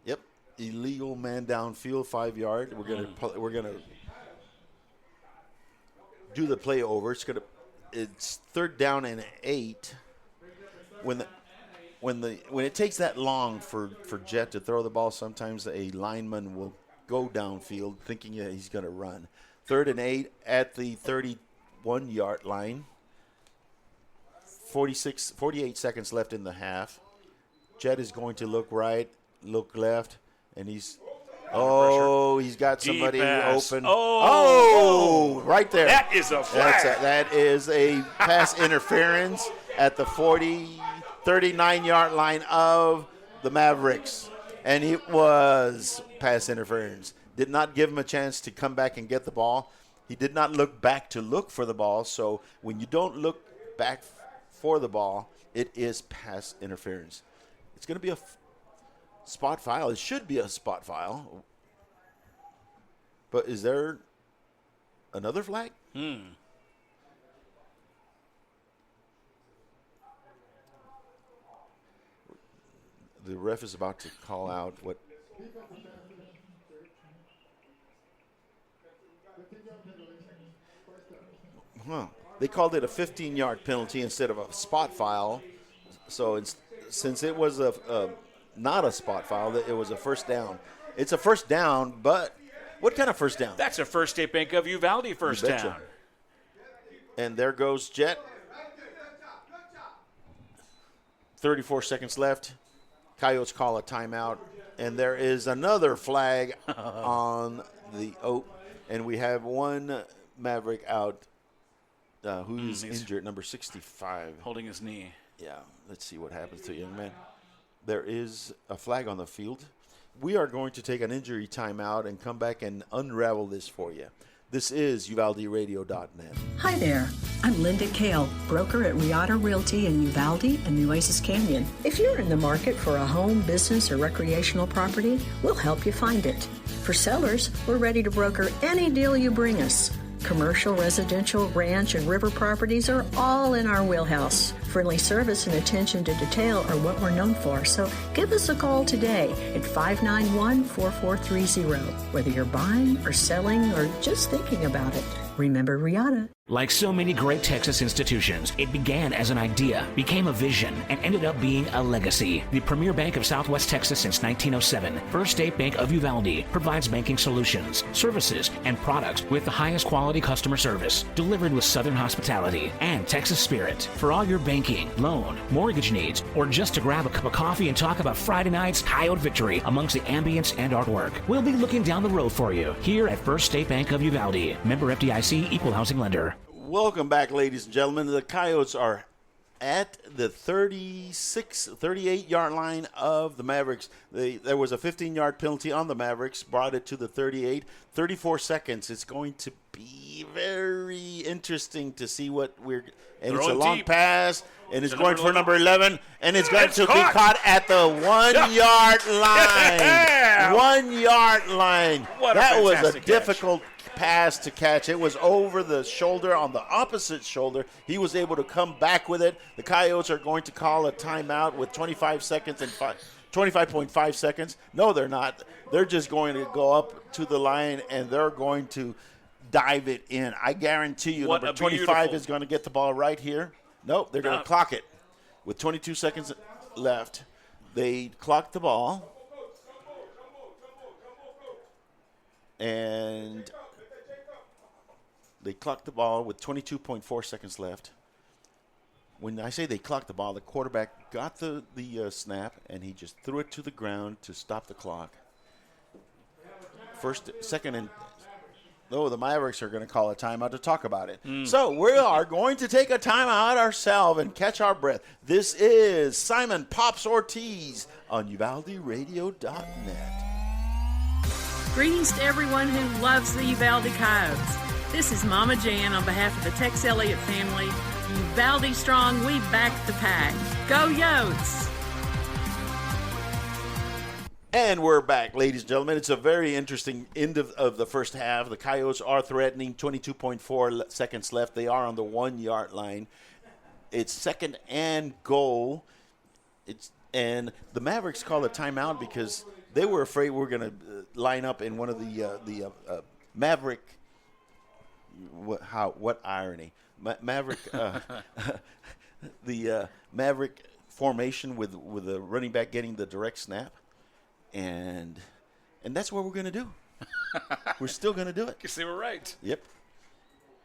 Yep, illegal man downfield, 5 yard. We're gonna do the play over. It's 3rd down and 8. When it takes that long for Jet to throw the ball, sometimes a lineman will go downfield thinking that he's going to run. 3rd and 8 at the 31-yard line. 48 seconds left in the half. Jet is going to look right, look left, and he's got somebody open. Oh, right there. That is a flag. That is a pass interference at the 39-yard line of the Mavericks. And it was pass interference. Did not give him a chance to come back and get the ball. He did not look back to look for the ball. So when you don't look back for the ball, it is pass interference. It's going to be a spot foul. It should be a spot foul. But is there another flag? The ref is about to call out what. They called it a 15-yard penalty instead of a spot foul. So since it was not a spot foul, it was a first down. It's a first down, but what kind of first down? That's a First State Bank of Uvalde first down. And there goes Jet. 34 seconds left. Coyotes call a timeout. And there is another flag on the oak. And we have one Maverick out who is injured, number 65. Holding his knee. Yeah, let's see what happens to the young man. There is a flag on the field. We are going to take an injury timeout and come back and unravel this for you. This is UvaldeRadio.net. Hi there. I'm Linda Kale, broker at Riata Realty in Uvalde and the Oasis Canyon. If you're in the market for a home, business, or recreational property, we'll help you find it. For sellers, we're ready to broker any deal you bring us. Commercial, residential, ranch, and river properties are all in our wheelhouse. Friendly service and attention to detail are what we're known for, so give us a call today at 591-4430. Whether you're buying or selling or just thinking about it, remember Riata. Like so many great Texas institutions, it began as an idea, became a vision, and ended up being a legacy. The premier bank of Southwest Texas since 1907, First State Bank of Uvalde, provides banking solutions, services, and products with the highest quality customer service, delivered with Southern hospitality and Texas spirit. For all your banking, loan, mortgage needs, or just to grab a cup of coffee and talk about Friday night's Coyote victory amongst the ambience and artwork, we'll be looking down the road for you here at First State Bank of Uvalde. Member FDIC, equal housing lender. Welcome back, ladies and gentlemen. The Coyotes are at the 38-yard line of the Mavericks. There was a 15-yard penalty on the Mavericks, brought it to the 38. 34 seconds. It's going to be very interesting to see what we're – and it's a long pass, and it's going for number 11, and it's going to be caught at the 1-yard line. Yeah. 1-yard line. That was a catch. difficult pass to catch. It was over the shoulder, on the opposite shoulder. He was able to come back with it. The Coyotes are going to call a timeout with 25 seconds and 25.5 seconds. No, they're not. They're just going to go up to the line, and they're going to dive it in. I guarantee you number 25 is going to get the ball right here. Nope, they're going to clock it. With 22 seconds left, they clocked the ball. And they clocked the ball with 22.4 seconds left. When I say they clocked the ball, the quarterback got the snap, and he just threw it to the ground to stop the clock. The Mavericks are going to call a timeout to talk about it. So we are going to take a timeout ourselves and catch our breath. This is Simon Pops Ortiz on UvaldeRadio.net. Greetings to everyone who loves the Uvalde Coyotes. This is Mama Jan on behalf of the Tex Elliott family. Uvalde strong, we back the pack. Go Yotes! And we're back, ladies and gentlemen. It's a very interesting end of the first half. The Coyotes are threatening, 22.4 seconds left. They are on the 1-yard line. It's second and goal. And the Mavericks call a timeout because they were afraid we're going to line up in one of the Maverick. What irony? Maverick. The Maverick formation with the running back getting the direct snap, and that's what we're going to do. We're still going to do it. You see, we're right. Yep.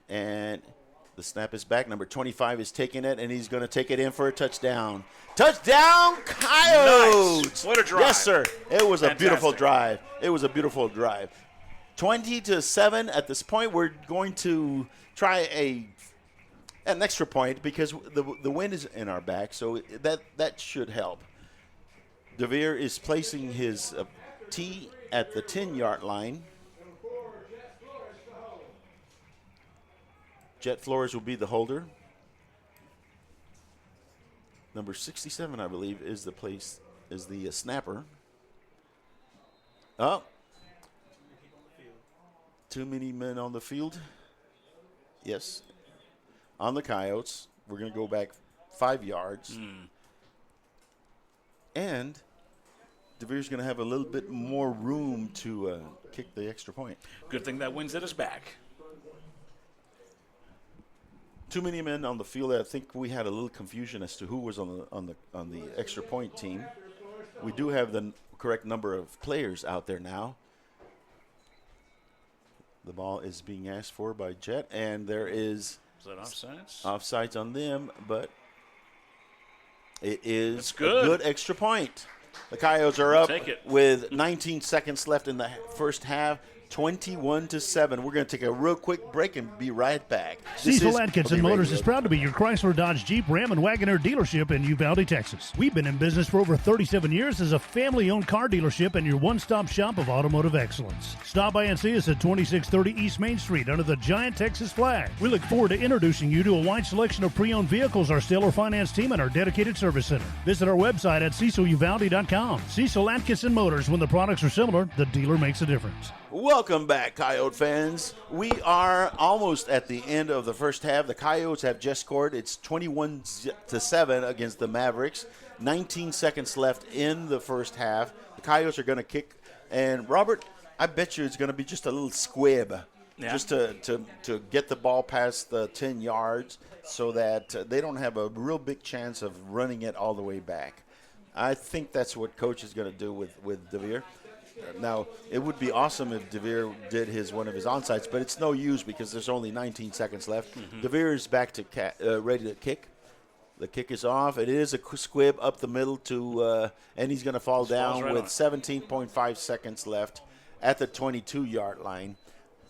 And the snap is back. Number 25 is taking it, and he's going to take it in for a touchdown. Touchdown, Coyotes! Nice. What a drive. Yes, sir. It was Fantastic. a beautiful drive. 20-7 at this point. We're going to try an extra point because the wind is in our back, so that should help. DeVere is placing his tee at the 10-yard line. Jet Flores will be the holder. Number 67, I believe, is the snapper. Oh. Too many men on the field. Yes. On the Coyotes. We're going to go back 5 yards. And DeVere's going to have a little bit more room to kick the extra point. Good thing that wind's at his back. Too many men on the field. I think we had a little confusion as to who was on the extra point team. We do have the correct number of players out there now. The ball is being asked for by Jet, and there is that offsides? Offsides on them, but it is a good. good extra point. The Coyotes are up Take it. with 19 seconds left in the first half. 21-7. We're going to take a real quick break and be right back. Cecil Atkinson Motors is proud to be your Chrysler, Dodge, Jeep, Ram, and Wagoner dealership in Uvalde, Texas. We've been in business for over 37 years as a family-owned car dealership and your one-stop shop of automotive excellence. Stop by and see us at 2630 East Main Street under the giant Texas flag. We look forward to introducing you to a wide selection of pre-owned vehicles, our stellar finance team, and our dedicated service center. Visit our website at ceciluvalde.com. Cecil Atkinson Motors. When the products are similar, the dealer makes a difference. Welcome back, Coyote fans. We are almost at the end of the first half. The Coyotes have just scored. It's 21-7 against the Mavericks. 19 seconds left in the first half. The Coyotes are going to kick. And, Robert, I bet you it's going to be just a little squib, just to get the ball past the 10 yards so that they don't have a real big chance of running it all the way back. I think that's what Coach is going to do with DeVere. Now, it would be awesome if DeVere did one of his onsides, but it's no use because there's only 19 seconds left. DeVere is back to ready to kick. The kick is off. It is a squib up the middle and he's going to fall down with 17.5 seconds left at the 22-yard line.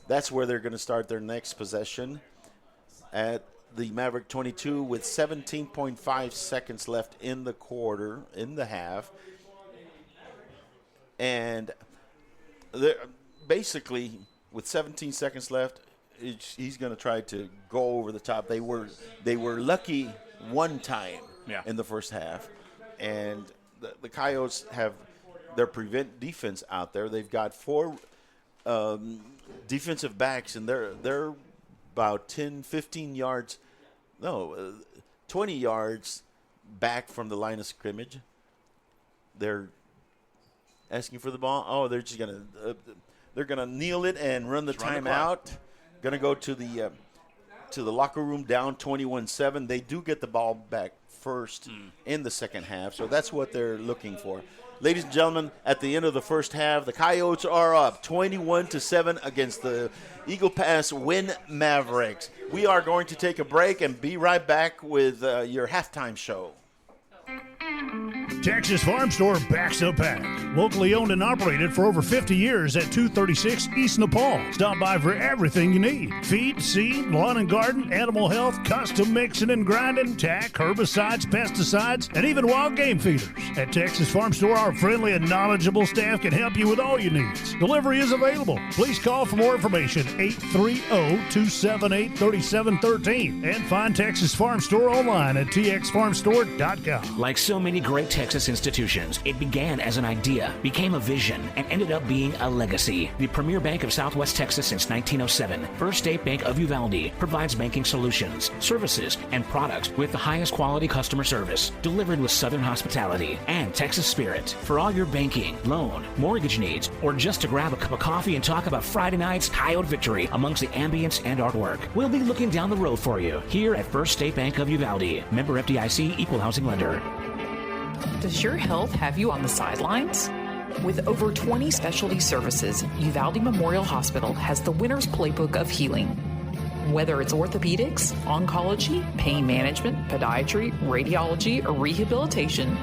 That's where they're going to start their next possession at the Maverick 22 with 17.5 seconds left in the half. And basically, with 17 seconds left, he's going to try to go over the top. They were lucky one time in the first half, and the Coyotes have their prevent defense out there. They've got 4 defensive backs, and they're about 10, 15 yards, 20 yards back from the line of scrimmage. They're asking for the ball. They're just gonna kneel it and run the timeout. Gonna go to the locker room down 21-7. They do get the ball back first in the second half, so that's what they're looking for. Ladies and gentlemen, at the end of the first half, the Coyotes are up 21-7 against the Eagle Pass Winn Mavericks. We are going to take a break and be right back with your halftime show. Texas Farm Store backs the pack. Locally owned and operated for over 50 years at 236 East Nepal. Stop by for everything you need. Feed, seed, lawn and garden, animal health, custom mixing and grinding, tack, herbicides, pesticides, and even wild game feeders. At Texas Farm Store, our friendly and knowledgeable staff can help you with all your needs. Delivery is available. Please call for more information, 830-278-3713. And find Texas Farm Store online at txfarmstore.com. Like so many great Texas institutions, it began as an idea, became a vision, and ended up being a legacy. The premier bank of Southwest Texas since 1907, First State Bank of Uvalde, provides banking solutions, services, and products with the highest quality customer service, delivered with Southern hospitality and Texas spirit. For all your banking, loan, mortgage needs, or just to grab a cup of coffee and talk about Friday night's Coyote victory amongst the ambience and artwork, we'll be looking down the road for you here at First State Bank of Uvalde. Member FDIC, Equal Housing Lender. Does your health have you on the sidelines? With over 20 specialty services, Uvalde Memorial Hospital has the winner's playbook of healing. Whether it's orthopedics, oncology, pain management, podiatry, radiology, or rehabilitation,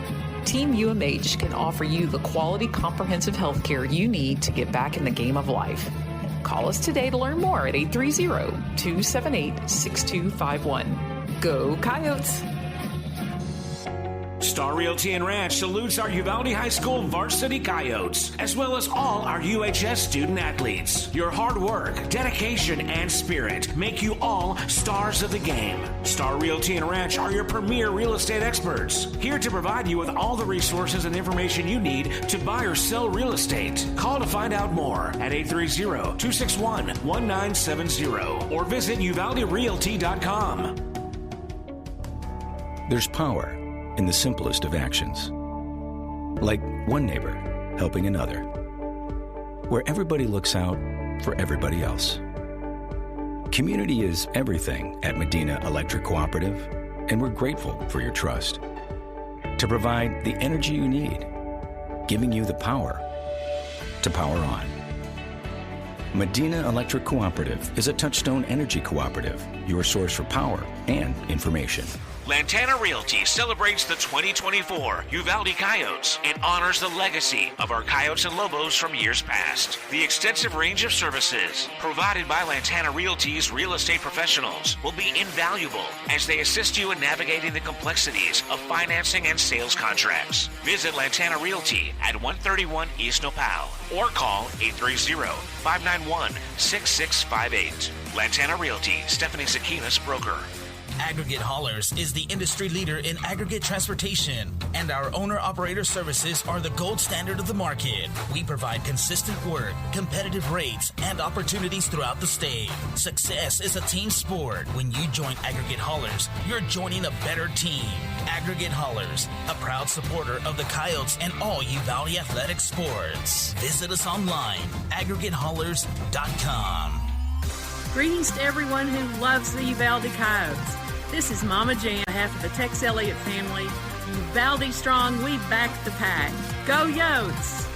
Team UMH can offer you the quality comprehensive health care you need to get back in the game of life. Call us today to learn more at 830-278-6251. Go Coyotes! Star Realty and Ranch salutes our Uvalde High School varsity Coyotes, as well as all our UHS student athletes. Your hard work, dedication, and spirit make you all stars of the game. Star Realty and Ranch are your premier real estate experts, here to provide you with all the resources and information you need to buy or sell real estate. Call to find out more at 830-261-1970 or visit uvalderealty.com. There's power in the simplest of actions. Like one neighbor helping another, where everybody looks out for everybody else. Community is everything at Medina Electric Cooperative, and we're grateful for your trust. To provide the energy you need, giving you the power to power on. Medina Electric Cooperative is a Touchstone Energy Cooperative, your source for power and information. Lantana Realty celebrates the 2024 Uvalde Coyotes and honors the legacy of our Coyotes and Lobos from years past. The extensive range of services provided by Lantana Realty's real estate professionals will be invaluable as they assist you in navigating the complexities of financing and sales contracts. Visit Lantana Realty at 131 East Nopal or call 830-591-6658. Lantana Realty, Stephanie Zakinas, broker. Aggregate Haulers is the industry leader in aggregate transportation, and our owner-operator services are the gold standard of the market. We provide consistent work, competitive rates, and opportunities throughout the state. Success is a team sport. When you join Aggregate Haulers, you're joining a better team. Aggregate Haulers, a proud supporter of the Coyotes and all Uvalde athletic sports. Visit us online, aggregatehaulers.com. Greetings to everyone who loves the Uvalde Coyotes. This is Mama Jan on behalf of the Tex Elliott family. Uvalde strong, we back the pack. Go Yotes!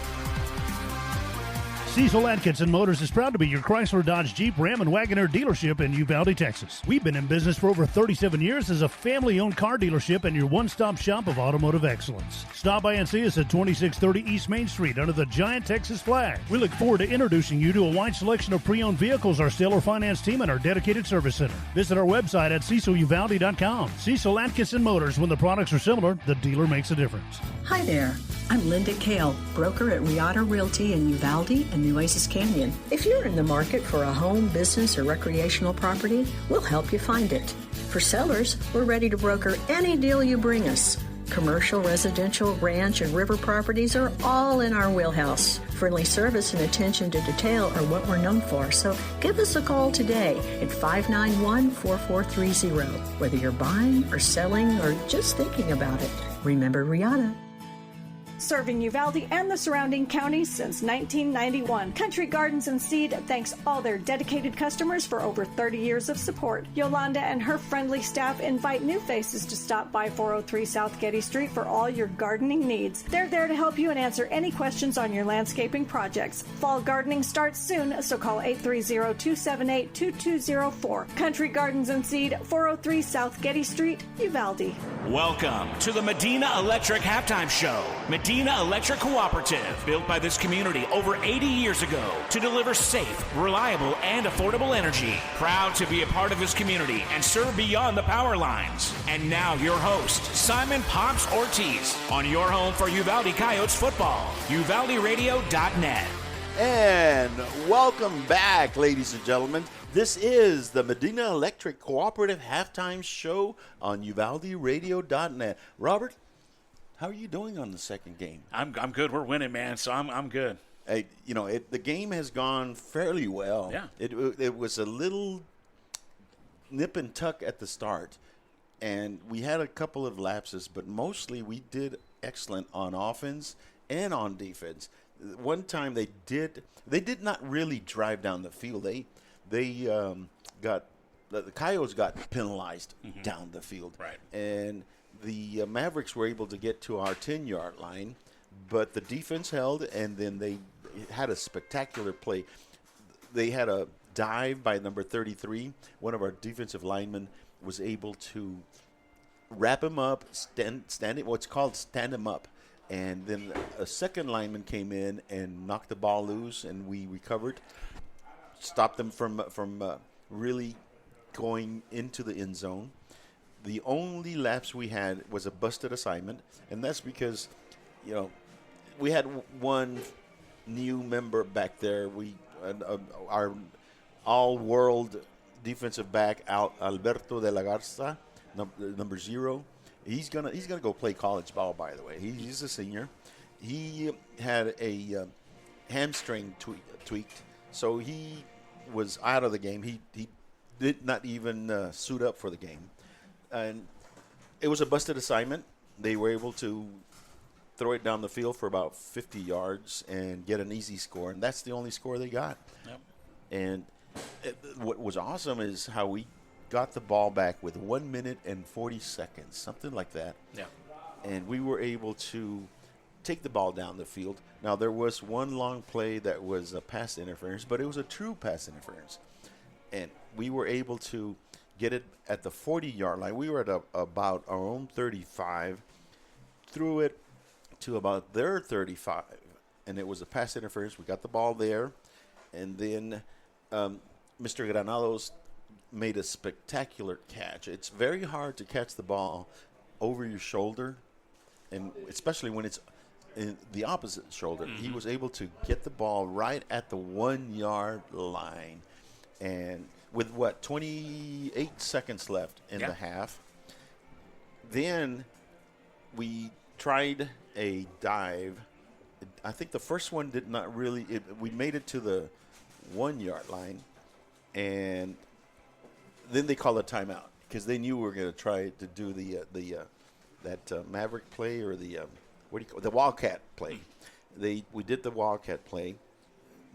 Cecil Atkinson Motors is proud to be your Chrysler, Dodge, Jeep, Ram, and Wagoner dealership in Uvalde, Texas. We've been in business for over 37 years as a family-owned car dealership and your one-stop shop of automotive excellence. Stop by and see us at 2630 East Main Street under the giant Texas flag. We look forward to introducing you to a wide selection of pre-owned vehicles, our stellar finance team, and our dedicated service center. Visit our website at ceciluvalde.com. Cecil Atkinson Motors, when the products are similar, the dealer makes a difference. Hi there. I'm Linda Kale, broker at Riata Realty in Uvalde and Nueces Canyon. If you're in the market for a home, business, or recreational property, we'll help you find it. For sellers, we're ready to broker any deal you bring us. Commercial, residential, ranch, and river properties are all in our wheelhouse. Friendly service and attention to detail are what we're known for, so give us a call today at 591-4430. Whether you're buying or selling or just thinking about it, remember Riata. Serving Uvalde and the surrounding counties since 1991. Country Gardens and Seed thanks all their dedicated customers for over 30 years of support. Yolanda and her friendly staff invite new faces to stop by 403 South Getty Street for all your gardening needs. They're there to help you and answer any questions on your landscaping projects. Fall gardening starts soon, so call 830-278-2204. Country Gardens and Seed, 403 South Getty Street, Uvalde. Welcome to the Medina Electric Halftime Show. Medina Electric Cooperative, built by this community over 80 years ago to deliver safe, reliable, and affordable energy. Proud to be a part of this community and serve beyond the power lines. And now your host, Simon Pops Ortiz, on your home for Uvalde Coyotes football, UvaldeRadio.net. And welcome back, ladies and gentlemen. This is the Medina Electric Cooperative Halftime Show on UvaldeRadio.net. Robert, how are you doing on the second game? I'm good. We're winning, man, so I'm good. Hey, the game has gone fairly well. Yeah. It was a little nip and tuck at the start, and we had a couple of lapses, but mostly we did excellent on offense and on defense. One time they did not really drive down the field. The Coyotes got penalized down the field. Right. And the Mavericks were able to get to our 10-yard line, but the defense held, and then they had a spectacular play. They had a dive by number 33. One of our defensive linemen was able to wrap him up, stand him up. And then a second lineman came in and knocked the ball loose, and we recovered, stopped them from really going into the end zone. The only lapse we had was a busted assignment, and that's because, we had one new member back there. Our all-world defensive back, Alberto de la Garza, number 0. He's gonna go play college ball. By the way, he's a senior. He had a hamstring tweaked, so he was out of the game. He did not even suit up for the game. And it was a busted assignment. They were able to throw it down the field for about 50 yards and get an easy score, and that's the only score they got. Yep. And what was awesome is how we got the ball back with 1 minute and 40 seconds, something like that. Yeah. And we were able to take the ball down the field. Now, there was one long play that was a pass interference, but it was a true pass interference. And we were able to get it at the 40-yard line. We were at about our own 35, threw it to about their 35, and it was a pass interference. We got the ball there, and then Mr. Granados made a spectacular catch. It's very hard to catch the ball over your shoulder, and especially when it's in the opposite shoulder. He was able to get the ball right at the 1-yard line, and with 28 seconds left in the half. Then we tried a dive. I think the first one did not really. We made it to the 1-yard line, and then they called a timeout because they knew we were going to try to do that Maverick play or the the Wildcat play. We did the Wildcat play.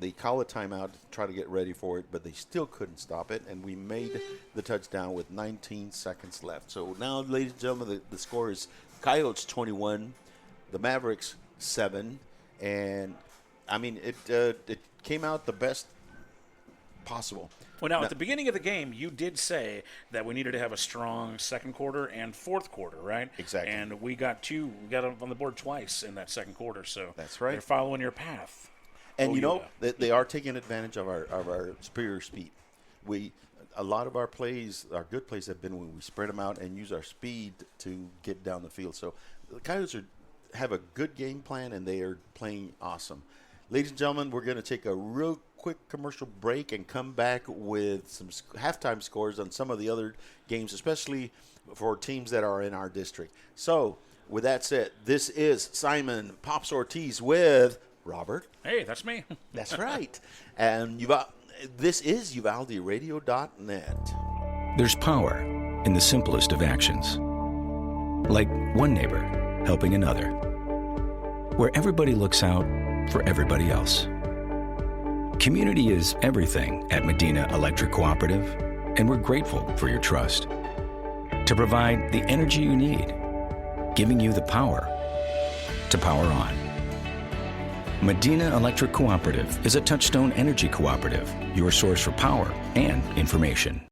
They called a timeout to try to get ready for it, but they still couldn't stop it, and we made the touchdown with 19 seconds left. So now, ladies and gentlemen, the score is Coyotes 21, the Mavericks 7, and I mean it came out the best possible. Well, now, at the beginning of the game, you did say that we needed to have a strong second quarter and fourth quarter, right? Exactly. And we got them on the board twice in that second quarter, so that's right. They're following your path. And they are taking advantage of our superior speed. A lot of our plays, our good plays, have been when we spread them out and use our speed to get down the field. So the Coyotes have a good game plan, and they are playing awesome. Ladies and gentlemen, we're going to take a real quick commercial break and come back with some halftime scores on some of the other games, especially for teams that are in our district. So with that said, this is Simon Pops Ortiz with Robert. Hey, that's me. That's right. And this is UvaldeRadio.net. There's power in the simplest of actions. Like one neighbor helping another. Where everybody looks out for everybody else. Community is everything at Medina Electric Cooperative, and we're grateful for your trust. To provide the energy you need, giving you the power to power on. Medina Electric Cooperative is a Touchstone Energy Cooperative, your source for power and information.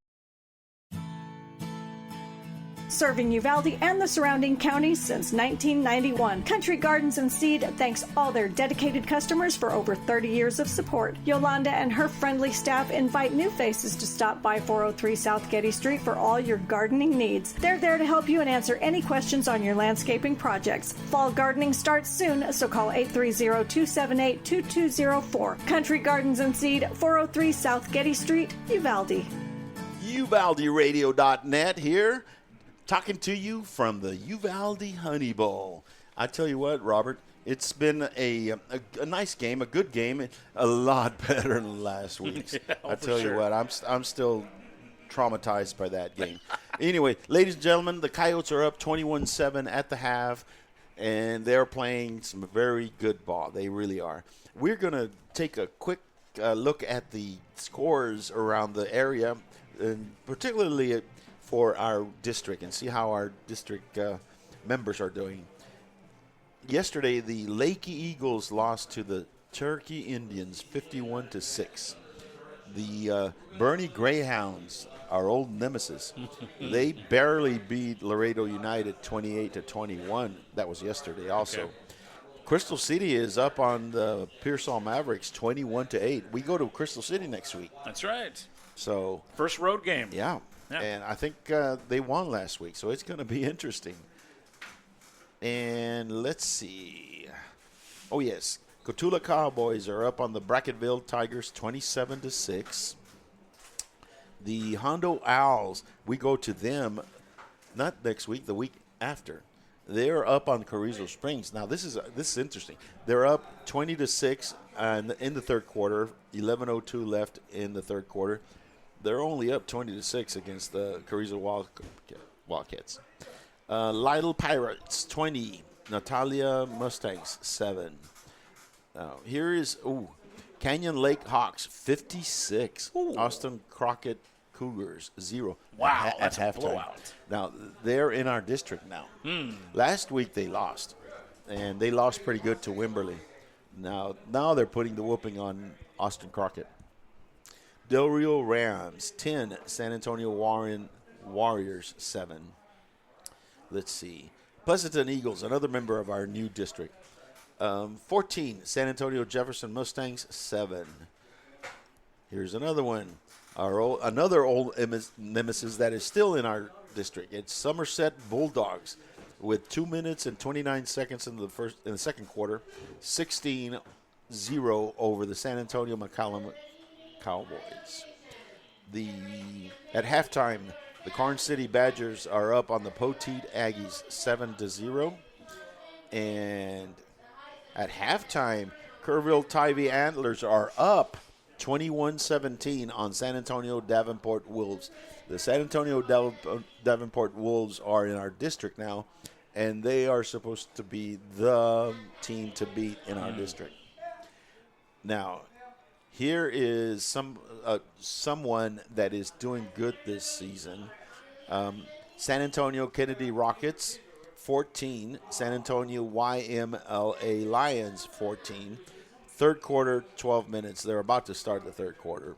Serving Uvalde and the surrounding counties since 1991. Country Gardens and Seed thanks all their dedicated customers for over 30 years of support. Yolanda and her friendly staff invite new faces to stop by 403 South Getty Street for all your gardening needs. They're there to help you and answer any questions on your landscaping projects. Fall gardening starts soon, so call 830-278-2204. Country Gardens and Seed, 403 South Getty Street, Uvalde. UvaldeRadio.net here. Talking to you from the Uvalde Honey Bowl. I tell you what, Robert, it's been a nice game, a good game, a lot better than last week's. I tell you what, I'm still traumatized by that game. Anyway, ladies and gentlemen, the Coyotes are up 21-7 at the half, and they're playing some very good ball. They really are. We're going to take a quick look at the scores around the area, and particularly for our district, and see how our district members are doing. Yesterday, the Lakey Eagles lost to the Cherokee Indians 51-6. The Bernie Greyhounds, our old nemesis, they barely beat Laredo United 28-21. That was yesterday also. Okay. Crystal City is up on the Pearsall Mavericks 21-8. We go to Crystal City next week. That's right. So first road game. Yeah. And I think they won last week, so it's going to be interesting. And let's see. Oh, yes. Cotulla Cowboys are up on the Brackettville Tigers 27-6. The Hondo Owls, we go to them not next week, the week after. They're up on Carrizo Springs. Now, this is interesting. They're up 20-6 in the third quarter, 11:02 left in the third quarter. They're only up 20-6 against the Carrizo Wildcats. Lytle Pirates 20, Natalia Mustangs 7. Now here is Canyon Lake Hawks 56, Austin Crockett Cougars 0. Wow, at that's a halftime. blowout. Now they're in our district now. Last week they lost, and they lost pretty good to Wimberley. Now they're putting the whooping on Austin Crockett. Del Rio Rams 10, San Antonio Warren Warriors 7. Let's see. Pleasanton Eagles, another member of our new district. 14, San Antonio Jefferson Mustangs 7. Here's another one. Another old nemesis that is still in our district. It's Somerset Bulldogs with 2 minutes and 29 seconds in the second quarter, 16-0 over the San Antonio McCallum Cowboys. At halftime, the Karn City Badgers are up on the Poteet Aggies 7-0. And at halftime, Kerrville Tivy Antlers are up 21-17 on San Antonio Davenport Wolves. The San Antonio Davenport Wolves are in our district now, and they are supposed to be the team to beat in our district. Now, here is someone that is doing good this season. San Antonio Kennedy Rockets, 14. San Antonio YMLA Lions, 14. Third quarter, 12 minutes. They're about to start the third quarter.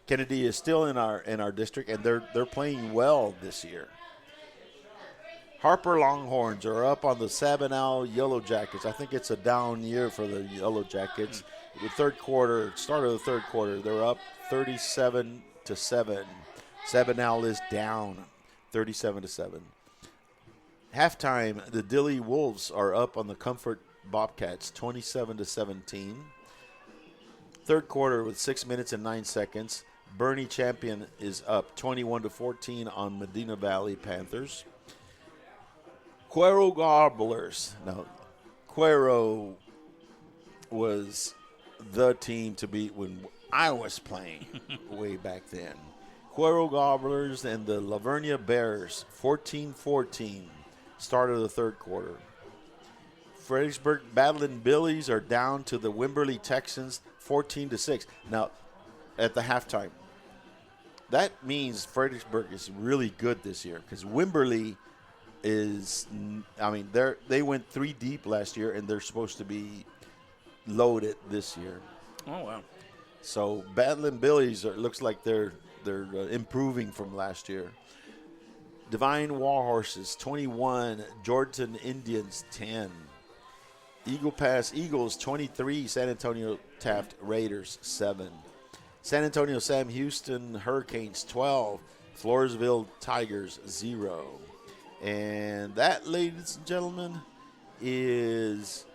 Kennedy is still in our district, and they're playing well this year. Harper Longhorns are up on the Sabinal Yellow Jackets. I think it's a down year for the Yellow Jackets. The start of the third quarter, they're up 37-7. Sabinal is down 37-7. Halftime, the Dilley Wolves are up on the Comfort Bobcats 27-17. Third quarter with 6 minutes and 9 seconds. Bernie Champion is up 21-14 on Medina Valley Panthers. Cuero Gobblers. Now, Cuero was the team to beat when I was playing way back then. Cuero Gobblers and the Lavernia Bears, 14-14, start of the third quarter. Fredericksburg Battling Billies are down to the Wimberley Texans, 14-6. Now, at the halftime, that means Fredericksburg is really good this year because Wimberley they went 3 deep last year, and they're supposed to be loaded this year. Oh, wow. So Battling Billies looks like they're improving from last year. Divine Warhorses 21, Georgetown Indians 10. Eagle Pass Eagles 23, San Antonio Taft Raiders 7. San Antonio Sam Houston Hurricanes 12, Floresville Tigers 0. And that, ladies and gentlemen, is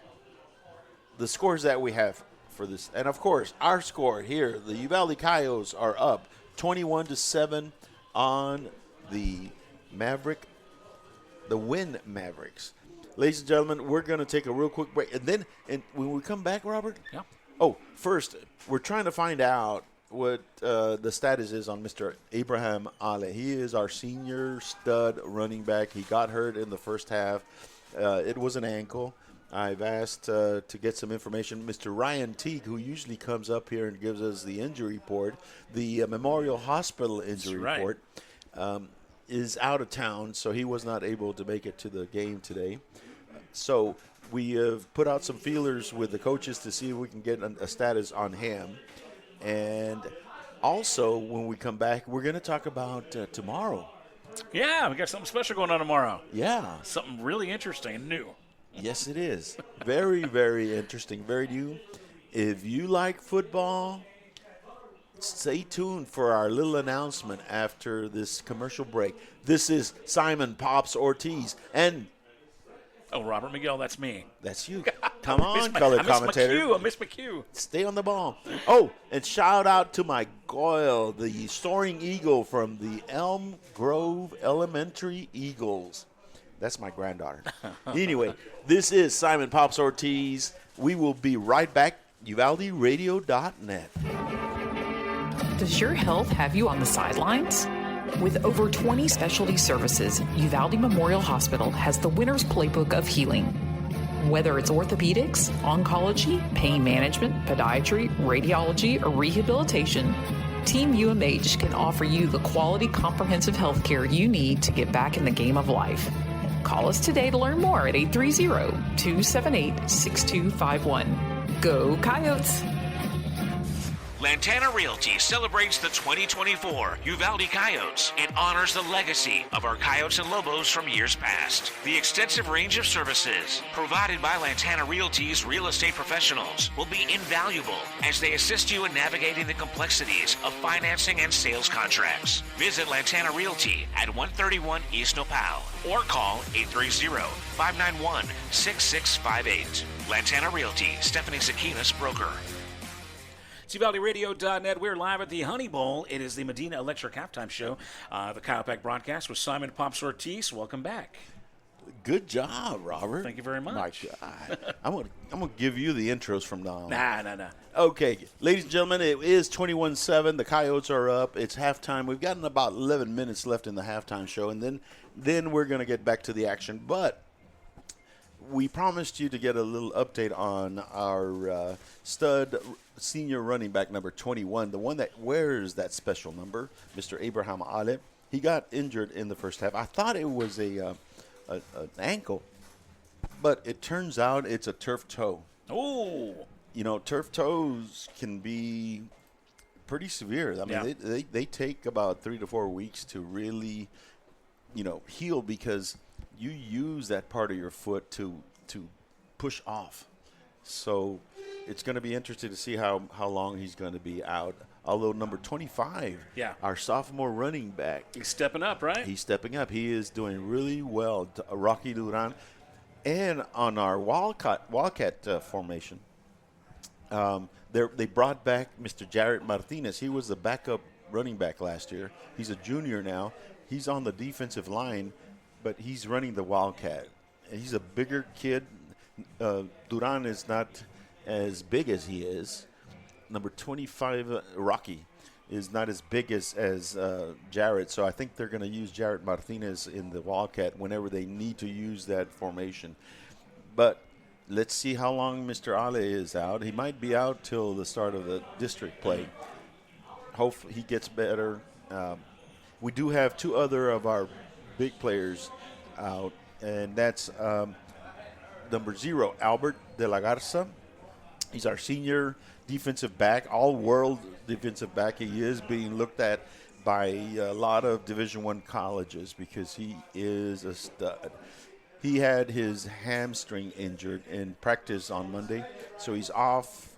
the scores that we have for this. And, of course, our score here, the Uvalde Coyotes are up 21-7 on the Winn Mavericks. Ladies and gentlemen, we're going to take a real quick break. And when we come back, Robert? Yeah. Oh, first, we're trying to find out what the status is on Mr. Abraham Ale. He is our senior stud running back. He got hurt in the first half. It was an ankle. I've asked to get some information. Mr. Ryan Teague, who usually comes up here and gives us the injury report, the Memorial Hospital injury report, is out of town, so he was not able to make it to the game today. So we have put out some feelers with the coaches to see if we can get a status on him. And also, when we come back, we're going to talk about tomorrow. Yeah, we got something special going on tomorrow. Yeah. Something really interesting and new. Yes, it is. Very, very interesting, very new. If you like football, stay tuned for our little announcement after this commercial break. This is Simon Pops Ortiz and... Oh, Robert Miguel, that's me. That's you. Come on, color commentator. I missed my cue. Stay on the ball. Oh, and shout out to my Goyle, the soaring eagle from the Elm Grove Elementary Eagles. That's my granddaughter. Anyway, this is Simon Pops Ortiz. We will be right back. UvaldeRadio.net. Does your health have you on the sidelines? With over 20 specialty services, Uvalde Memorial Hospital has the winner's playbook of healing. Whether it's orthopedics, oncology, pain management, podiatry, radiology, or rehabilitation, Team UMH can offer you the quality, comprehensive health care you need to get back in the game of life. Call us today to learn more at 830-278-6251. Go Coyotes! Lantana Realty celebrates the 2024 Uvalde Coyotes and honors the legacy of our Coyotes and Lobos from years past. The extensive range of services provided by Lantana Realty's real estate professionals will be invaluable as they assist you in navigating the complexities of financing and sales contracts. Visit Lantana Realty at 131 East Nopal or call 830-591-6658. Lantana Realty, Stephanie Zakinas, broker. It's UvaldeRadio.net. We're live at the Honey Bowl. It is the Medina Electric Halftime Show. The Kyle Peck broadcast with Simon Pops Ortiz. Welcome back. Good job, Robert. Thank you very much. My God. I'm gonna give you the intros from now on. Nah. Okay, ladies and gentlemen, it is 21-7. The Coyotes are up. It's halftime. We've gotten about 11 minutes left in the halftime show, and then we're going to get back to the action. But we promised you to get a little update on our stud senior running back number 21, the one that wears that special number, Mr. Abraham Ale. He got injured in the first half. I thought it was an ankle, but it turns out it's a turf toe. Oh. You know, turf toes can be pretty severe. I mean, they take about 3 to 4 weeks to really, heal because you use that part of your foot to push off. So it's going to be interesting to see how long he's going to be out. Although number 25, our sophomore running back. He's stepping up, right? He's stepping up. He is doing really well. Rocky Duran. And on our Wildcat formation, they brought back Mr. Jarrett Martinez. He was the backup running back last year. He's a junior now. He's on the defensive line, but he's running the Wildcat. He's a bigger kid. Duran is not as big as he is. Number 25, Rocky, is not as big as Jarrett. So I think they're going to use Jarrett Martinez in the Wildcat whenever they need to use that formation. But let's see how long Mr. Ale is out. He might be out till the start of the district play. Hopefully he gets better. We do have 2 other of our big players out, and that's number 0, Albert de la Garza. He's our senior defensive back, all-world defensive back. He is being looked at by a lot of Division I colleges because he is a stud. He had his hamstring injured in practice on Monday, so he's off.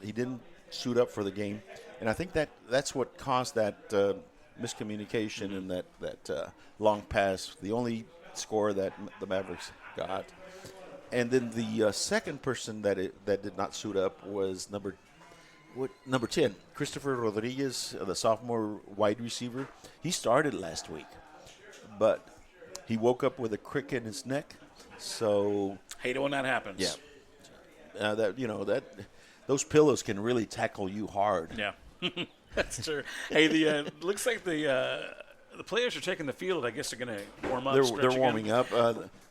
He didn't suit up for the game, and I think that's what caused that miscommunication and that long pass, the only score that the Mavericks got. And then the second person that did not suit up was number 10, Christopher Rodriguez, the sophomore wide receiver. He started last week, but he woke up with a crick in his neck. So hate it when that happens. Yeah, those pillows can really tackle you hard. Yeah, that's true. Hey, looks like the players are taking the field. I guess they're going to warm up. They're warming up.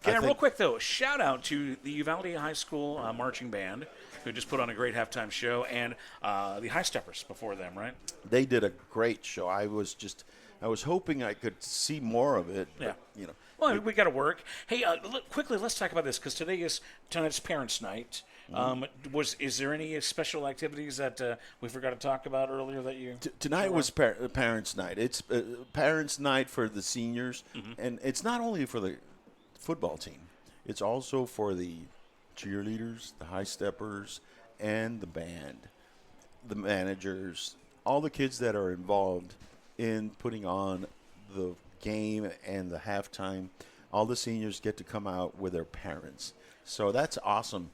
Real quick though, shout out to the Uvalde High School marching band, who just put on a great halftime show, and the High Steppers before them, right? They did a great show. I was hoping I could see more of it. Yeah. But, well, we got to work. Hey, quickly, let's talk about this because tonight's Parents' Night. Is there any special activities that we forgot to talk about earlier that you? Tonight was Parents' Night. It's Parents' Night for the seniors, and it's not only for the football team. It's also for the cheerleaders, the high steppers, and the band, the managers, all the kids that are involved in putting on the game and the halftime. All the seniors get to come out with their parents. So that's awesome.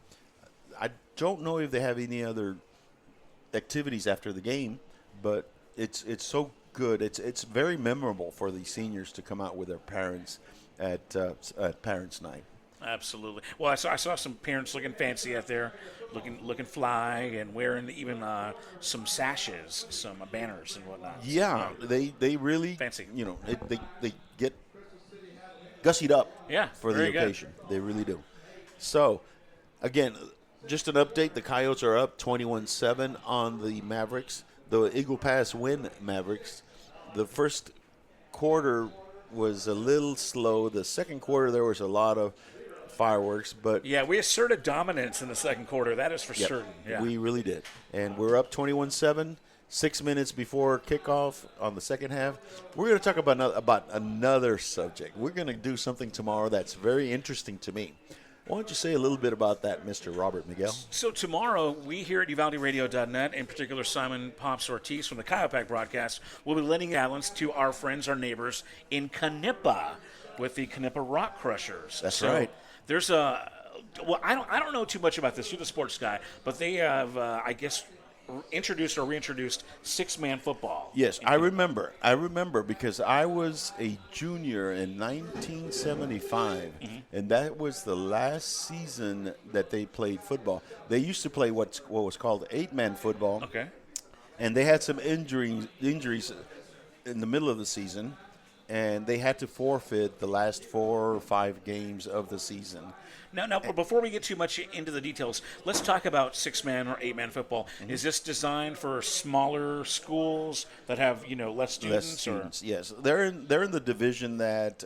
I don't know if they have any other activities after the game, but it's so good. It's very memorable for the seniors to come out with their parents at Parents' Night. Absolutely. Well, I saw some parents looking fancy out there, looking fly, and wearing even some sashes, some banners and whatnot. Yeah, they really fancy. They get gussied up. Yeah, for the occasion. Good. They really do. So, again, just an update: the Coyotes are up 21-7 on the Mavericks, the Eagle Pass Winn Mavericks. The first quarter was a little slow. The second quarter there was a lot of fireworks, but we asserted dominance in the second quarter. That is for certain. Yeah, we really did, and we're up 21-7. 6 minutes before kickoff on the second half, we're going to talk about another subject. We're going to do something tomorrow that's very interesting to me. Why don't you say a little bit about that, Mr. Robert Miguel? So tomorrow, we here at UvaldeRadio.net, in particular Simon Pops Ortiz from the Kayapak broadcast, will be lending talents to our friends, our neighbors in Canepa with the Canepa Rock Crushers. That's right. There's a well, I don't know too much about this. You're the sports guy, but they have, I guess, introduced or reintroduced six-man football. Yes, I remember because I was a junior in 1975, and that was the last season that they played football. They used to play what was called eight-man football. Okay. And they had some injuries in the middle of the season, and they had to forfeit the last 4 or 5 games of the season. Now, before we get too much into the details, let's talk about six-man or eight-man football. Is this designed for smaller schools that have, less students? Less students, yes. They're in the division that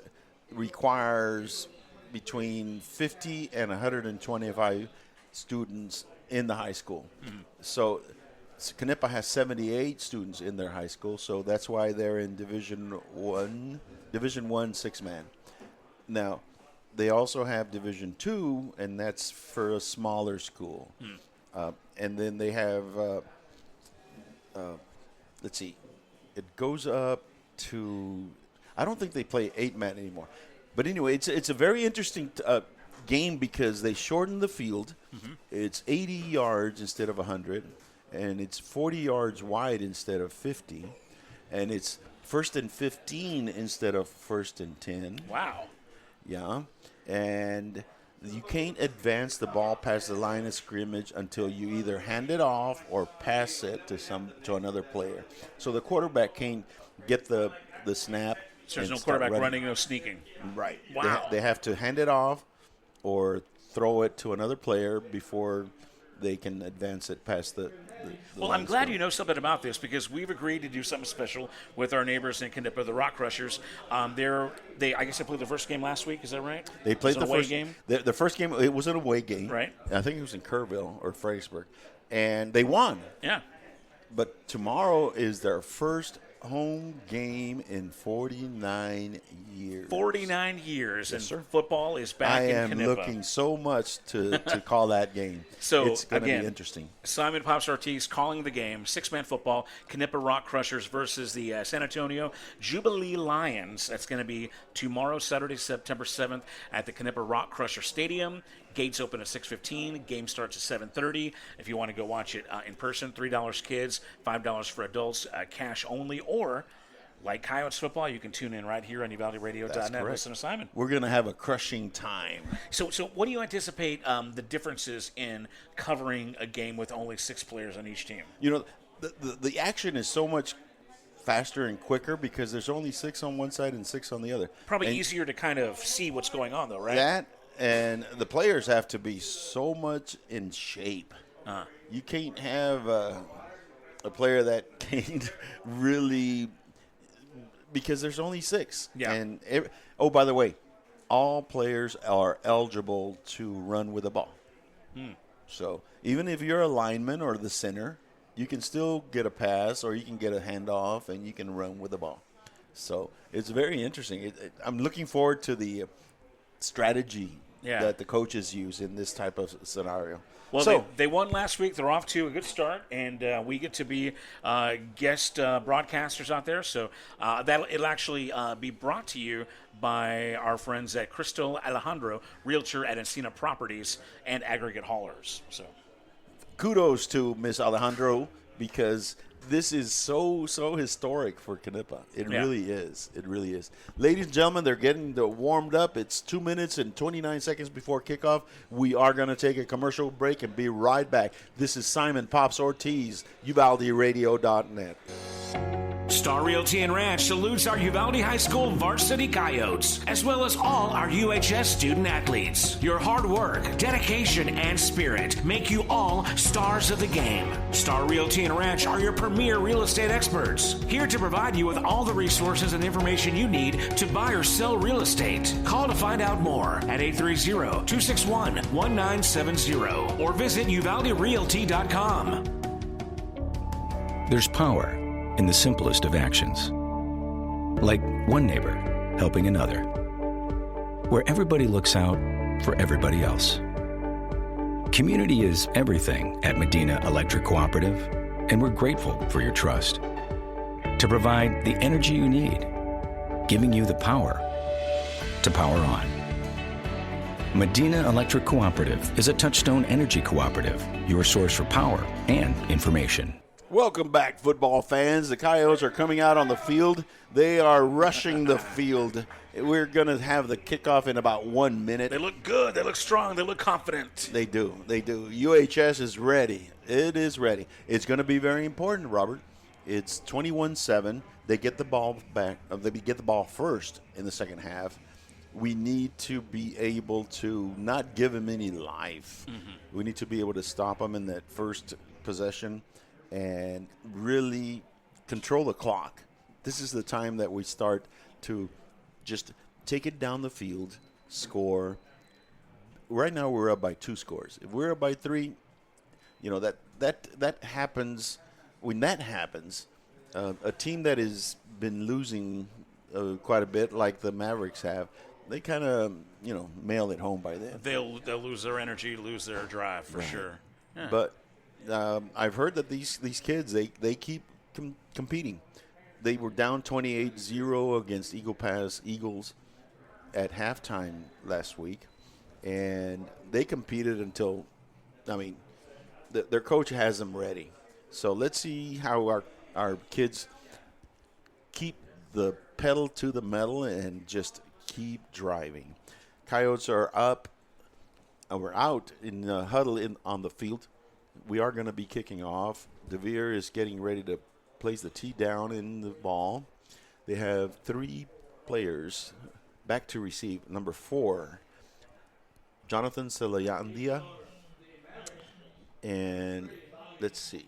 requires between 50 and 125 students in the high school. So Canepa has 78 students in their high school, so that's why they're in Division 1 six-man. Now, they also have Division 2, and that's for a smaller school. And then they have, let's see, it goes up to, I don't think they play 8-man anymore. But anyway, it's a very interesting game because they shorten the field. It's 80 yards instead of 100, and it's 40 yards wide instead of 50. And it's 1st and 15 instead of 1st and 10. Wow. Yeah, and you can't advance the ball past the line of scrimmage until you either hand it off or pass it to another player. So the quarterback can't get the snap. So there's no quarterback running, no sneaking. Right. Wow. They have to hand it off or throw it to another player before they can advance it past the well, I'm glad you know something about this because we've agreed to do something special with our neighbors in Canepa, the Rock Crushers. I guess they played the first game last week. Is that right? They played the away first game. The first game. It was an away game, right? I think it was in Kerrville or Fredericksburg, and they won. Yeah. But tomorrow is their first home game in 49 years. 49 years, yes, and sir. Football is back in Canepa. I am looking so much to call that game. So it's going to be again, interesting. Simon Pops Ortiz calling the game. Six-man football, Canepa Rock Crushers versus the San Antonio Jubilee Lions. That's going to be tomorrow, Saturday, September 7th at the Canepa Rock Crusher Stadium. Gates open at 6:15. Game starts at 7:30. If you want to go watch it in person, $3 kids, $5 for adults, cash only. Or, like Coyotes football, you can tune in right here on UvaldeRadio.net. Listen to Simon. We're going to have a crushing time. So what do you anticipate the differences in covering a game with only 6 players on each team? The action is so much faster and quicker because there's only 6 on one side and 6 on the other. Probably easier to kind of see what's going on, though, right? That, and the players have to be so much in shape. You can't have a player that can't really, because there's only 6. Yeah. And by the way, all players are eligible to run with the ball. So even if you're a lineman or the center, you can still get a pass or you can get a handoff and you can run with the ball. So it's very interesting. I'm looking forward to the strategy that the coaches use in this type of scenario. Well, they won last week. They're off to a good start, and we get to be guest broadcasters out there. So it'll actually be brought to you by our friends at Crystal Alejandro, Realtor at Encina Properties, and Aggregate Haulers. So kudos to Miss Alejandro because this is so historic for Canepa. It really is. It really is. Ladies and gentlemen, they're getting warmed up. It's 2 minutes and 29 seconds before kickoff. We are going to take a commercial break and be right back. This is Simon Pops Ortiz, UvaldeRadio.net. Star Realty and Ranch salutes our Uvalde High School varsity Coyotes, as well as all our UHS student athletes. Your hard work, dedication, and spirit make you all stars of the game. Star Realty and Ranch are your premier real estate experts, here to provide you with all the resources and information you need to buy or sell real estate. Call to find out more at 830-261-1970 or visit UvaldeRealty.com. There's power in the simplest of actions. Like one neighbor helping another. Where everybody looks out for everybody else. Community is everything at Medina Electric Cooperative, and we're grateful for your trust. To provide the energy you need, giving you the power to power on. Medina Electric Cooperative is a Touchstone Energy Cooperative, your source for power and information. Welcome back, football fans. The Coyotes are coming out on the field. They are rushing the field. We're going to have the kickoff in about 1 minute. They look good. They look strong. They look confident. They do. They do. UHS is ready. It is ready. It's going to be very important, Robert. It's 21-7. They get the ball back. They get the ball first in the second half. We need to be able to not give them any life. Mm-hmm. We need to be able to stop them in that first possession and really control the clock. This is the time that we start to just take it down the field, score. Right now we're up by 2 scores. If we're up by 3, that happens. When that happens, a team that has been losing quite a bit, like the Mavericks have, they kind of mail it home by then. They'll lose their energy, lose their drive for sure. Yeah. But I've heard that these kids, they keep competing. They were down 28-0 against Eagles at halftime last week, and they competed until, their coach has them ready. So let's see how our kids keep the pedal to the metal and just keep driving. Coyotes are up. We're out in the huddle on the field. We are going to be kicking off. DeVere is getting ready to place the tee down in the ball. They have 3 players back to receive. Number 4, Jonathan Selayandia. And let's see.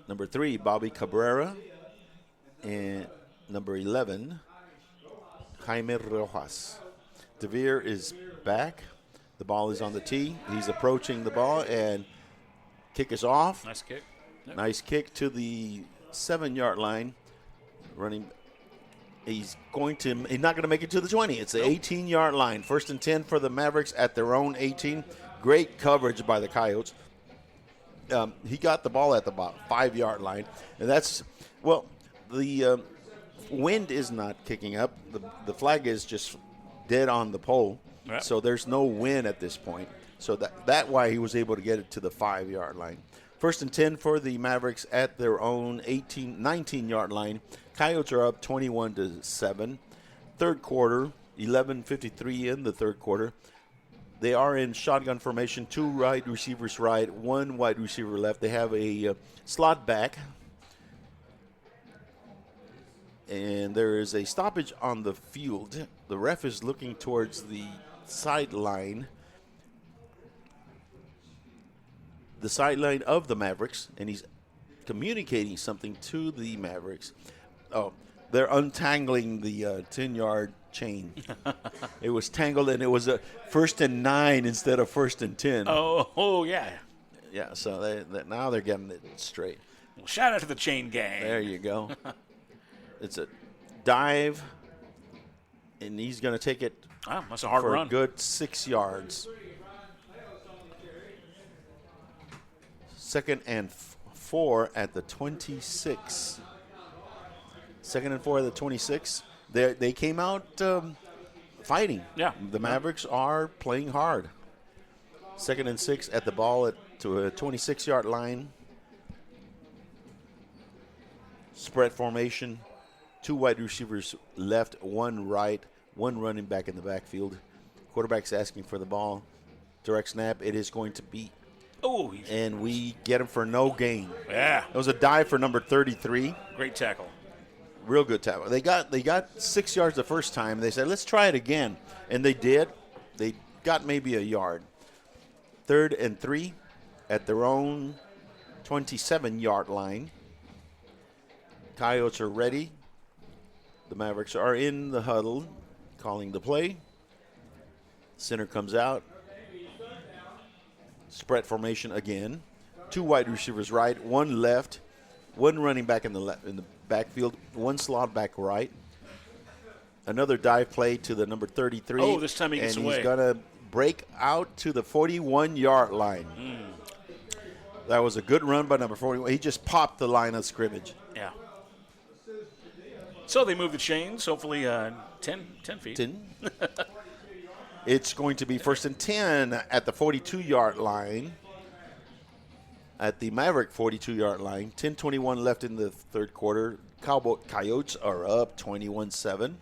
Number 3, Bobby Cabrera. And number 11, Jaime Rojas. DeVere is back. The ball is on the tee. He's approaching the ball, and kick is off. Nice kick. Yep. Nice kick to the 7-yard line. Running. He's not going to make it to the 20. It's the 18-yard line. 1st and 10 for the Mavericks at their own 18. Great coverage by the Coyotes. He got the ball at the 5-yard line. And that's, the wind is not kicking up. The flag is just dead on the pole. Yep. So there's no wind at this point. So that's why he was able to get it to the 5-yard line. 1st and 10 for the Mavericks at their own 19-yard line. Coyotes are up 21-7. Third quarter, 11:53 in the third quarter. They are in shotgun formation, 2 wide receivers right, 1 wide receiver left. They have a slot back. And there is a stoppage on the field. The ref is looking towards the sideline. The sideline of the Mavericks, and he's communicating something to the Mavericks. Oh, they're untangling the 10-yard chain. It was tangled, and it was a 1st and 9 instead of 1st and 10. Oh yeah. Yeah, so now they're getting it straight. Well, shout out to the chain gang. There you go. It's a dive, and he's going to take it that's a hard for run. A good 6 yards. 2nd and 4 at the 26. 2nd and 4 at the 26. They came out fighting. Yeah. The Mavericks are playing hard. 2nd and 6 at the ball to a 26-yard line. Spread formation. 2 wide receivers left, 1 right, 1 running back in the backfield. Quarterback's asking for the ball. Direct snap. It is going to be. Oh, and we get him for no gain. Yeah. It was a dive for number 33. Great tackle. Real good tackle. They got 6 yards the first time. They said, let's try it again. And they did. They got maybe a yard. 3rd and 3 at their own 27-yard line. Coyotes are ready. The Mavericks are in the huddle, calling the play. Center comes out. Spread formation again. 2 wide receivers right, 1 left. one running back in the backfield, one slot back right. Another dive play to the number 33. Oh, this time he gets and away. He's going to break out to the 41-yard line. That was a good run by number 41. He just popped the line of scrimmage. Yeah. So they move the chains, hopefully 10 feet. 10. It's going to be 1st and 10 at the 42-yard line. At the Maverick 42-yard line. 10:21 left in the third quarter. Coyotes are up 21-7.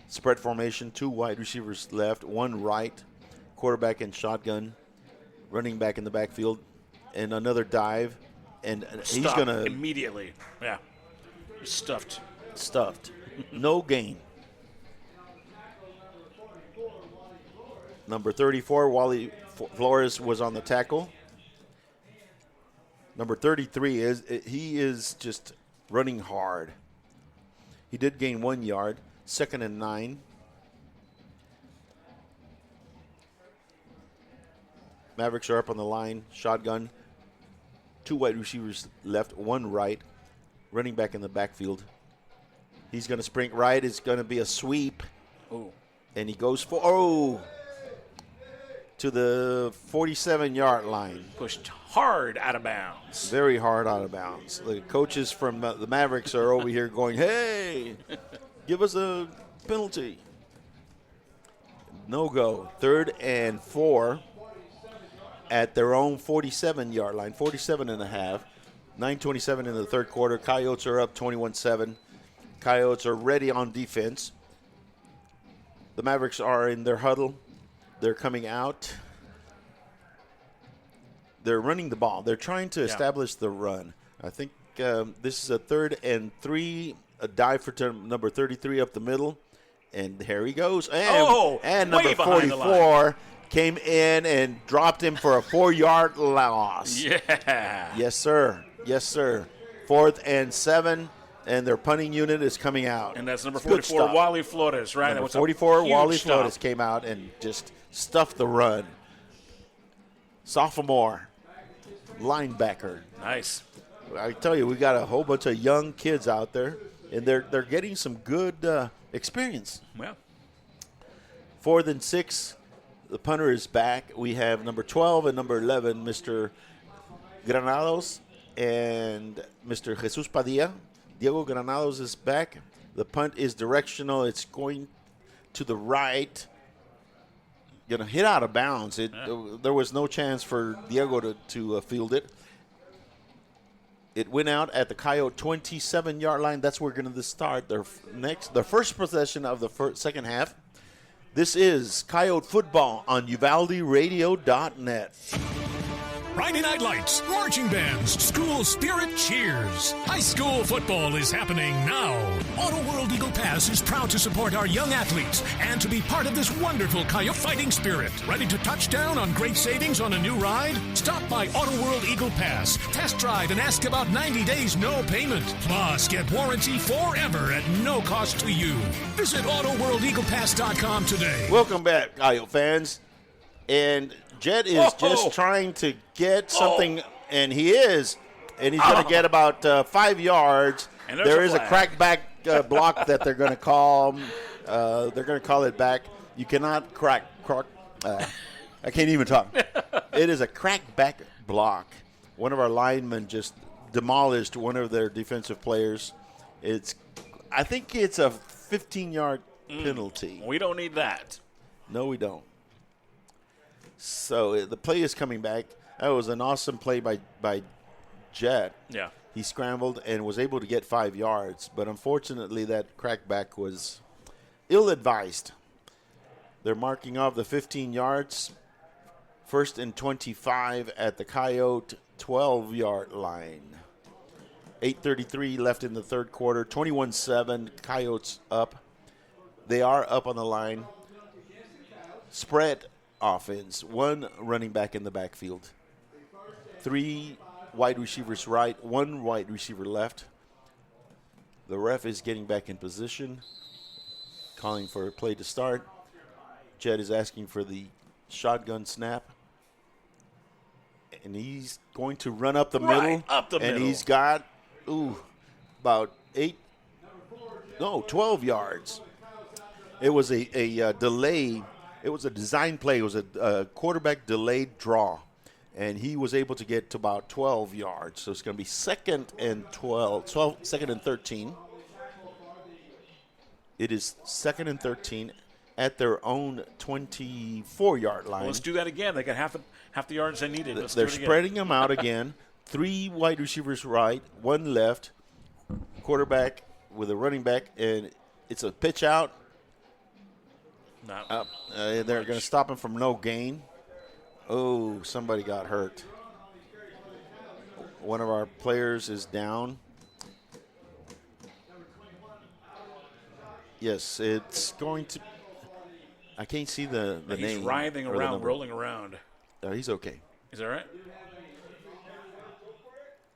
Spread formation, 2 wide receivers left, 1 right, quarterback and shotgun, running back in the backfield, and another dive. And he's going to immediately. Yeah. Stuffed. No gain. Number 34, Wally Flores was on the tackle. Number 33 is just running hard. He did gain 1 yard. 2nd and 9. Mavericks are up on the line. Shotgun. 2 wide receivers left, 1 right. Running back in the backfield. He's going to sprint right. It's going to be a sweep. Ooh. And he goes to the 47-yard line. Pushed hard out of bounds. Very hard out of bounds. The coaches from the Mavericks are over here going, hey, give us a penalty. No go. 3rd and 4 at their own 47-yard line, 47 and a half. 9:27 in the third quarter. Coyotes are up 21-7. Coyotes are ready on defense. The Mavericks are in their huddle. They're coming out. They're running the ball. They're trying to establish the run. I think this is a 3rd and 3, a dive for number 33 up the middle. And there he goes. And number 44 came in and dropped him for a 4-yard loss. Yeah. Yes, sir. 4th and 7. And their punting unit is coming out. And that's number 44, Wally Flores, right? Number 44, Wally Flores came out and just stuffed the run. Sophomore, linebacker. Nice. I tell you, we got a whole bunch of young kids out there, and they're getting some good experience. Well. 4th and 6, the punter is back. We have number 12 and number 11, Mr. Granados and Mr. Jesus Padilla. Diego Granados is back. The punt is directional. It's going to the right. Going to hit out of bounds. There was no chance for Diego to field it. It went out at the Coyote 27-yard line. That's where we're going to start their first possession of the second half. This is Coyote Football on UvaldeRadio.net. Friday Night Lights, marching bands, school spirit cheers. High school football is happening now. Auto World Eagle Pass is proud to support our young athletes and to be part of this wonderful Coyote fighting spirit. Ready to touch down on great savings on a new ride? Stop by Auto World Eagle Pass, test drive, and ask about 90 days no payment. Plus, get warranty forever at no cost to you. Visit AutoWorldEaglePass.com today. Welcome back, Coyote fans. And Jed is just trying to get something, and he is. And he's going to get about 5 yards. And there is a crackback block that they're going to call. They're going to call it back. You cannot crack. I can't even talk. It is a crackback block. One of our linemen just demolished one of their defensive players. I think it's a 15-yard penalty. We don't need that. No, we don't. So the play is coming back. That was an awesome play by Jet. Yeah. He scrambled and was able to get 5 yards, but unfortunately that crackback was ill-advised. They're marking off the 15 yards. 1st and 25 at the Coyote 12-yard line. 8:33 left in the third quarter. 21-7, Coyotes up. They are up on the line. Spread offense, 1 running back in the backfield, 3 wide receivers right, 1 wide receiver left. The ref is getting back in position, calling for a play to start. Jed is asking for the shotgun snap, and he's going to run up the middle. Up the middle. And he's got about 12 yards. It was a delay. It was a design play. It was a quarterback delayed draw, and he was able to get to about 12 yards. So it's going to be second and 13. It is second and 13 at their own 24-yard line. Well, let's do that again. They got half the yards they needed. They're spreading them out again. 3 wide receivers right, 1 left, quarterback with a running back, and it's a pitch out. They're going to stop him from no gain. Oh, somebody got hurt. One of our players is down. Yes, it's going to. I can't see the name. He's writhing around, rolling around. He's okay. Is that right?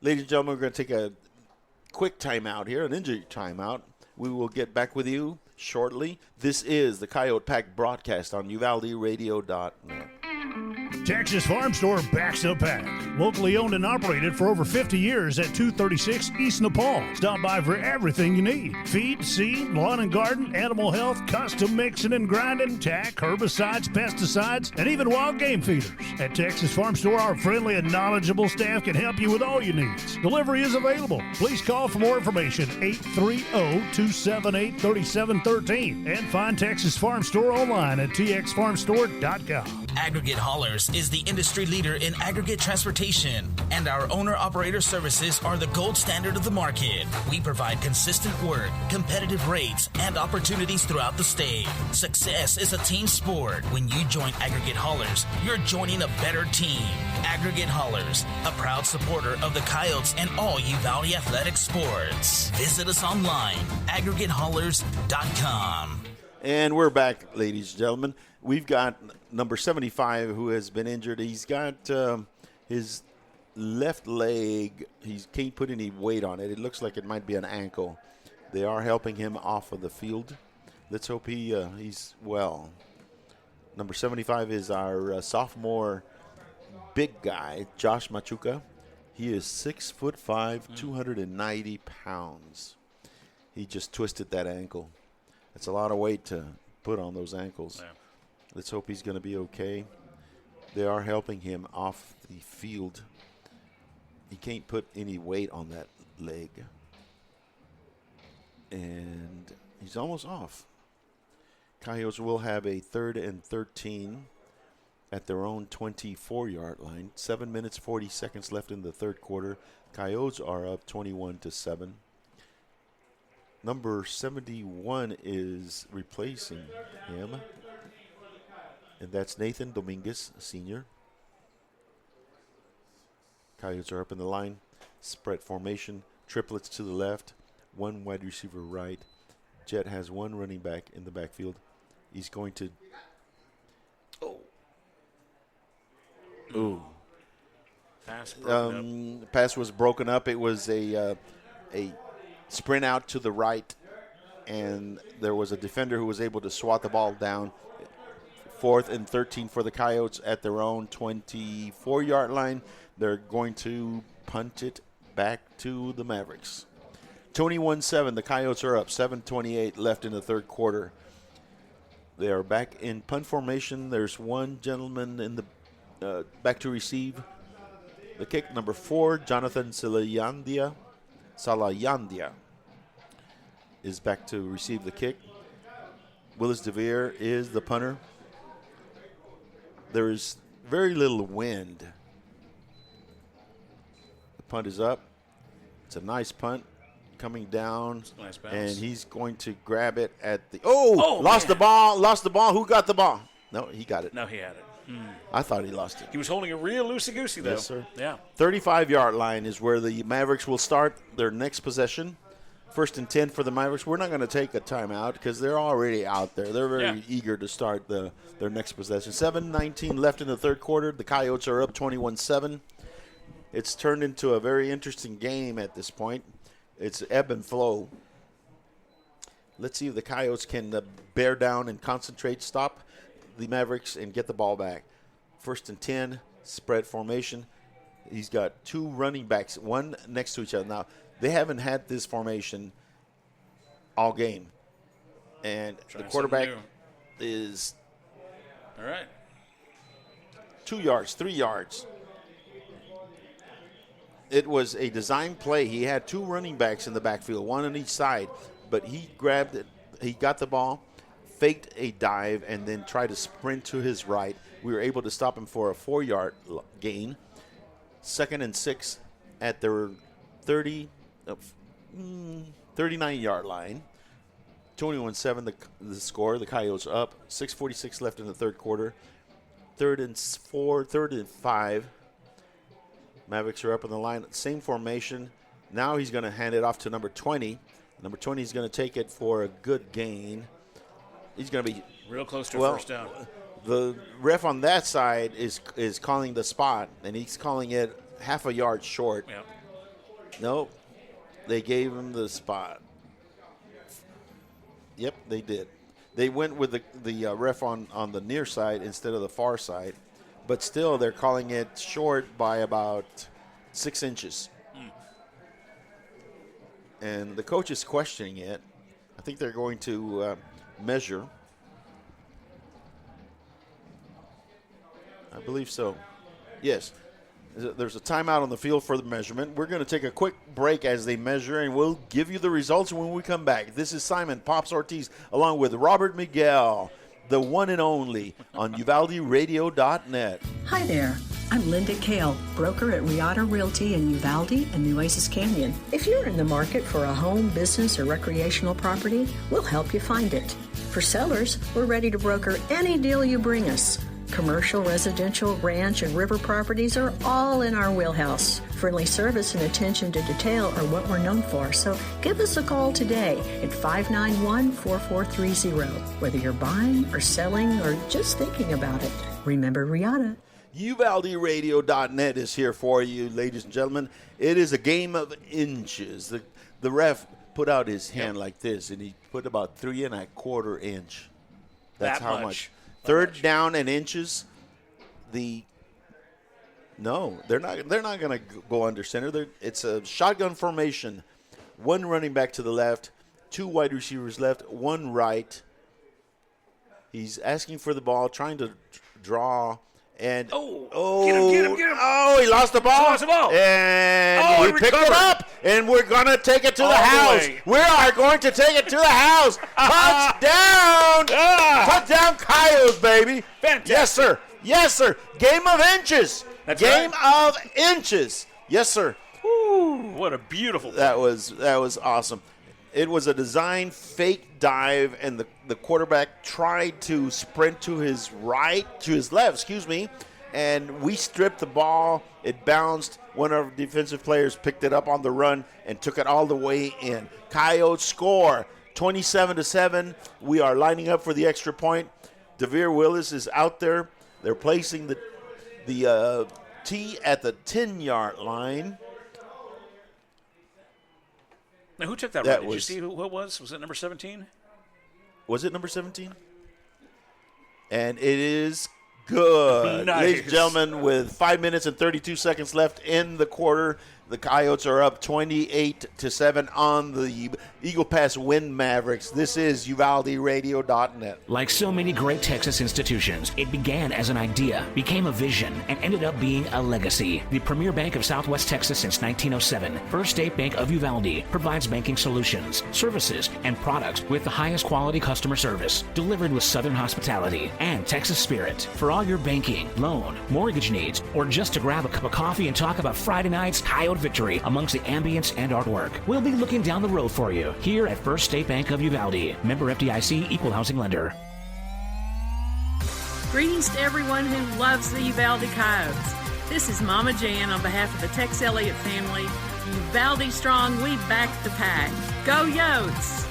Ladies and gentlemen, we're going to take a quick timeout here, an injury timeout. We will get back with you shortly. This is the Coyote Pack broadcast on UvaldeRadio.net. Texas Farm Store backs up pack. Locally owned and operated for over 50 years at 236 East Nepal. Stop by for everything you need. Feed, seed, lawn and garden, animal health, custom mixing and grinding, tack, herbicides, pesticides, and even wild game feeders. At Texas Farm Store, our friendly and knowledgeable staff can help you with all your needs. Delivery is available. Please call for more information, 830-278-3713. And find Texas Farm Store online at txfarmstore.com. Aggregate Haulers is the industry leader in aggregate transportation, and our owner-operator services are the gold standard of the market. We provide consistent work, competitive rates, and opportunities throughout the state. Success is a team sport. When you join Aggregate Haulers, you're joining a better team. Aggregate Haulers, a proud supporter of the Coyotes and all Uvalde athletic sports. Visit us online, aggregatehaulers.com. And we're back, ladies and gentlemen. We've got number 75 who has been injured. He's got his left leg. He can't put any weight on it. It looks like it might be an ankle. They are helping him off of the field. Let's hope he's well. Number 75 is our sophomore big guy, Josh Machuca. He is 6'5", 290 pounds. He just twisted that ankle. That's a lot of weight to put on those ankles. Yeah. Let's hope he's going to be okay. They are helping him off the field. He can't put any weight on that leg. And he's almost off. Coyotes will have a 3rd and 13 at their own 24-yard line. 7 minutes, 40 seconds left in the third quarter. Coyotes are up 21-7. Number 71 is replacing him. And that's Nathan Dominguez, senior. Coyotes are up in the line. Spread formation. Triplets to the left. 1 wide receiver right. Jet has 1 running back in the backfield. He's going to... Ooh. Pass was broken up. It was a sprint out to the right. And there was a defender who was able to swat the ball down. 4th and 13 for the Coyotes at their own 24-yard line. They're going to punt it back to the Mavericks. 21-7. The Coyotes are up. 7:28 left in the third quarter. They are back in punt formation. There's one gentleman in the back to receive the kick. Number 4, Jonathan Salayandia is back to receive the kick. Willis DeVere is the punter. There is very little wind. The punt is up. It's a nice punt coming down. Nice bounce. And he's going to grab it at the... Lost the ball. Who got the ball? No, he got it. No, he had it. I thought he lost it. He was holding it real loosey-goosey, though. Yes, sir. Yeah. 35-yard line is where the Mavericks will start their next possession. 1st and 10 for the Mavericks. We're not going to take a timeout because they're already out there. They're very eager to start their next possession. 7:19 left in the third quarter. The Coyotes are up 21-7. It's turned into a very interesting game at this point. It's ebb and flow. Let's see if the Coyotes can bear down and concentrate, stop the Mavericks, and get the ball back. 1st and 10, spread formation. He's got 2 running backs, one next to each other. Now, They haven't had this formation all game. And the quarterback is all right. 2 yards, 3 yards. It was a design play. He had 2 running backs in the backfield, one on each side, but he grabbed it. He got the ball, faked a dive, and then tried to sprint to his right. We were able to stop him for a 4-yard gain. 2nd and 6 at their 39-yard line. 21-7 the score. The Coyotes up. 6:46 left in the third quarter. 3rd and 4, 3rd and 5. Mavericks are up on the line. Same formation. Now he's going to hand it off to number 20. Number 20 is going to take it for a good gain. He's going to be real close to a first down. The ref on that side is calling the spot, and he's calling it half a yard short. Yep. Nope. They gave him the spot. Yep, they did. They went with the ref on the near side instead of the far side. But still, they're calling it short by about 6 inches. And the coach is questioning it. I think they're going to measure. I believe so. Yes. There's a timeout on the field for the measurement. We're going to take a quick break as they measure, and we'll give you the results when we come back. This is Simon Pops Ortiz along with Robert Miguel, the one and only, on UvaldeRadio.net. Hi there. I'm Linda Kale, broker at Riata Realty in Uvalde and Nueces Canyon. If you're in the market for a home, business, or recreational property, we'll help you find it. For sellers, we're ready to broker any deal you bring us. Commercial, residential, ranch, and river properties are all in our wheelhouse. Friendly service and attention to detail are what we're known for, so give us a call today at 591-4430. Whether you're buying or selling or just thinking about it, remember Riata. UvaldeRadio.net is here for you, ladies and gentlemen. It is a game of inches. The ref put out his hand like this, and he put about 3 1/4 inch. That's how much. Third down and inches. No, they're not going to go under center. It's a shotgun formation. 1 running back to the left, 2 wide receivers left, 1 right. He's asking for the ball, trying to draw. And get him. Oh, he lost the ball. And we picked it up, and we're going to take it to the house. We are going to take it to the house. Touchdown. Touchdown Coyotes, baby. Fantastic. Yes, sir. Game of inches. That's Game right. of inches. Yes, sir. Ooh, what a beautiful play. That was awesome. It was a design fake dive, and the quarterback tried to sprint to his left, and we stripped the ball. It bounced. One of our defensive players picked it up on the run and took it all the way in. Coyotes score 27-7. We are lining up for the extra point. DeVere Willis is out there. They're placing the tee at the 10-yard line. Now, who took that run? Did you see who it was? Was it number 17? Was it number 17? And it is good. Nice. Ladies and gentlemen, with 5 minutes and 32 seconds left in the quarter, the Coyotes are up 28-7 on the Eagle Pass Winn Mavericks. This is UvaldeRadio.net. Like so many great Texas institutions, it began as an idea, became a vision, and ended up being a legacy. The premier bank of Southwest Texas since 1907, First State Bank of Uvalde, provides banking solutions, services, and products with the highest quality customer service, delivered with Southern hospitality and Texas spirit. For all your banking, loan, mortgage needs, or just to grab a cup of coffee and talk about Friday night's Coyote victory amongst the ambience and artwork, we'll be looking down the road for you here at First State Bank of Uvalde. Member FDIC, equal housing lender. Greetings to everyone who loves the Uvalde Coyotes. This is Mama Jan on behalf of the Tex Elliott family. Uvalde strong, we back the pack. Go Yotes!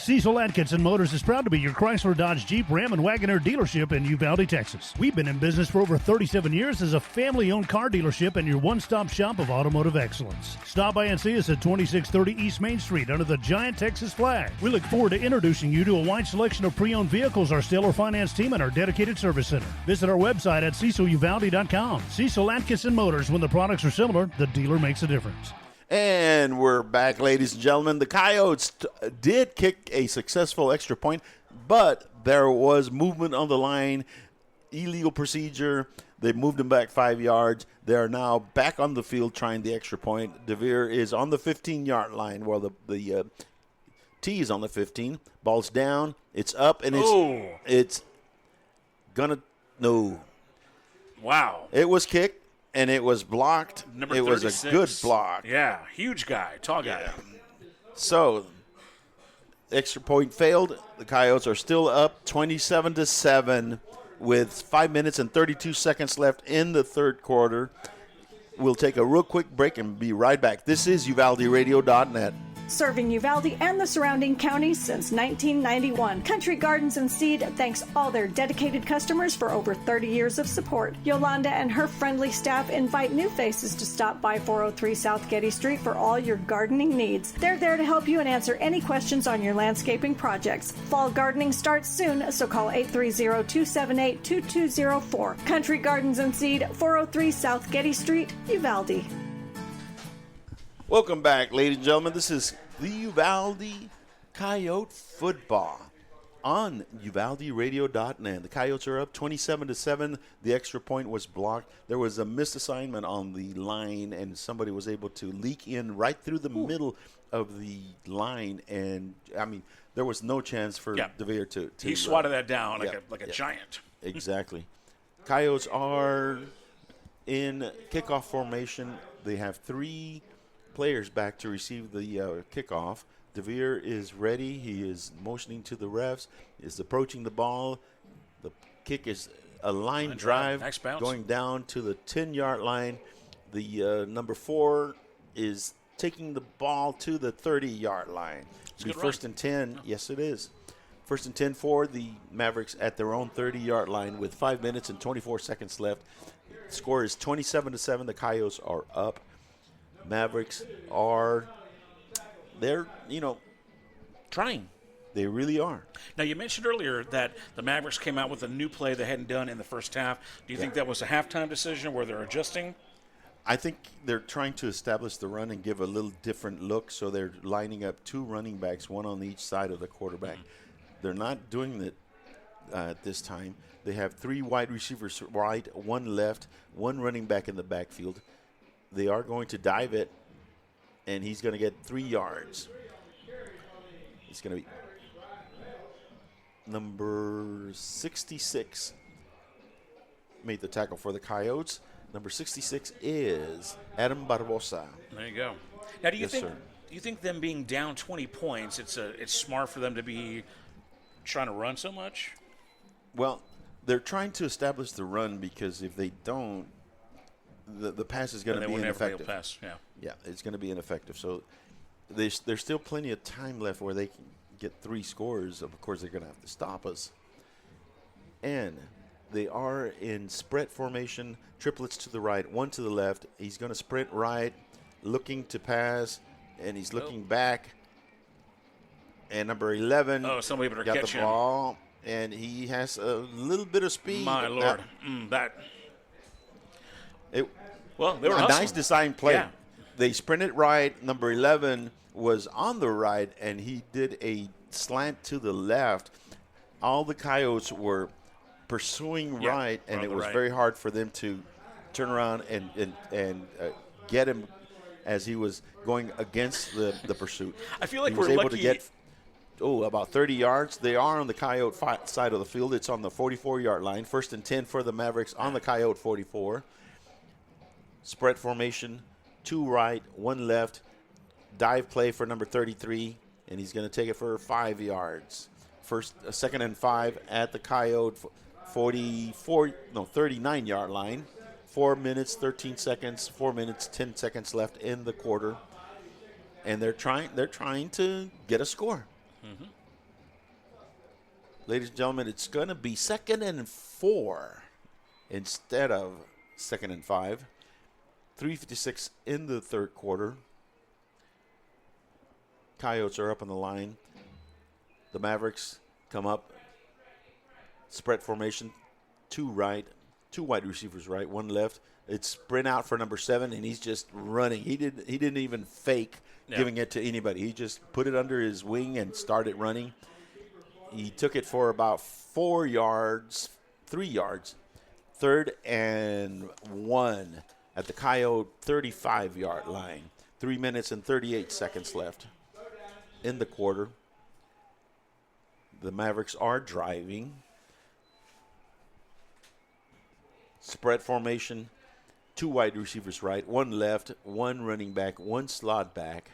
Cecil Atkinson Motors is proud to be your Chrysler, Dodge, Jeep, Ram, and Wagoner dealership in Uvalde, Texas. We've been in business for over 37 years as a family-owned car dealership and your one-stop shop of automotive excellence. Stop by and see us at 2630 East Main Street under the giant Texas flag. We look forward to introducing you to a wide selection of pre-owned vehicles, our stellar finance team, and our dedicated service center. Visit our website at ceciluvalde.com. Cecil Atkinson Motors. When the products are similar, the dealer makes a difference. And we're back, ladies and gentlemen. The Coyotes did kick a successful extra point, but there was movement on the line, illegal procedure. They moved them back 5 yards. They are now back on the field trying the extra point. DeVere is on the 15-yard line while the tee is on the 15. Ball's down. It's up, and it's gonna no. Wow. It was kicked. And it was blocked. Number it 36. was a good block. Yeah, huge guy, tall guy. Yeah. So, extra point failed. The Coyotes are still up 27-7 with 5 minutes and 32 seconds left in the third quarter. We'll take a real quick break and be right back. This is UvaldeRadio.net. Serving Uvalde and the surrounding counties since 1991. Country Gardens and Seed thanks all their dedicated customers for over 30 years of support. Yolanda and her friendly staff invite new faces to stop by 403 South Getty Street for all your gardening needs. They're there to help you and answer any questions on your landscaping projects. Fall gardening starts soon, so call 830-278-2204. Country Gardens and Seed, 403 South Getty Street, Uvalde. Welcome back, ladies and gentlemen. This is the Uvalde Coyote Football on UvaldeRadio.net. The Coyotes are up 27-7. The extra point was blocked. There was a missed assignment on the line, and somebody was able to leak in right through the middle of the line. And, I mean, there was no chance for DeVere to he swatted that down like a giant. Exactly. Coyotes are in kickoff formation. They have three players back to receive the kickoff. DeVere is ready. He is motioning to the refs, is approaching the ball. The kick is a line drive nice bounce, going down to the 10-yard line. The number 4 is taking the ball to the 30-yard line. It'll be first and 10. Yes, it is. First and 10 for the Mavericks at their own 30-yard line with 5 minutes and 24 seconds left. The score is 27-7. The Coyotes are up. Mavericks are, they're, trying. They really are. Now, you mentioned earlier that the Mavericks came out with a new play they hadn't done in the first half. Do you think that was a halftime decision where they're adjusting? I think they're trying to establish the run and give a little different look, so they're lining up 2 running backs, one on each side of the quarterback. They're not doing that this time. They have 3 wide receivers right, 1 left, 1 running back in the backfield. They are going to dive it, and he's going to get 3 yards. It's going to be number 66 made the tackle for the Coyotes. Number 66 is Adam Barbosa. There you go. Now, do you think them being down 20 points, it's smart for them to be trying to run so much? Well, they're trying to establish the run because if they don't, the pass is going to be ineffective. Pass, yeah, it's going to be ineffective. So there's still plenty of time left where they can get 3 scores. Of course, they're going to have to stop us. And they are in spread formation, triplets to the right, 1 to the left. He's going to sprint right, looking to pass, and he's looking back. And number 11 got the ball, and he has a little bit of speed. My Lord, they were a hustling. nice design play. Yeah. They sprinted right. Number 11 was on the right, and he did a slant to the left. All the Coyotes were pursuing right, and it was very hard for them to turn around and get him as he was going against the pursuit. I feel like he was we're able lucky. to get about 30 yards. They are on the Coyote side of the field. It's on the 44-yard line. First and 10 for the Mavericks on the Coyote 44. Spread formation, 2 right, 1 left. Dive play for number 33, and he's going to take it for 5 yards. Second and 5 at the Coyote 39-yard line. 4 minutes, 13 seconds, 4 minutes, 10 seconds left in the quarter. And they're trying to get a score. Mm-hmm. ladies and gentlemen, it's going to be 2nd and 4 instead of 2nd and 5. 3:56 in the third quarter. Coyotes are up on the line. The Mavericks come up. Spread formation. 2 right. 2 wide receivers right. 1 left. It's sprint out for number 7, and he's just running. He didn't even fake giving it to anybody. He just put it under his wing and started running. He took it for about 4 yards, 3 yards. 3rd and 1 at the Coyote 35-yard line. 3 minutes and 38 seconds left in the quarter. The Mavericks are driving. Spread formation, 2 wide receivers right, 1 left, 1 running back, 1 slot back.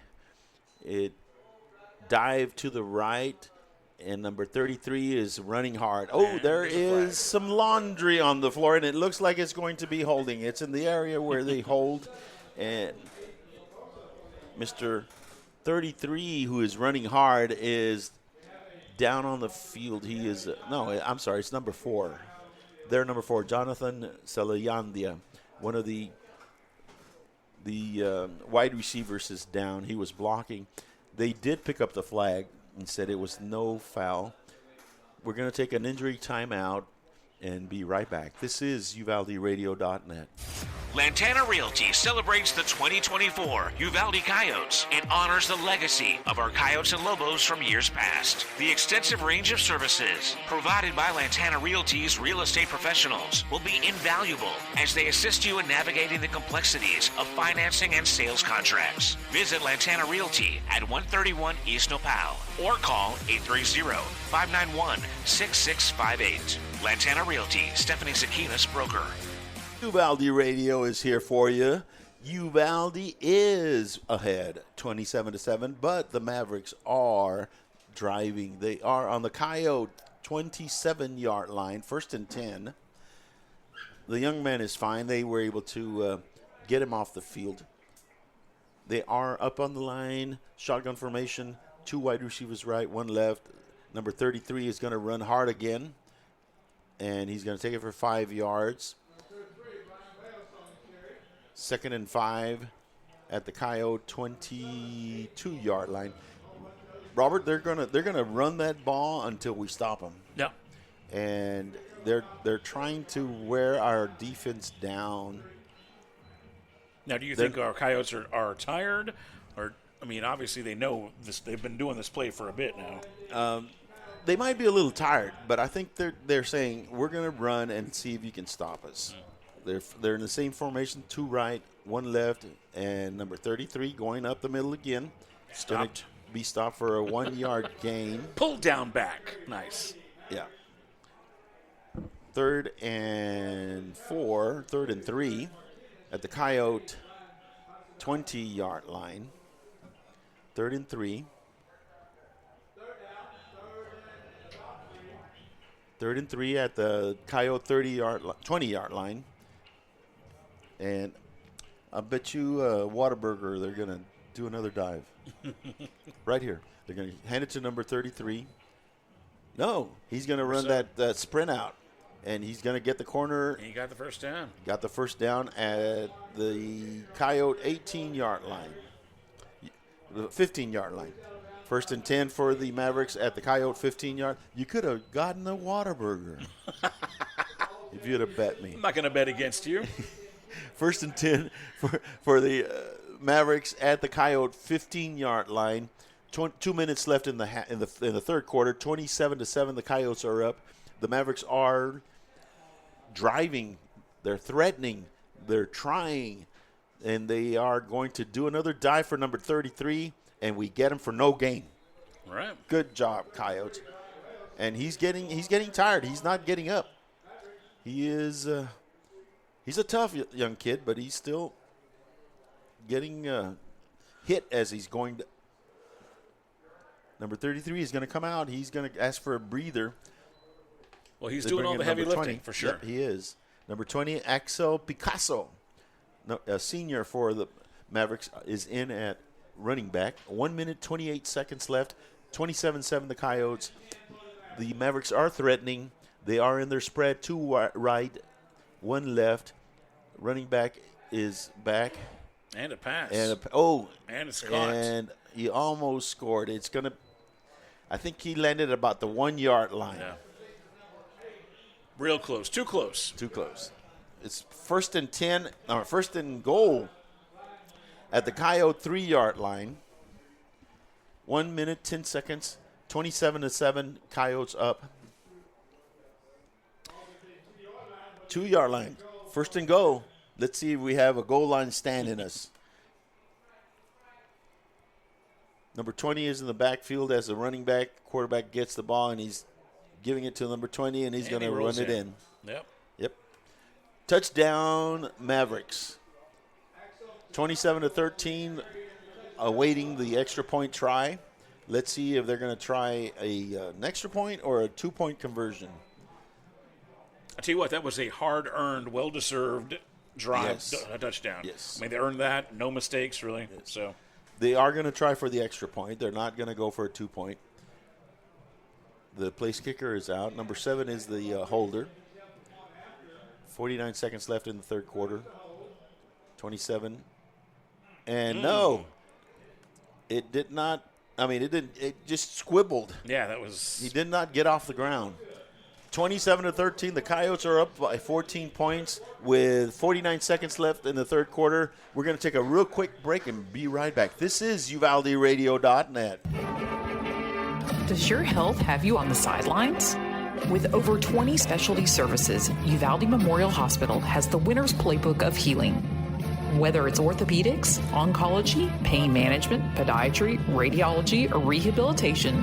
It dived to the right, and number 33 is running hard. Oh, there is some laundry on the floor, and it looks like it's going to be holding. It's in the area where they hold, and Mr. 33, who is running hard, is down on the field. He is it's number 4. Their number 4, Jonathan Salayandia, one of the wide receivers, is down. He was blocking. They did pick up the flag and said it was no foul. We're going to take an injury timeout and be right back. This is UvaldeRadio.net. Lantana Realty celebrates the 2024 Uvalde Coyotes and honors the legacy of our Coyotes and Lobos from years past. The extensive range of services provided by Lantana Realty's real estate professionals will be invaluable as they assist you in navigating the complexities of financing and sales contracts. Visit Lantana Realty at 131 East Nopal or call 830-591-6658. Lantana Realty, Stephanie Zakinas, broker. Uvalde Radio is here for you. Uvalde is ahead 27-7, but the Mavericks are driving. They are on the Coyote 27-yard line, 1st and 10. The young man is fine. They were able to get him off the field. They are up on the line, shotgun formation, 2 wide receivers right, 1 left. Number 33 is going to run hard again, and he's going to take it for 5 yards. 2nd and 5 at the Coyote 22-yard line. Robert, they're gonna run that ball until we stop them. Yeah. And they're trying to wear our defense down. Now, do you think our Coyotes are tired, or obviously they know this. They've been doing this play for a bit now. They might be a little tired, but I think they're saying we're gonna run and see if you can stop us. They're in the same formation, 2 right, 1 left, and number 33 going up the middle again. Stopped. Be stopped for a 1-yard gain. Pulled down back. Nice. Yeah. 3rd and 4, 3rd and 3 at the Coyote 20-yard line. 3rd and 3. 3rd and 3 at the Coyote 20-yard line. And I bet you Whataburger, they're going to do another dive. Right here. They're going to hand it to number 33. No, he's going to run that sprint out. And he's going to get the corner. And he got the first down. Got the first down at the Coyote 18-yard line. The 15-yard line. 1st and 10 for the Mavericks at the Coyote 15-yard. You could have gotten a Whataburger if you'd have bet me. I'm not going to bet against you. 1st and 10 for the Mavericks at the Coyote 15-yard line. 2 minutes left in the third quarter. 27-7, the Coyotes are up. The Mavericks are driving. They're threatening. They're trying. And they are going to do another dive for number 33, and we get him for no gain. All right. Good job, Coyotes. And he's getting tired. He's not getting up. He is he's a tough young kid, but he's still getting hit as he's going to. Number 33 is going to come out. He's going to ask for a breather. Well, he's doing all the heavy lifting for sure. Yep, he is. Number 20, Axel Picasso, a senior for the Mavericks, is in at running back. 1 minute, 28 seconds left. 27-7 the Coyotes. The Mavericks are threatening. They are in their spread, 2 right, 1 left. Running back is back. And a pass. And it's caught. And he almost scored. It's going to – I think he landed about the 1 yard line. Yeah. Real close. Too close. Too close. It's first and goal at the Coyote 3 yard line. 1 minute, 10 seconds, 27-7, Coyotes up. 2 yard line, first and goal. Let's see if we have a goal line stand in us. Number 20 is in the backfield as a running back. Quarterback gets the ball, and he's giving it to number 20, and he's going to run it in. Yep. Touchdown, Mavericks. 27-13, awaiting the extra point try. Let's see if they're going to try an extra point or a 2-point conversion. I tell you what, that was a hard-earned, well-deserved drive, touchdown. Yes. I mean, they earned that. No mistakes, really. Yes. So they are going to try for the extra point. They're not going to go for a 2-point. The place kicker is out. Number 7 is the holder. 49 seconds left in the third quarter. 27. And no, it did not. I mean, it just squibbled. Yeah, that was. He did not get off the ground. 27-13. The Coyotes are up by 14 points with 49 seconds left in the third quarter. We're going to take a real quick break and be right back. This is UvaldeRadio.net. Does your health have you on the sidelines? With over 20 specialty services, Uvalde Memorial Hospital has the winner's playbook of healing. Whether it's orthopedics, oncology, pain management, podiatry, radiology, or rehabilitation,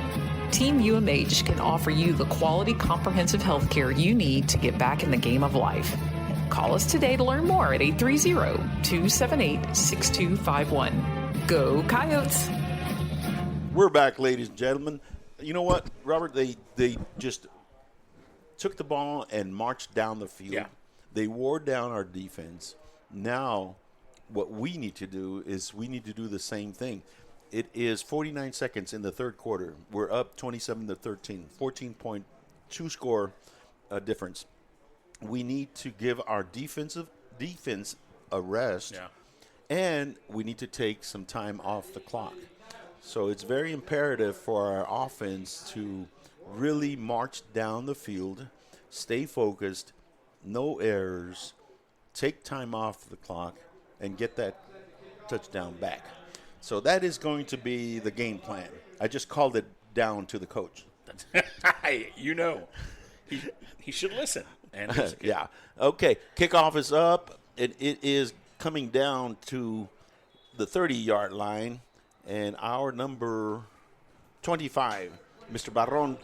Team UMH can offer you the quality, comprehensive health care you need to get back in the game of life. Call us today to learn more at 830-278-6251. Go Coyotes! We're back, ladies and gentlemen. You know what, Robert? They just took the ball and marched down the field. Yeah. They wore down our defense. Now what we need to do is we need to do the same thing. It is 49 seconds in the third quarter. We're up 27-13, 14.2 score difference. We need to give our defense a rest, and we need to take some time off the clock. So it's very imperative for our offense to really march down the field, stay focused, no errors, take time off the clock, and get that touchdown back. So that is going to be the game plan. I just called it down to the coach. You know, he should listen. And yeah. Okay. Kickoff is up. It is coming down to the 30-yard line, and our number 25, Mr. Barron,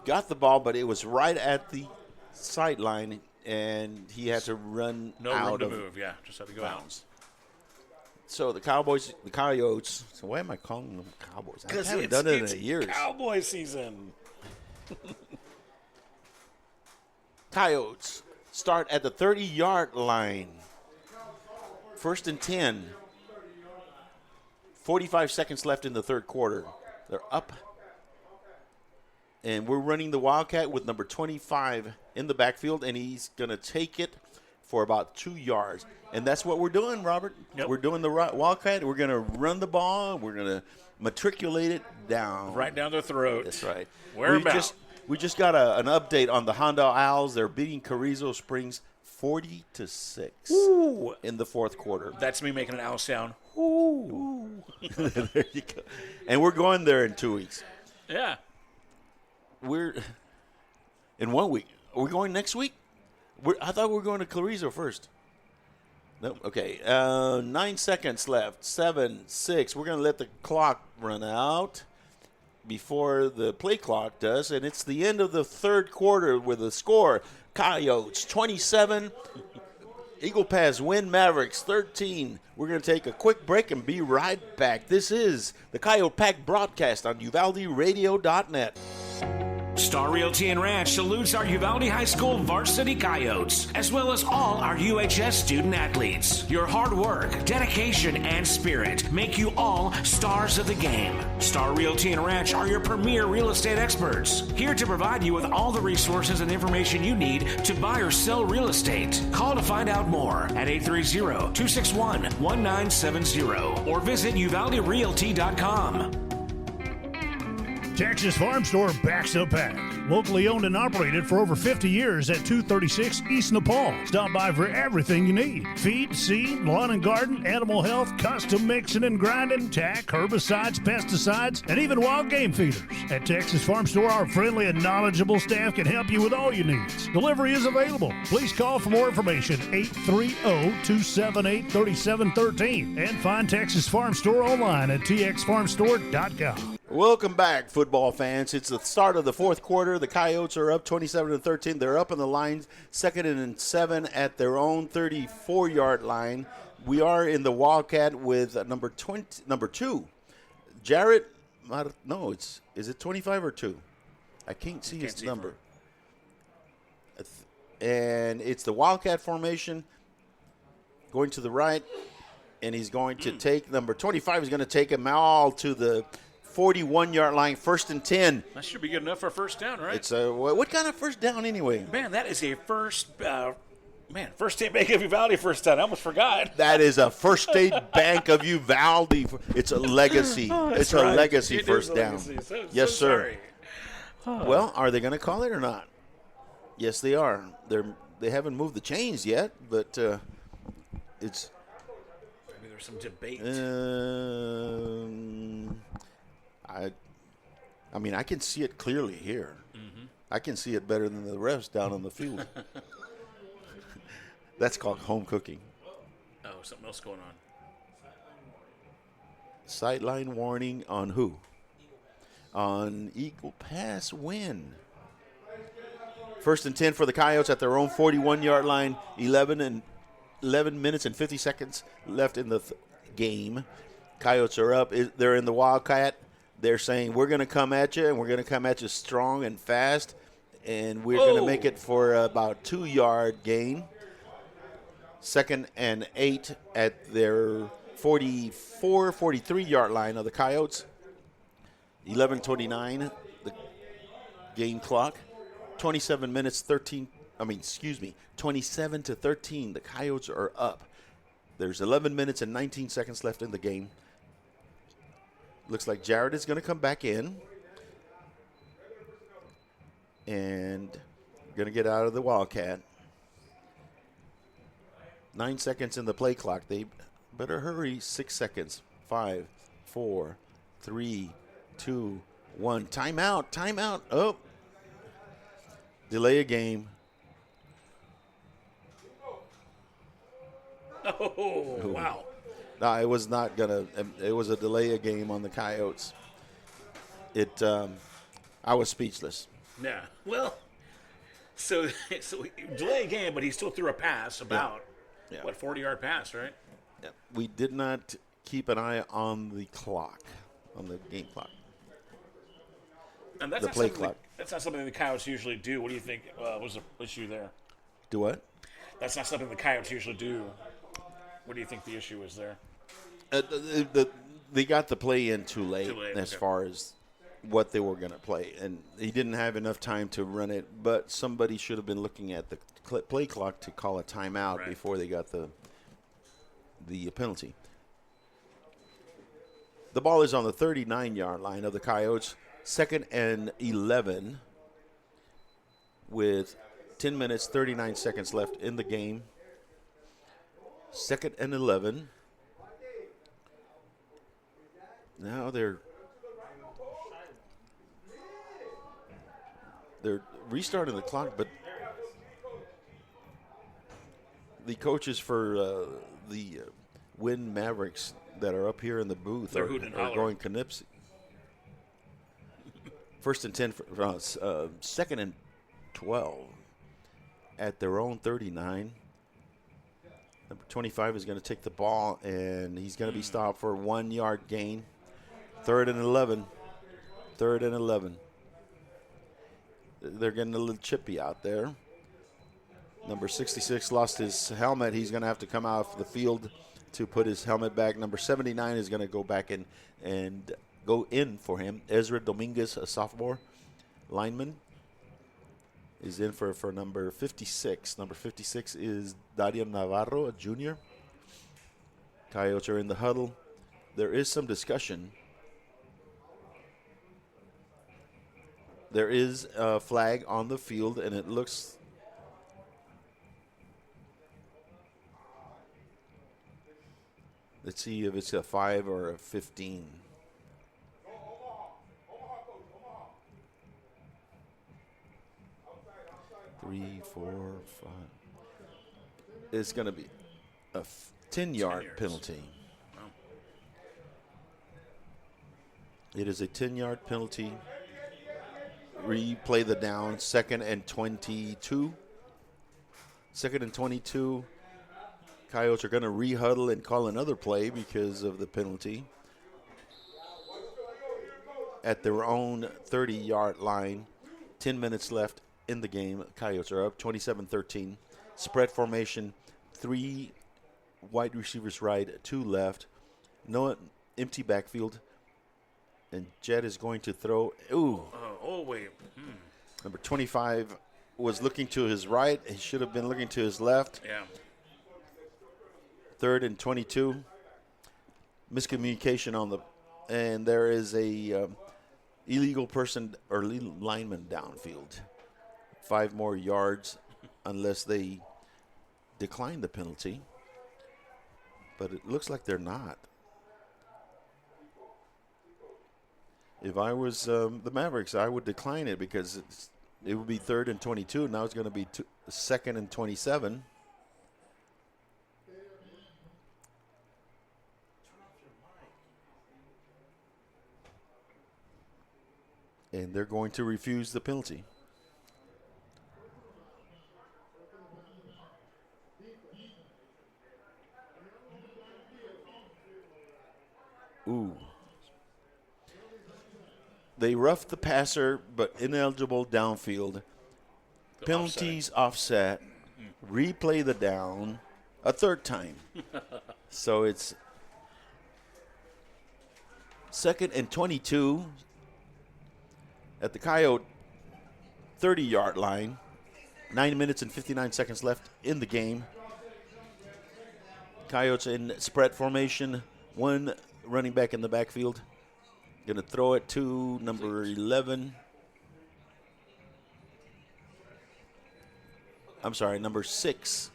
got the ball, but it was right at the sideline, and he had to run out of move. Yeah, just had to go bounds. So the Coyotes. So why am I calling them Cowboys? I haven't done it in years. Cowboy season. Coyotes start at the 30-yard line. First and 10. 45 seconds left in the third quarter. They're up. And we're running the Wildcat with number 25 in the backfield, and he's going to take it for about 2 yards. And that's what we're doing, Robert. Yep. We're doing the Wildcat. We're going to run the ball. We're going to matriculate it down. Right down their throat. That's right. Whereabouts? We just got an update on the Honda Owls. They're beating Carrizo Springs 40-6 in the fourth quarter. That's me making an owl sound. Ooh. There you go. And we're going there in 2 weeks. Yeah. We're in 1 week. Are we going next week? I thought we were going to Carrizo first. No. Okay. 9 seconds left. 7, 6. We're going to let the clock run out before the play clock does, and it's the end of the third quarter with a score. Coyotes 27, Eagle Pass Winn Mavericks 13. We're going to take a quick break and be right back. This is the Coyote Pack broadcast on UvaldeRadio.net. Star Realty and Ranch salutes our Uvalde High School varsity Coyotes, as well as all our UHS student athletes. Your hard work, dedication, and spirit make you all stars of the game. Star Realty and Ranch are your premier real estate experts, here to provide you with all the resources and information you need to buy or sell real estate. Call to find out more at 830-261-1970 or visit uvalderealty.com. Texas Farm Store backs up pack. Locally owned and operated for over 50 years at 236 East Nepal. Stop by for everything you need. Feed, seed, lawn and garden, animal health, custom mixing and grinding, tack, herbicides, pesticides, and even wild game feeders. At Texas Farm Store, our friendly and knowledgeable staff can help you with all your needs. Delivery is available. Please call for more information, 830-278-3713. And find Texas Farm Store online at txfarmstore.com. Welcome back, football fans. It's the start of the fourth quarter. The Coyotes are up 27-13. They're up in the line, 2nd and 7 at their own 34-yard line. We are in the Wildcat with number 2. Jarrett, no, is it 25 or 2? I can't see his number. And it's the Wildcat formation going to the right, and he's going to take number 25. He's going to take him all to the 41-yard line, 1st and 10. That should be good enough for a first down, right? It's a what kind of first down anyway? Man, that is a first state bank of Uvalde first down. I almost forgot. That is a First State Bank of Uvalde. It's a legacy. It's a legacy first down. Yes, sir. Well, are they going to call it or not? Yes, they are. They haven't moved the chains yet, but it's. Maybe there's some debate. I mean, I can see it clearly here. Mm-hmm. I can see it better than the refs down on the field. That's called home cooking. Oh, something else going on. Sideline warning on who? On Eagle Pass Winn. 1st and 10 for the Coyotes at their own 41-yard line. 11 minutes and 50 seconds left in the game. Coyotes are up. They're in the Wildcat. They're saying, we're going to come at you, and we're going to come at you strong and fast, and we're going to make it for about 2-yard gain. 2nd and 8 at their 43-yard line of the Coyotes. 11:29, the game clock. 27 minutes, 27 to 13. The Coyotes are up. There's 11 minutes and 19 seconds left in the game. Looks like Jared is going to come back in and going to get out of the Wildcat. 9 seconds in the play clock. They better hurry. 6 seconds. 5, 4, 3, 2, 1. Timeout. Oh. Delay a game. Oh, wow. No, it was not gonna. It was a delay a game on the Coyotes. I was speechless. Yeah. Well, so delay a game, but he still threw a pass about 40-yard pass, right? Yeah. We did not keep an eye on the clock, on the game clock. And that's the play clock. That's not something the Coyotes usually do. What do you think was the issue there? Do what? That's not something the Coyotes usually do. What do you think the issue is there? They got the play in too late as far as what they were going to play. And he didn't have enough time to run it, but somebody should have been looking at the play clock to call a timeout before they got the penalty. The ball is on the 39-yard line of the Coyotes. 2nd and 11 with 10 minutes, 39 seconds left in the game. 2nd and 11. Now they're restarting the clock, but the coaches for the Winn Mavericks that are up here in the booth are going Knipsey. 1st and 10, 2nd and 12 at their own 39. Number 25 is going to take the ball, and he's going to be stopped for a 1-yard gain. 3rd and 11. They're getting a little chippy out there. Number 66 lost his helmet. He's going to have to come off the field to put his helmet back. Number 79 is going to go back in and go in for him. Ezra Dominguez, a sophomore lineman, is in for number 56. Number 56 is Darian Navarro, a junior. Coyotes are in the huddle. There is some discussion. There is a flag on the field, and it looks – let's see if it's a 5 or a 15. Three, 4, 5. It's going to be a 10-yard penalty. Wow. It is a 10-yard penalty. Replay the down. 2nd and 22. 2nd and 22. Coyotes are going to rehuddle and call another play because of the penalty. At their own 30-yard line. 10 minutes left in the game. Coyotes are up 27-13. Spread formation. 3 wide receivers right, 2 left. No empty backfield. And Jed is going to throw. Ooh. Wait. Number 25 was looking to his right. He should have been looking to his left. Yeah. 3rd and 22. Miscommunication on the, and there is a illegal person or illegal lineman downfield. 5 more yards unless they decline the penalty. But it looks like they're not. If I was the Mavericks, I would decline it because it would be 3rd and 22. Now it's going to be 2nd and 27. And they're going to refuse the penalty. Ooh. They roughed the passer, but ineligible downfield. Penalties offset. Replay the down a 3rd time. So it's 2nd and 22 at the Coyote 30-yard line. 9 minutes and 59 seconds left in the game. Coyotes in spread formation. 1 running back in the backfield. Going to throw it to number 11. I'm sorry, number 6.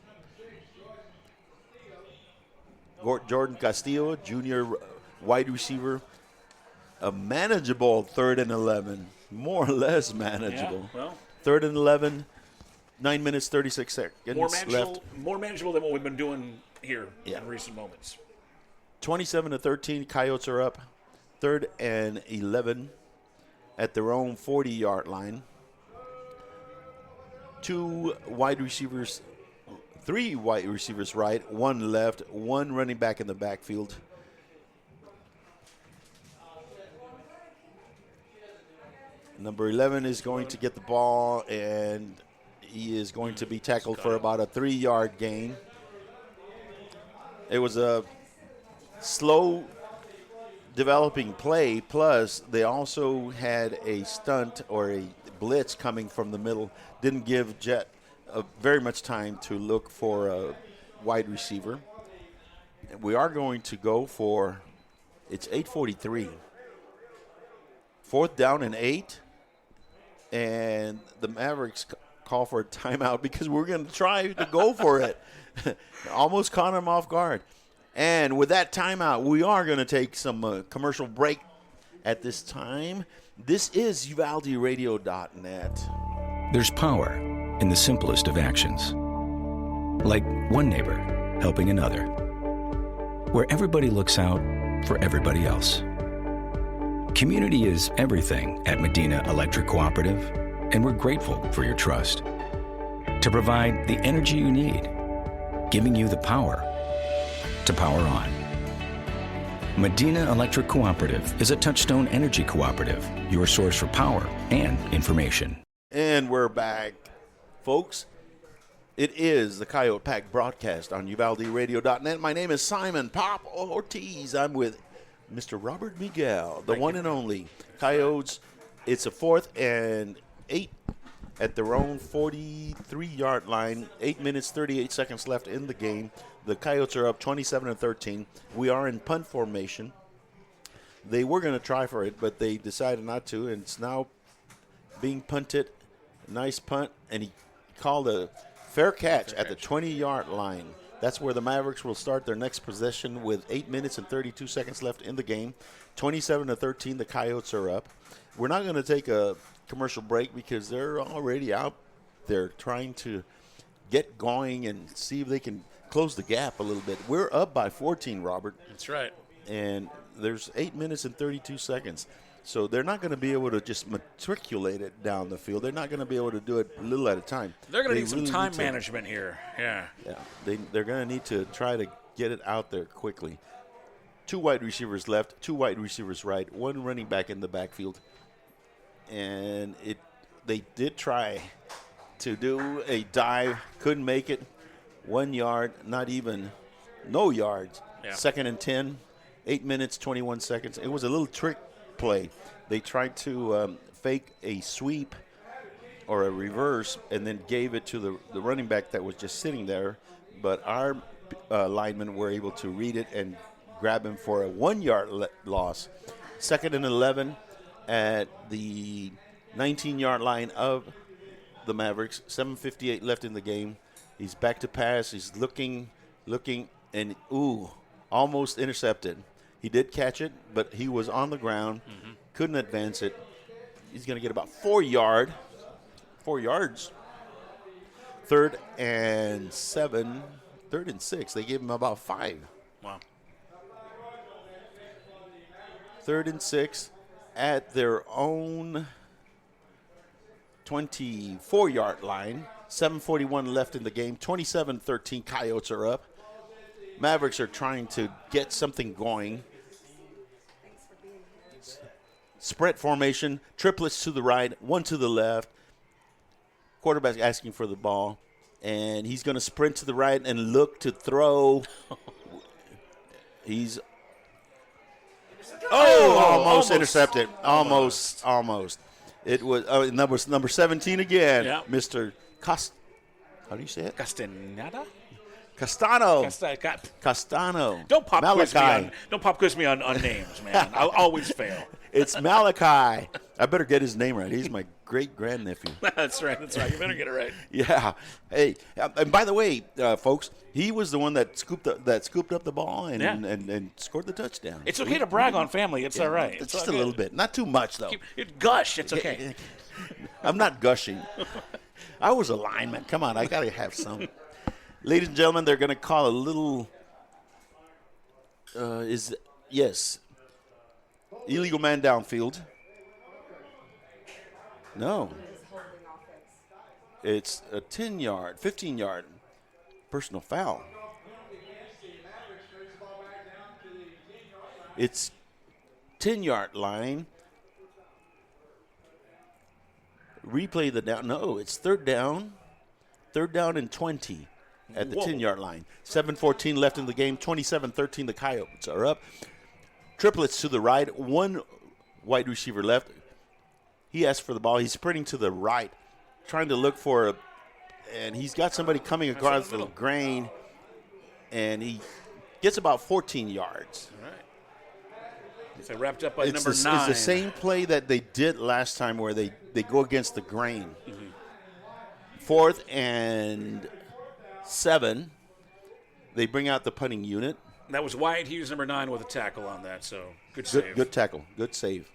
Jordan Castillo, junior wide receiver. A manageable 3rd and 11. More or less manageable. Yeah, well. 3rd and 11. 9 minutes, 36 seconds left. More manageable than what we've been doing here in recent moments. 27-13, Coyotes are up. 3rd and 11 at their own 40-yard line. 3 wide receivers right, 1 left, 1 running back in the backfield. Number 11 is going to get the ball, and he is going to be tackled for about a 3-yard gain. It was a slow developing play, plus they also had a stunt or a blitz coming from the middle. Didn't give Jet very much time to look for a wide receiver. And we are going to go for, it's 8:43. 4th down and 8. And the Mavericks call for a timeout because we're going to try to go for it. Almost caught them off guard. And with that timeout, we are going to take some commercial break at this time. This is UvaldeRadio.net. There's power in the simplest of actions. Like one neighbor helping another. Where everybody looks out for everybody else. Community is everything at Medina Electric Cooperative, and we're grateful for your trust. To provide the energy you need, giving you the power to power on. Medina Electric Cooperative is a Touchstone Energy Cooperative, your source for power and information. And And we're back, folks. It is the Coyote Pack broadcast on UvaldeRadio.net. My name is Simon Pop Ortiz. I'm with Mr. Robert Miguel, the one and only. Coyotes, it's a 4th and 8 at their own 43-yard line. 8 minutes, 38 seconds left in the game. The Coyotes are up 27-13. We are in punt formation. They were going to try for it, but they decided not to, and it's now being punted. Nice punt, and he called a fair catch at the 20-yard line. That's where the Mavericks will start their next possession with 8 minutes and 32 seconds left in the game. 27-13, the Coyotes are up. We're not going to take a commercial break because they're already out there trying to get going and see if they can close the gap a little bit. We're up by 14, Robert. That's right. And there's 8 minutes and 32 seconds. So they're not going to be able to just matriculate it down the field. They're not going to be able to do it a little at a time. They're going to need some time management here. Yeah. They're going to need to try to get it out there quickly. 2 wide receivers left, 2 wide receivers right, 1 running back in the backfield. And they did try to do a dive, couldn't make it. 1 yard, no yards. Yeah. 2nd and 10, 8 minutes, 21 seconds. It was a little trick play. They tried to fake a sweep or a reverse and then gave it to the running back that was just sitting there. But our linemen were able to read it and grab him for a 1 yard loss. 2nd and 11 at the 19-yard line of the Mavericks. 7:58 left in the game. He's back to pass. He's looking, and almost intercepted. He did catch it, but he was on the ground, couldn't advance it. He's going to get about 4 yards. 3rd and 7, 3rd and 6. They gave him about 5. Wow. 3rd and 6 at their own 24-yard line. 7:41 left in the game. 27-13. Coyotes are up. Mavericks are trying to get something going. Spread formation, triplets to the right, 1 to the left. Quarterback asking for the ball, and he's going to sprint to the right and look to throw. He's almost intercepted. Almost. It was number 17 again, yeah. Mr. How do you say it? Castaneda? Castano. Don't pop quiz me on names, man. I'll always fail. It's Malachi. I better get his name right. He's my great-grandnephew. That's right. You better get it right. Yeah. Hey, and by the way, folks, he was the one that scooped up the ball and scored the touchdown. It's okay to brag on family. It's all right. It's just a little bit. Not too much, though. Gush. It's okay. I'm not gushing. I was a lineman. Come on. I got to have some. Ladies and gentlemen, they're going to call a little illegal man downfield. No. It's a 10-yard, 15-yard personal foul. It's 10-yard line. Replay the down. No, it's 3rd down. 3rd down and 20 at the 10-yard line. 7:14 left in the game. 27-13, the Coyotes are up. Triplets to the right. 1 wide receiver left. He asked for the ball. He's sprinting to the right, trying to look for and he's got somebody coming across the grain, and he gets about 14 yards. All right. So wrapped up by number 9. It's the same play that they did last time where they go against the grain. 4th and 7. They bring out the punting unit. That was Wyatt Hughes, number 9, with a tackle on that, so good save. Good tackle. Good save.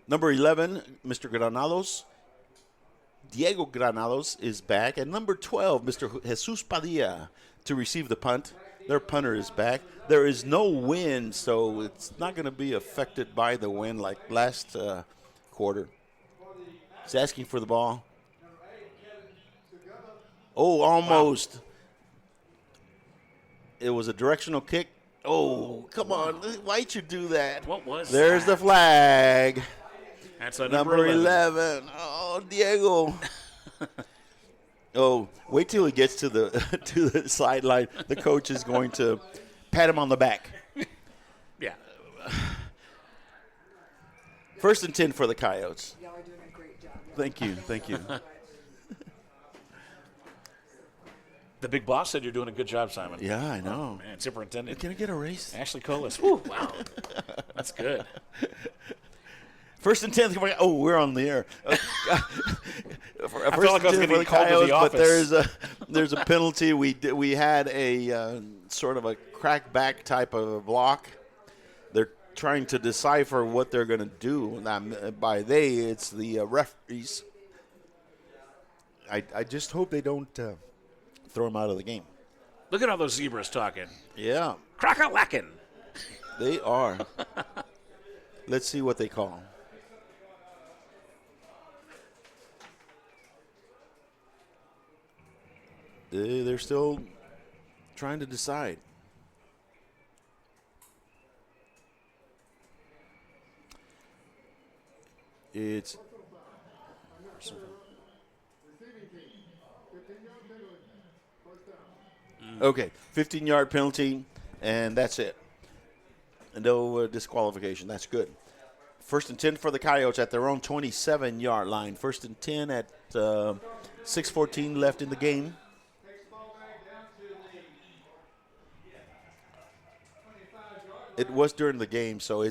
Number 11, Mr. Granados. Diego Granados is back. And number 12, Mr. Jesus Padilla, to receive the punt. Their punter is back. There is no wind, so it's not going to be affected by the wind like last quarter. He's asking for the ball. Oh, almost. Wow. It was a directional kick. Oh, come on. Why'd you do that? What was There's that? the flag. That's a number 11. Oh. Oh, Diego. Oh, wait till he gets to the to the sideline. The coach is going to pat him on the back. Yeah. 1st and 10 for the Coyotes. Y'all are doing a great job. Thank you. The big boss said you're doing a good job, Simon. Yeah, I know. Oh, man, Superintendent. Can I get a raise? Ashley Colas. Woo, wow. That's good. 1st and 10. Oh, we're on the air. I feel like I was going to be called to the office. But there's a penalty. We had a sort of a crackback type of block. They're trying to decipher what they're going to do. Now, by they, it's the referees. I just hope they don't throw them out of the game. Look at all those zebras talking. Yeah. Crack-a-lackin'. They are. Let's see what they call. They're still trying to decide. It's okay, 15-yard penalty, and that's it. No disqualification. That's good. 1st and 10 for the Coyotes at their own 27-yard line. 1st and 10 at 6:14 left in the game. It was during the game, so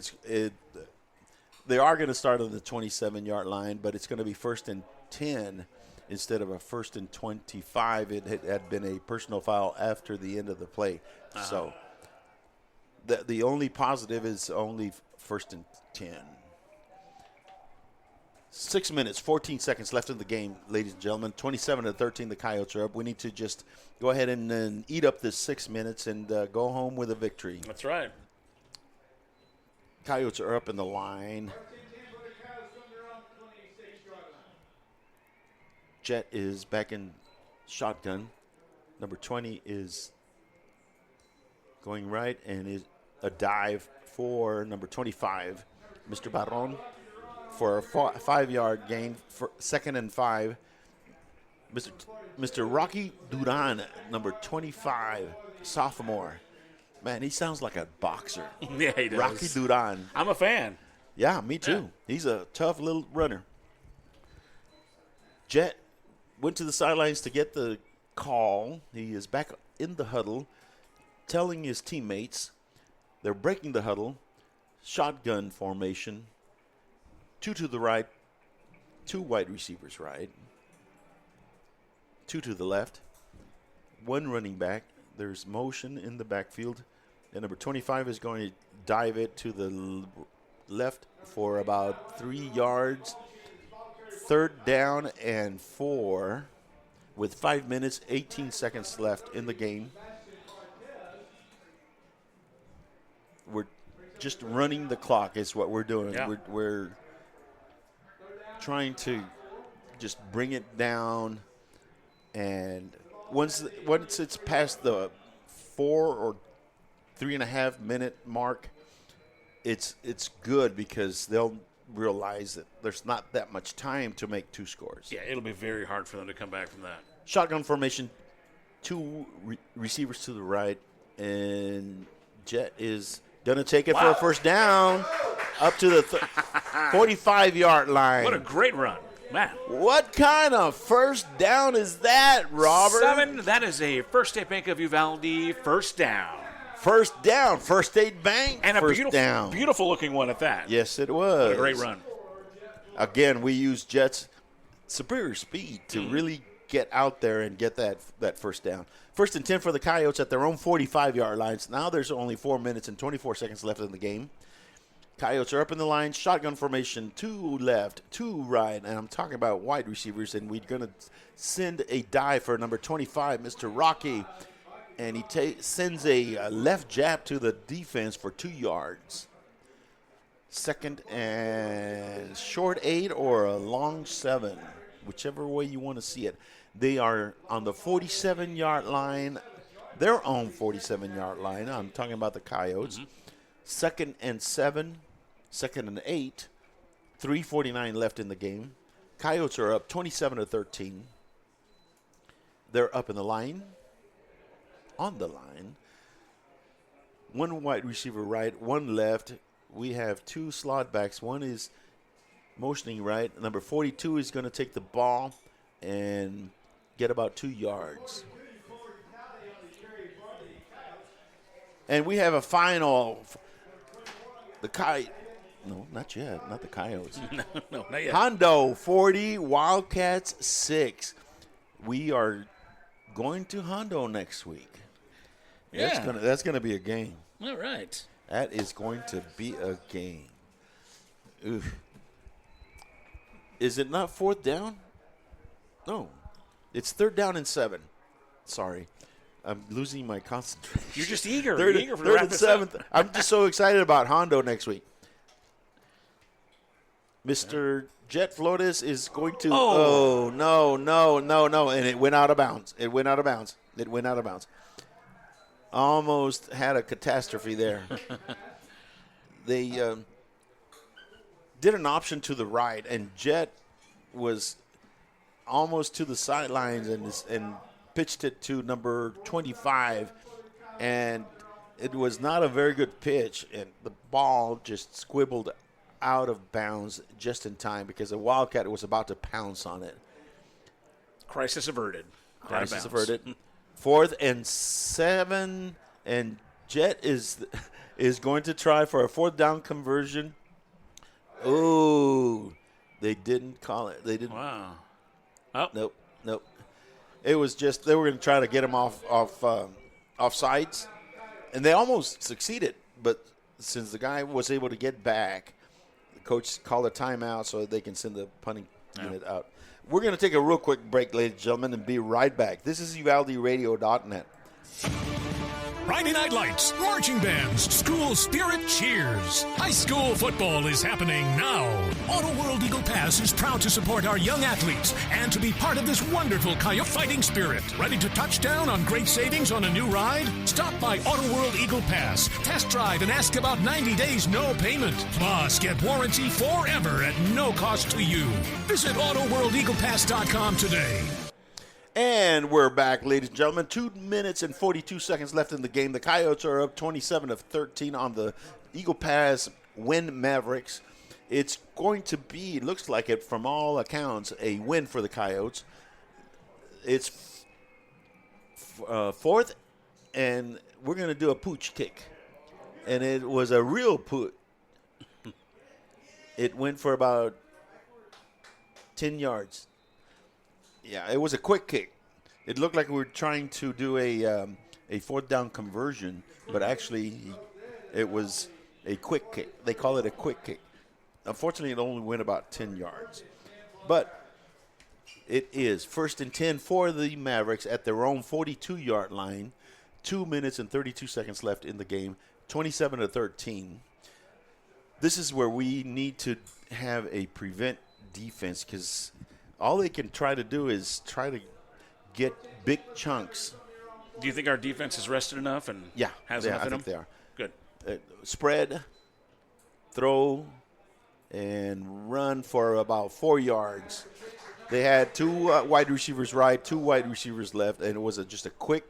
they are going to start on the 27-yard line, but it's going to be 1st and 10 instead of a 1st and 25. It had been a personal foul after the end of the play. So the only positive is only 1st and 10. 6 minutes, 14 seconds left in the game, ladies and gentlemen. 27-13, the Coyotes are up. We need to just go ahead and eat up this 6 minutes and go home with a victory. That's right. Coyotes are up in the line. Jet is back in shotgun. Number 20 is going right and is a dive for number 25, Mr. Barron, for a 5-yard gain for 2nd and 5. Mr. Rocky Duran, number 25, sophomore. Man, he sounds like a boxer. Yeah, he does. Rocky Duran. I'm a fan. Yeah, me too. Yeah. He's a tough little runner. Jet went to the sidelines to get the call. He is back in the huddle, telling his teammates they're breaking the huddle. Shotgun formation. 2 to the right, 2 wide receivers right, 2 to the left, 1 running back. There's motion in the backfield. And number 25 is going to dive it to the left for about 3 yards. 3rd down and 4 with 5 minutes, 18 seconds left in the game. We're just running the clock is what we're doing. Yeah. We're trying to just bring it down, and once it's past the 4 or 3.5 minute mark, it's good because they'll realize that there's not that much time to make 2 scores. Yeah, it'll be very hard for them to come back from that. Shotgun formation, 2 receivers to the right, and Jet is going to take it for a 1st down up to the 45-yard line. What a great run. Man. What kind of 1st down is that, Robert? 7, that is a First State Bank of Uvalde 1st down. 1st down, First State Bank, and a down. Beautiful looking one at that. Yes, it was. What a great run. Again, we use Jet's superior speed to really get out there and get that 1st down. 1st and 10 for the Coyotes at their own 45-yard lines. Now there's only 4 minutes and 24 seconds left in the game. Coyotes are up in the line, shotgun formation, 2 left, 2 right, and I'm talking about wide receivers, and we're going to send a dive for number 25, Mr. Rocky, and he sends a left jab to the defense for 2 yards. 2nd and short 8 or a long 7, whichever way you want to see it. They are on the 47-yard line, their own 47-yard line. I'm talking about the Coyotes. 2nd and 7, 2nd and 8, 3:49 left in the game. Coyotes are up 27-13. They're up in the line, on the line. One wide receiver right, one left. We have two slot backs. One is motioning right. Number 42 is going to take the ball and get about 2 yards. And we have a final. No, not yet. Not the Coyotes. no, not yet. Hondo 40, Wildcats 6. We are going to Hondo next week. Yeah. That's gonna be a game. All right. That is going to be a game. Oof. Is it not 4th down? No. It's 3rd down and 7. Sorry. I'm losing my concentration. You're just eager. Third, You're eager for third wrap and this 7th. up. I'm just so excited about Hondo next week. Mr. Jet Flores is going to. Oh, no. And it went out of bounds. It went out of bounds. Almost had a catastrophe there. They did an option to the right, and Jet was almost to the sidelines and pitched it to number 25. And it was not a very good pitch, and the ball just squibbled out of bounds just in time because the Wildcat was about to pounce on it. Crisis averted. 4th and 7, and Jet is going to try for a 4th down conversion. Oh, they didn't call it. They didn't. Wow. Oh. Nope. It was just they were going to try to get him off sides, and they almost succeeded. But since the guy was able to get back, the coach called a timeout so they can send the punting unit out. We're going to take a real quick break, ladies and gentlemen, and be right back. This is UvaldeRadio.net. Friday Night Lights, marching bands, school spirit cheers. High school football is happening now. Auto World Eagle Pass is proud to support our young athletes and to be part of this wonderful Coyote fighting spirit. Ready to touch down on great savings on a new ride? Stop by Auto World Eagle Pass, test drive, and ask about 90 days no payment. Plus, get warranty forever at no cost to you. Visit AutoWorldEaglePass.com today. And we're back, ladies and gentlemen. 2 minutes and 42 seconds left in the game. The Coyotes are up 27-13 on the Eagle Pass Winn Mavericks. It's going to be, looks like it from all accounts, a win for the Coyotes. It's 4th, and we're going to do a pooch kick. And it was a real pooch. It went for about 10 yards. Yeah, it was a quick kick. It looked like we were trying to do a 4th down conversion, but actually it was a quick kick. They call it a quick kick. Unfortunately, it only went about 10 yards. But it is 1st and 10 for the Mavericks at their own 42-yard line. 2 minutes and 32 seconds left in the game, 27-13. This is where we need to have a prevent defense because all they can try to do is try to get big chunks. Do you think our defense is rested enough and has enough in them? I think they are. Good. Spread, throw, and run for about 4 yards. They had 2 wide receivers right, 2 wide receivers left, and it was just a quick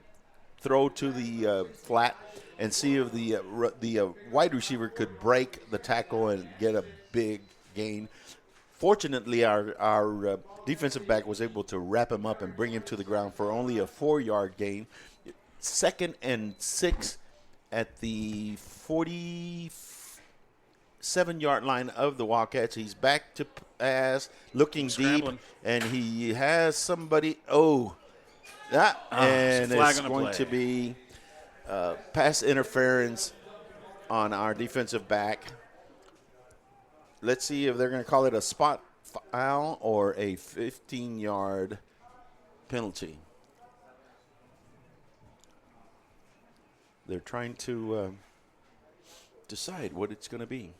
throw to the flat and see if the wide receiver could break the tackle and get a big gain. Fortunately, our defensive back was able to wrap him up and bring him to the ground for only a 4-yard gain. 2nd and 6 at the 47-yard line of the Wildcats. He's back to pass, looking deep, and he has somebody. And it's going to be pass interference on our defensive back. Let's see if they're going to call it a spot foul or a 15-yard penalty. They're trying to decide what it's going to be.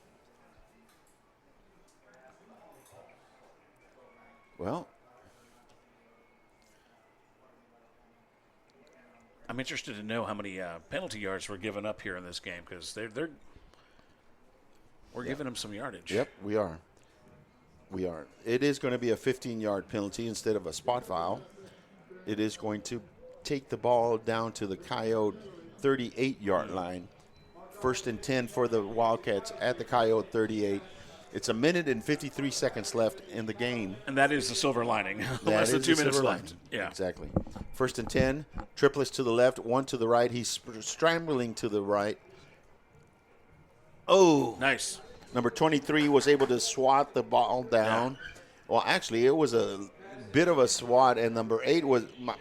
Well, I'm interested to know how many penalty yards were given up here in this game because we're giving them some yardage. Yep, we are. We aren't. It is going to be a 15-yard penalty instead of a spot foul. It is going to take the ball down to the Coyote 38-yard line. 1st and 10 for the Wildcats at the Coyote 38. It's 1 minute and 53 seconds left in the game. And that is the silver lining. Less than 2 minutes left. Yeah. Exactly. 1st and 10. Triplets to the left, 1 to the right. He's scrambling to the right. Oh. Nice. Number 23 was able to swat the ball down. Yeah. Well, actually, it was a bit of a swat, and number 8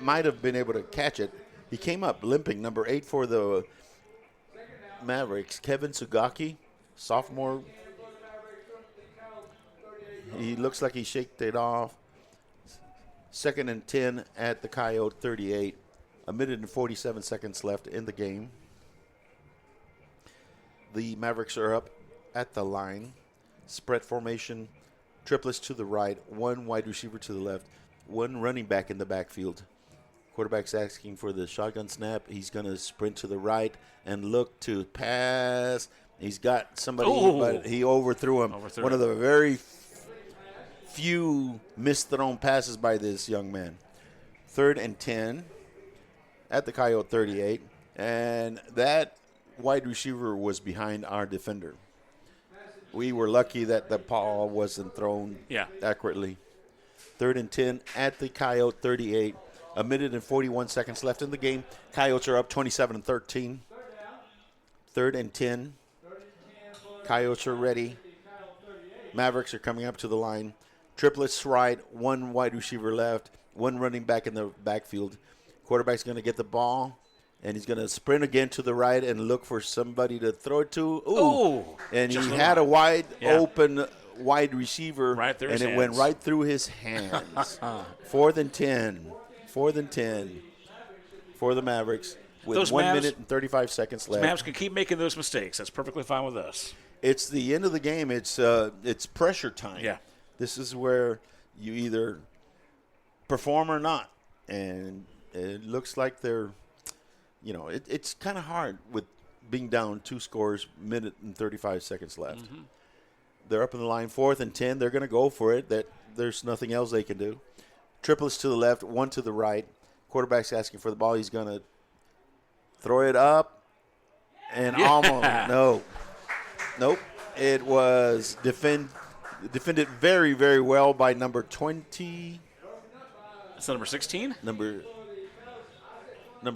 might have been able to catch it. He came up limping. Number 8 for the Mavericks, Kevin Sugaki, sophomore. He looks like he shaked it off. 2nd and 10 at the Coyote 38. 1 minute and 47 seconds left in the game. The Mavericks are up at the line. Spread formation, triplets to the right, 1 wide receiver to the left, 1 running back in the backfield. Quarterback's asking for the shotgun snap. He's going to sprint to the right and look to pass. He's got somebody, but he overthrew him. One of the very few misthrown passes by this young man. 3rd and 10 at the Coyote 38. And that wide receiver was behind our defender. We were lucky that the ball wasn't thrown accurately. 3rd and 10 at the Coyote 38. 1 minute and 41 seconds left in the game. Coyotes are up 27-13. 3rd and 10. Coyotes are ready. Mavericks are coming up to the line. Triplets right, 1 wide receiver left, 1 running back in the backfield. Quarterback's going to get the ball, and he's going to sprint again to the right and look for somebody to throw it to. Ooh. And he had a wide open wide receiver, and it went right through his hands. 4th and 10. 4th and 10 for the Mavericks with those 1 minute and 35 seconds left. Mavs can keep making those mistakes. That's perfectly fine with us. It's the end of the game. It's pressure time. Yeah. This is where you either perform or not. And it looks like they're, it's kind of hard with being down 2 scores, minute and 35 seconds left. Mm-hmm. They're up in the line, 4th and 10. They're going to go for it. There's nothing else they can do. Triplets to the left, 1 to the right. Quarterback's asking for the ball. He's going to throw it up and almost. Nope. It was defended very, very well by number 20. That's number 16? Number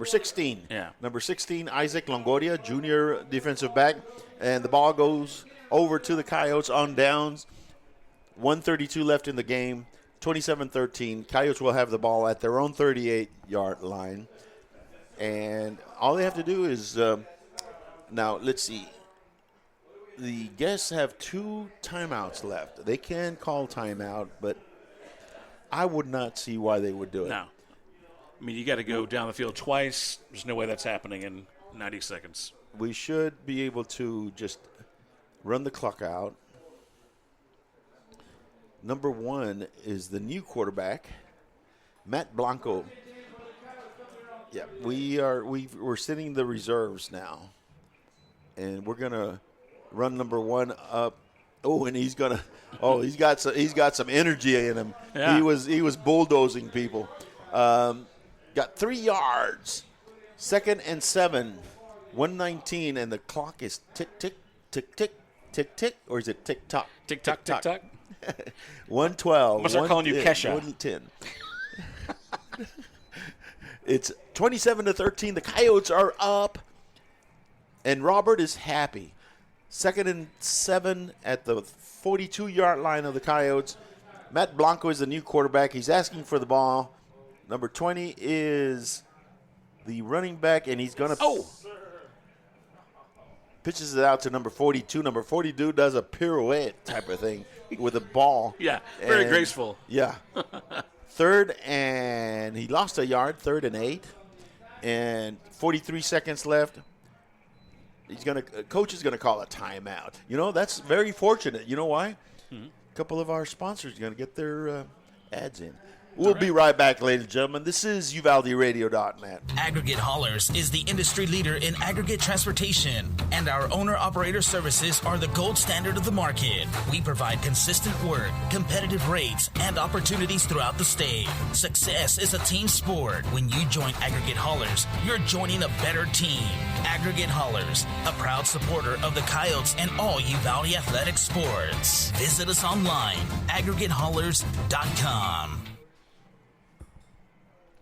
16. Yeah. Number 16, Isaac Longoria, junior defensive back. And the ball goes over to the Coyotes on downs. 1:32 left in the game. 27-13. Coyotes will have the ball at their own 38-yard line. And all they have to do is now, let's see. The guests have 2 timeouts left. They can call timeout, but I would not see why they would do it. No. I mean, you got to go down the field twice. There's no way that's happening in 90 seconds. We should be able to just run the clock out. Number 1 is the new quarterback, Matt Blanco. Yeah, we're sitting the reserves now, and we're gonna run number 1 up. Oh, and he's got some energy in him. Yeah. He was bulldozing people. Got 3 yards. 2nd and 7, 1:19, and the clock is tick tick tick tick tick tick, or is it tick tock? Tick tock tick tock. 1:12. I'm gonna start calling you Kesha. 1:10. It's 27-13. The Coyotes are up, and Robert is happy. 2nd and 7 at the 42-yard line of the Coyotes. Matt Blanco is the new quarterback. He's asking for the ball. Number 20 is the running back, and he's going to pitches it out to number 42. Number 42 does a pirouette type of thing with a ball. Yeah, very graceful. Yeah. 3rd, and he lost a yard, 3rd and 8, and 43 seconds left. Coach is gonna call a timeout. That's very fortunate. You know why? Mm-hmm. A couple of our sponsors are gonna get their ads in. We'll be right back, ladies and gentlemen. This is UvaldeRadio.net. Aggregate Haulers is the industry leader in aggregate transportation, and our owner-operator services are the gold standard of the market. We provide consistent work, competitive rates, and opportunities throughout the state. Success is a team sport. When you join Aggregate Haulers, you're joining a better team. Aggregate Haulers, a proud supporter of the Coyotes and all Uvalde athletic sports. Visit us online, aggregatehaulers.com.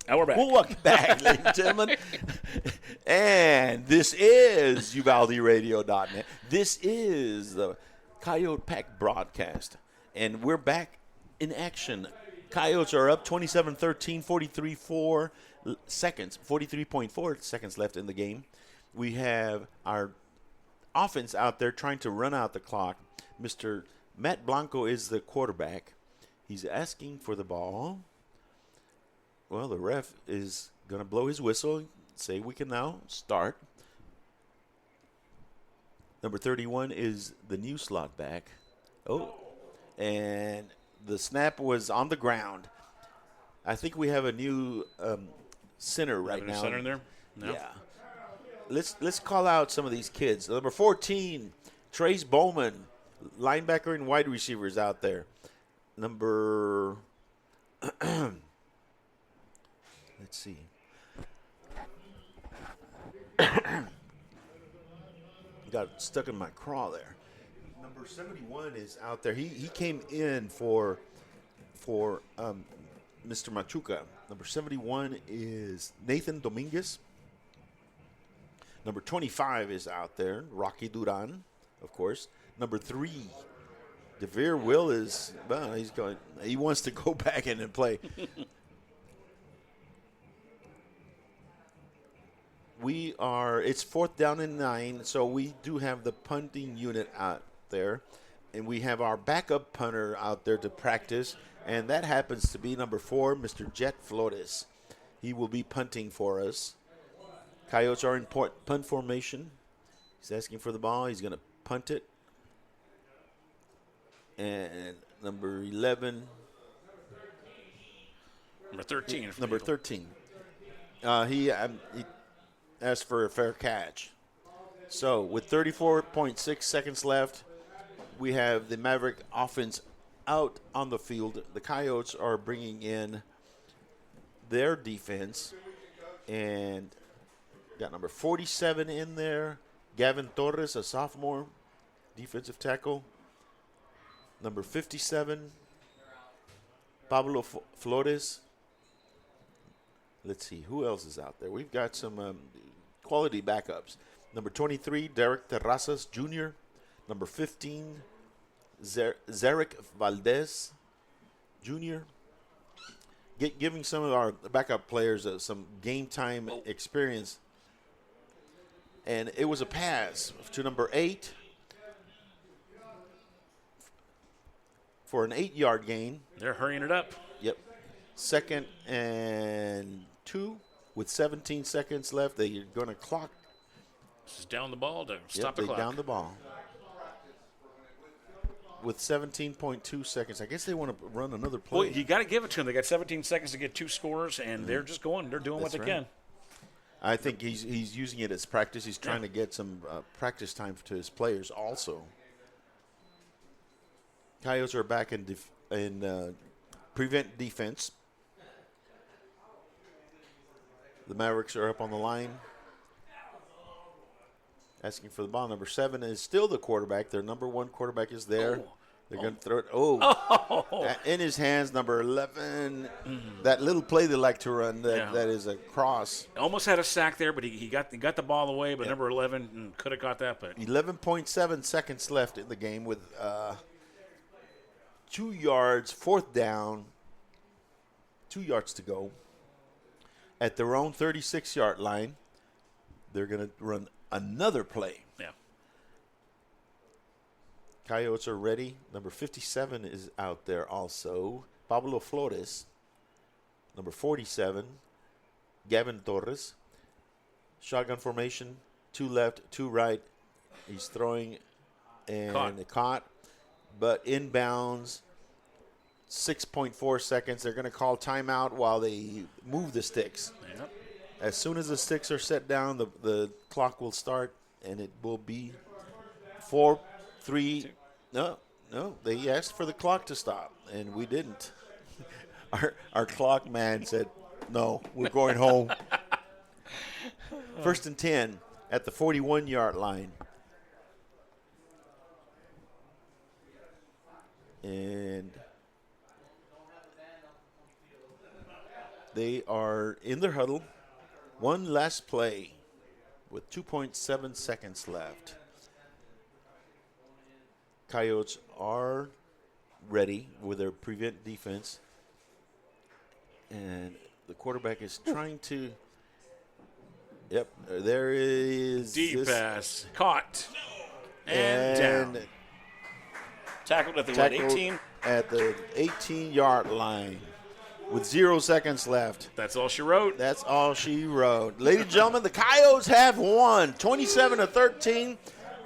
Now we're back. Well, welcome back, ladies and gentlemen. And this is UvaldeRadio.net. This is the Coyote Pack broadcast. And we're back in action. Coyotes are up 27-13, 43.4 seconds left in the game. We have our offense out there trying to run out the clock. Mr. Matt Blanco is the quarterback. He's asking for the ball. Well, the ref is going to blow his whistle, say we can now start. Number 31 is the new slot back. Oh, and the snap was on the ground. I think we have a new center right now. Center in there? No. Yeah. Let's call out some of these kids. Number 14, Trace Bowman, linebacker and wide receivers out there. Number let's see. Got stuck in my craw there. Number 71 is out there. He came in for Mr. Machuca. Number 71 is Nathan Dominguez. Number 25 is out there, Rocky Duran, of course. Number 3, DeVere Will is, well, he wants to go back in and play. It's 4th down and 9, so we do have the punting unit out there, and we have our backup punter out there to practice, and that happens to be number 4, Mr. Jet Flores. He will be punting for us. Coyotes are in punt formation. He's asking for the ball. He's going to punt it. And number 11. Number 13. Number 13. He asked for a fair catch. So with 34.6 seconds left, we have the Maverick offense out on the field. The Coyotes are bringing in their defense. And got number 47 in there. Gavin Torres, a sophomore defensive tackle. Number 57, Pablo Flores. Let's see, who else is out there? We've got some quality backups. Number 23, Derek Terrazas Jr. Number 15, Zarek Valdez Jr. Giving some of our backup players some game time experience. And it was a pass to number 8 for an 8-yard gain. They're hurrying it up. Yep. 2nd and 2 with 17 seconds left. They're going to clock. This is down the ball to stop the clock. Down the ball. With 17.2 seconds. I guess they want to run another play. Well, you got to give it to them. They got 17 seconds to get 2 scores, and they're just going. They're doing what they can. I think he's using it as practice. He's trying to get some practice time to his players also. Coyotes are back in prevent defense. The Mavericks are up on the line. Asking for the ball. Number 7 is still the quarterback. Their number 1 quarterback is there. They're going to throw it. In his hands, number 11. That little play they like to run, that is a cross. Almost had a sack there, but he got the ball away, but number 11 could have got that. But 11.7 seconds left in the game with 2 yards, 4th down, 2 yards to go. At their own 36-yard line, they're going to run another play. Yeah. Coyotes are ready. Number 57 is out there also. Pablo Flores. Number 47, Gavin Torres. Shotgun formation, 2 left, 2 right. He's throwing and caught. But inbounds 6.4 seconds. They're going to call timeout while they move the sticks. Yep. As soon as the sticks are set down, the clock will start, and it will be 4, 3. No, they asked for the clock to stop, and we didn't. Our clock man said, no, we're going home. 1st and 10 at the 41-yard line. And they are in their huddle. One last play with 2.7 seconds left. Coyotes are ready with their prevent defense. And the quarterback is trying to. Yep, there is. Deep pass. Caught. And down. Tackled at the 18? At the 18-yard line with 0 seconds left. That's all she wrote. That's all she wrote. Ladies and gentlemen, the Coyotes have won 27-13.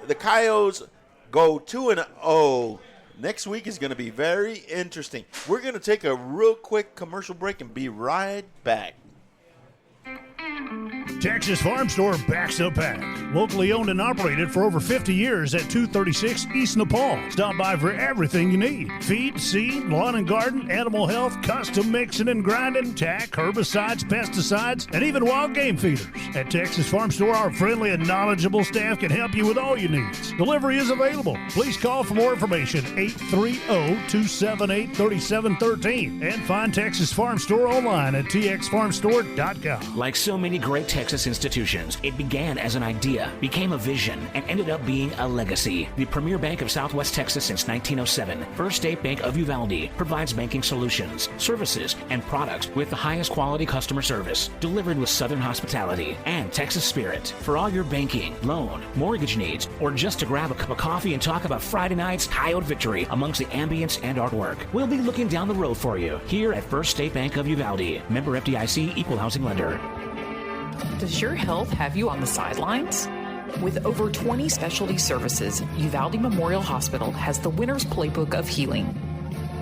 The Coyotes go 2-0. Next week is going to be very interesting. We're going to take a real quick commercial break and be right back. Texas Farm Store backs the pack. Locally owned and operated for over 50 years at 236 East Nepal. Stop by for everything you need. Feed, seed, lawn and garden, animal health, custom mixing and grinding, tack, herbicides, pesticides, and even wild game feeders. At Texas Farm Store, our friendly and knowledgeable staff can help you with all your needs. Delivery is available. Please call for more information, 830-278-3713. And find Texas Farm Store online at txfarmstore.com. Like so many great Texas institutions, it began as an idea, became a vision, and ended up being a legacy. The premier bank of Southwest Texas since 1907, First State Bank of Uvalde, provides banking solutions, services, and products with the highest quality customer service, delivered with Southern hospitality and Texas spirit. For all your banking, loan, mortgage needs, or just to grab a cup of coffee and talk about Friday night's Coyote victory amongst the ambience and artwork, we'll be looking down the road for you here at First State Bank of Uvalde. Member FDIC, equal housing lender. Does your health have you on the sidelines? With over 20 specialty services, Uvalde Memorial Hospital has the winner's playbook of healing.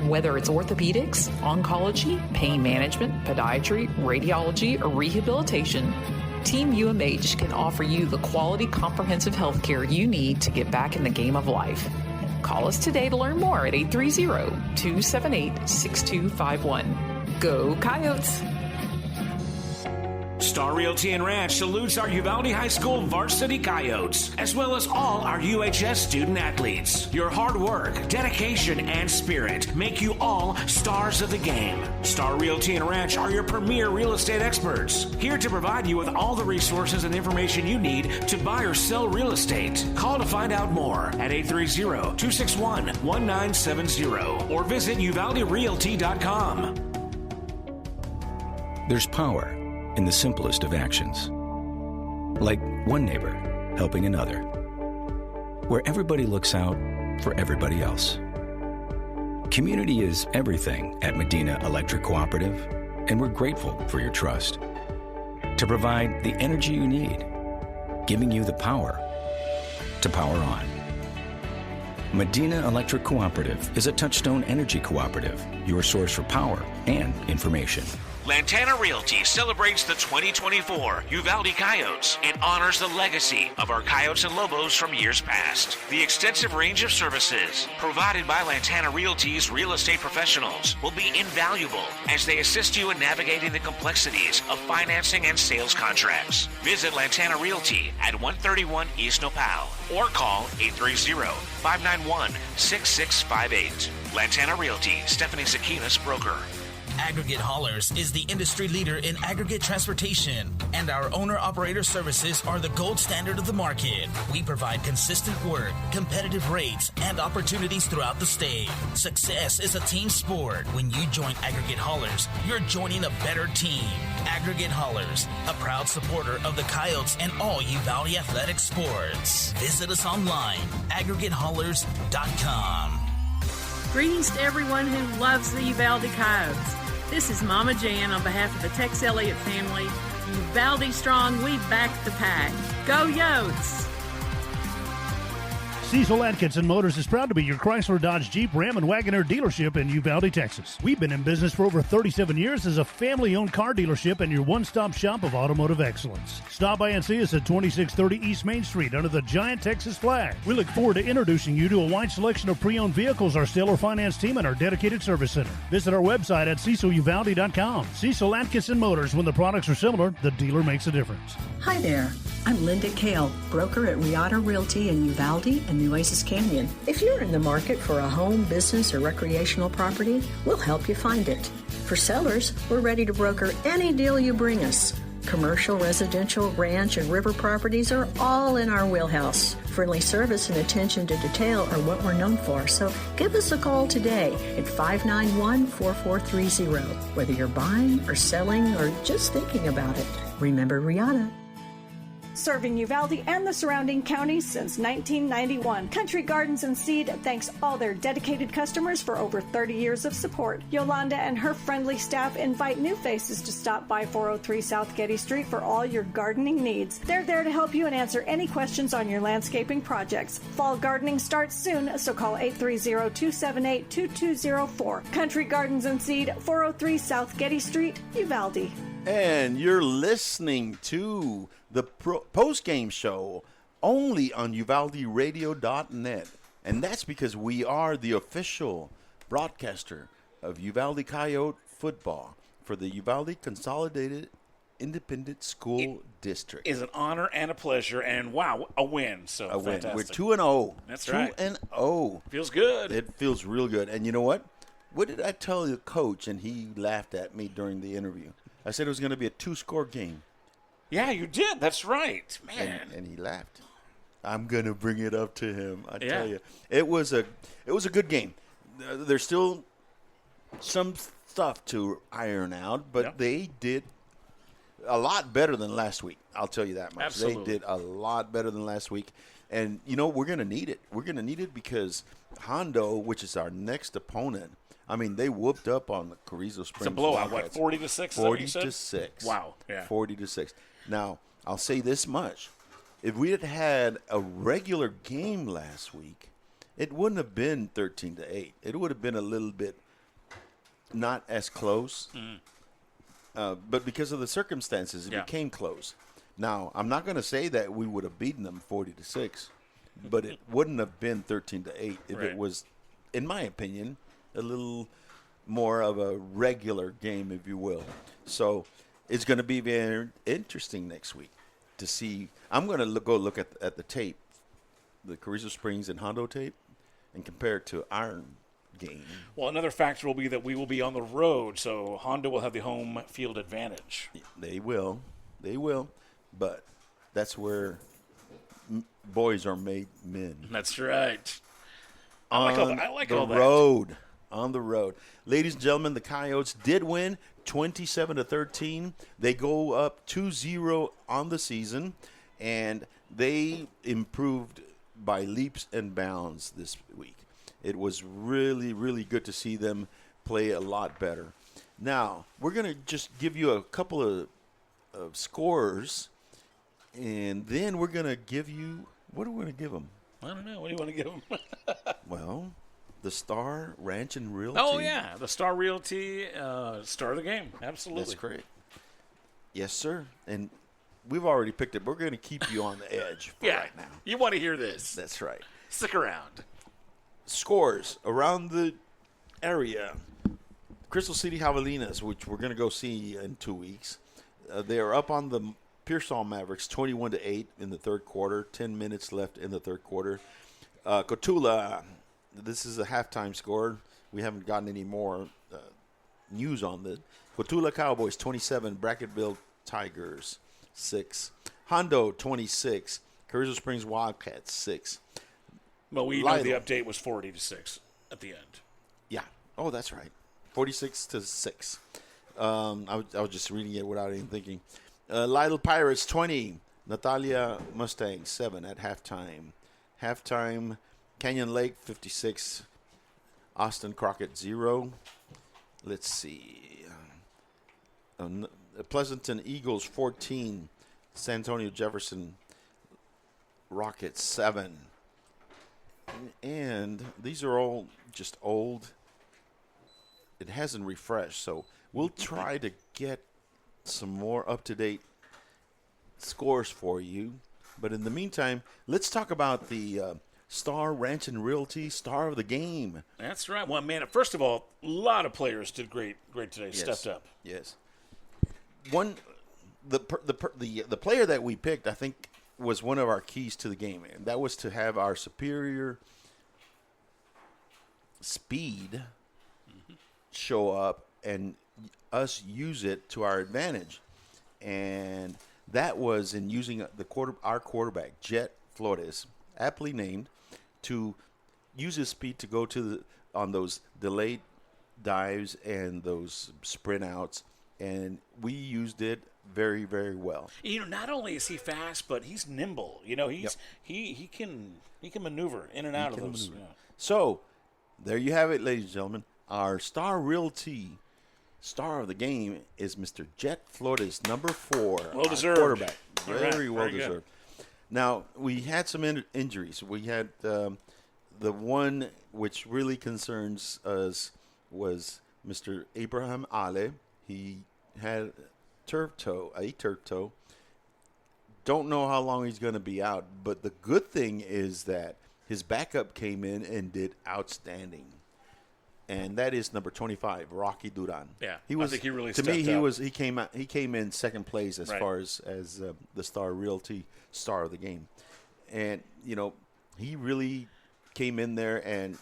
Whether it's orthopedics, oncology, pain management, podiatry, radiology, or rehabilitation, Team UMH can offer you the quality, comprehensive health care you need to get back in the game of life. Call us today to learn more at 830-278-6251. Go Coyotes! Star Realty and Ranch salutes our Uvalde High School varsity Coyotes, as well as all our UHS student athletes. Your hard work, dedication, and spirit make you all stars of the game. Star Realty and Ranch are your premier real estate experts, here to provide you with all the resources and information you need to buy or sell real estate. Call to find out more at 830-261-1970 or visit UvaldeRealty.com. There's power in the simplest of actions. Like one neighbor helping another, where everybody looks out for everybody else. Community is everything at Medina Electric Cooperative, and we're grateful for your trust. To provide the energy you need, giving you the power to power on. Medina Electric Cooperative is a Touchstone Energy Cooperative, your source for power and information. Lantana Realty celebrates the 2024 Uvalde Coyotes and honors the legacy of our Coyotes and Lobos from years past. The extensive range of services provided by Lantana Realty's real estate professionals will be invaluable as they assist you in navigating the complexities of financing and sales contracts. Visit Lantana Realty at 131 East Nopal or call 830-591-6658. Lantana Realty, Stephanie Zakinas, broker. Aggregate Haulers is the industry leader in aggregate transportation, and our owner-operator services are the gold standard of the market. We provide consistent work, competitive rates, and opportunities throughout the state. Success is a team sport. When you join Aggregate Haulers, you're joining a better team. Aggregate Haulers, a proud supporter of the Coyotes and all Uvalde athletic sports. Visit us online, aggregatehaulers.com. Greetings to everyone who loves the Uvalde Coyotes. This is Mama Jan on behalf of the Tex Elliott family. Uvalde strong, we back the pack. Go Yotes! Cecil Atkinson Motors is proud to be your Chrysler, Dodge, Jeep, Ram, and Wagoner dealership in Uvalde, Texas. We've been in business for over 37 years as a family-owned car dealership and your one-stop shop of automotive excellence. Stop by and see us at 2630 East Main Street under the giant Texas flag. We look forward to introducing you to a wide selection of pre-owned vehicles, our seller finance team, and our dedicated service center. Visit our website at ceciluvalde.com. Cecil Atkinson Motors. When the products are similar, the dealer makes a difference. Hi there. I'm Linda Kale, broker at Riata Realty in Uvalde and the Oasis Canyon. If you're in the market for a home, business, or recreational property, we'll help you find it. For sellers, we're ready to broker any deal you bring us. Commercial, residential, ranch, and river properties are all in our wheelhouse. Friendly service and attention to detail are what we're known for, so give us a call today at 591-4430. Whether you're buying or selling or just thinking about it, remember Riata. Serving Uvalde and the surrounding counties since 1991. Country Gardens and Seed thanks all their dedicated customers for over 30 years of support. Yolanda and her friendly staff invite new faces to stop by 403 South Getty Street for all your gardening needs. They're there to help you and answer any questions on your landscaping projects. Fall gardening starts soon, so call 830-278-2204. Country Gardens and Seed, 403 South Getty Street, Uvalde. And you're listening to the post-game show only on UvaldeRadio.net. And that's because we are the official broadcaster of Uvalde Coyote football for the Uvalde Consolidated Independent School District. It is an honor and a pleasure, and wow, a win. So a win. Fantastic. We're 2-0. That's right. 2-0. Feels good. It feels real good. And you know what? What did I tell the coach? And he laughed at me during the interview. I said it was going to be a 2-score game. Yeah, you did. That's right, man. And he laughed. I'm going to bring it up to him. I tell you, it was a good game. There's still some stuff to iron out, but they did a lot better than last week. I'll tell you that much. Absolutely. They did a lot better than last week. And, you know, we're going to need it. We're going to need it because Hondo, which is our next opponent, I mean, they whooped up on the Carrizo Springs. It's a blowout, Wildcats. 40-6? 40-6. Wow. Yeah. 40-6. Now, I'll say this much. If we had had a regular game last week, it wouldn't have been 13-8. It would have been a little bit not as close. But because of the circumstances, it became close. Now, I'm not going to say that we would have beaten them 40-6, but it wouldn't have been 13-8 if it was, in my opinion, a little more of a regular game, if you will. So it's going to be very interesting next week to see. I'm going to go look at the tape, the Carrizo Springs and Hondo tape, and compare it to our game. Well, another factor will be that we will be on the road, so Hondo will have the home field advantage. They will. They will. But that's where boys are made men. That's right. I like all that. On the road. Ladies and gentlemen, the Coyotes did win 27-13. They go up 2-0 on the season, and they improved by leaps and bounds this week. It was really, really good to see them play a lot better. Now, we're going to just give you a couple of scores, and then we're going to give you – what are we going to give them? I don't know. What do you want to give them? Well, the Star Ranch and Realty. Oh, yeah. The Star Realty, star of the game. Absolutely. That's great. Yes, sir. And we've already picked it. We're going to keep you on the edge for right now. You want to hear this. That's right. Stick around. Scores around the area. Crystal City Javelinas, which we're going to go see in 2 weeks. They are up on the Pearsall Mavericks 21-8 in the third quarter. 10 minutes left in the third quarter. Cotulla, this is a halftime score. We haven't gotten any more news on the Cotulla Cowboys 27, Brackettville Tigers 6. Hondo 26, Carrizo Springs Wildcats 6. Well, we know the update was 40-6 at the end. Yeah. Oh, that's right. 46-6. I was just reading it without even thinking. Lytle Pirates 20, Natalia Mustang 7 at halftime. Halftime, Canyon Lake 56, Austin Crockett 0. Let's see. Pleasanton Eagles 14, San Antonio Jefferson Rockets 7. And these are all just old. It hasn't refreshed, so we'll try to get some more up-to-date scores for you. But in the meantime, let's talk about the Star Ranch and Realty Star of the Game. That's right. Well, man, first of all, a lot of players did great today, Yes. stepped up. Yes. The player that we picked, I think, was one of our keys to the game, and that was to have our superior speed show up and us use it to our advantage. And that was in using our quarterback, Jet Flores, aptly named, to use his speed to go on those delayed dives and those sprint outs, and we used it very, very well. Not only is he fast, but he's nimble. He can maneuver in and out of those. Yeah. So there you have it, ladies and gentlemen. Our Star Realty Star of the Game is Mr. Jet Flores, number 4, well deserved quarterback. Very well deserved. Now we had some injuries. We had the one which really concerns us was Mr. Abraham Ale. He had a turf toe. Don't know how long he's going to be out, but the good thing is that his backup came in and did outstanding. And that is number 25, Rocky Duran. Yeah, I think he really to stepped me. up. He came in second place as far as the Star Realty Star of the Game, and he really came in there, and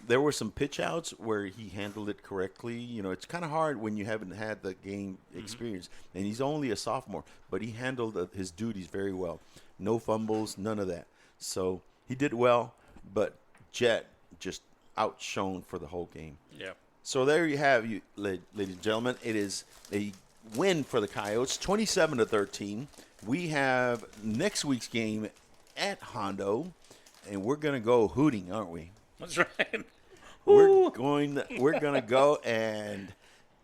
there were some pitch outs where he handled it correctly. It's kind of hard when you haven't had the game experience, and he's only a sophomore, but he handled his duties very well. No fumbles, none of that. So he did well, but Jet just outshone for the whole game. Yeah. So there you have you, ladies and gentlemen. It is a win for the Coyotes, 27-13. We have next week's game at Hondo, and we're going to go hooting, aren't we? That's right. We're going to go and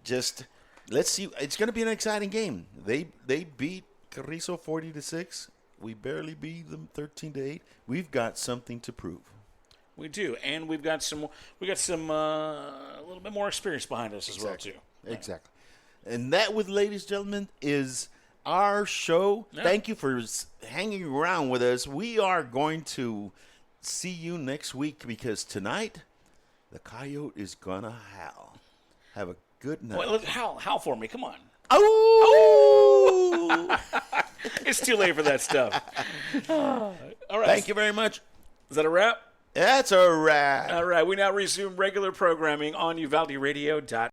just let's see. It's going to be an exciting game. They beat Carrizo 40-6. We barely beat them 13-8. We've got something to prove. We do, and we got some a little bit more experience behind us as well too. Exactly. And that, ladies and gentlemen, is our show. Yeah. Thank you for hanging around with us. We are going to see you next week because tonight the Coyote is gonna howl. Have a good night. Well, howl for me. Come on. Oh! It's too late for that stuff. All right. Thank you very much. Is that a wrap? That's a wrap. All right. We now resume regular programming on UvaldeRadio.com.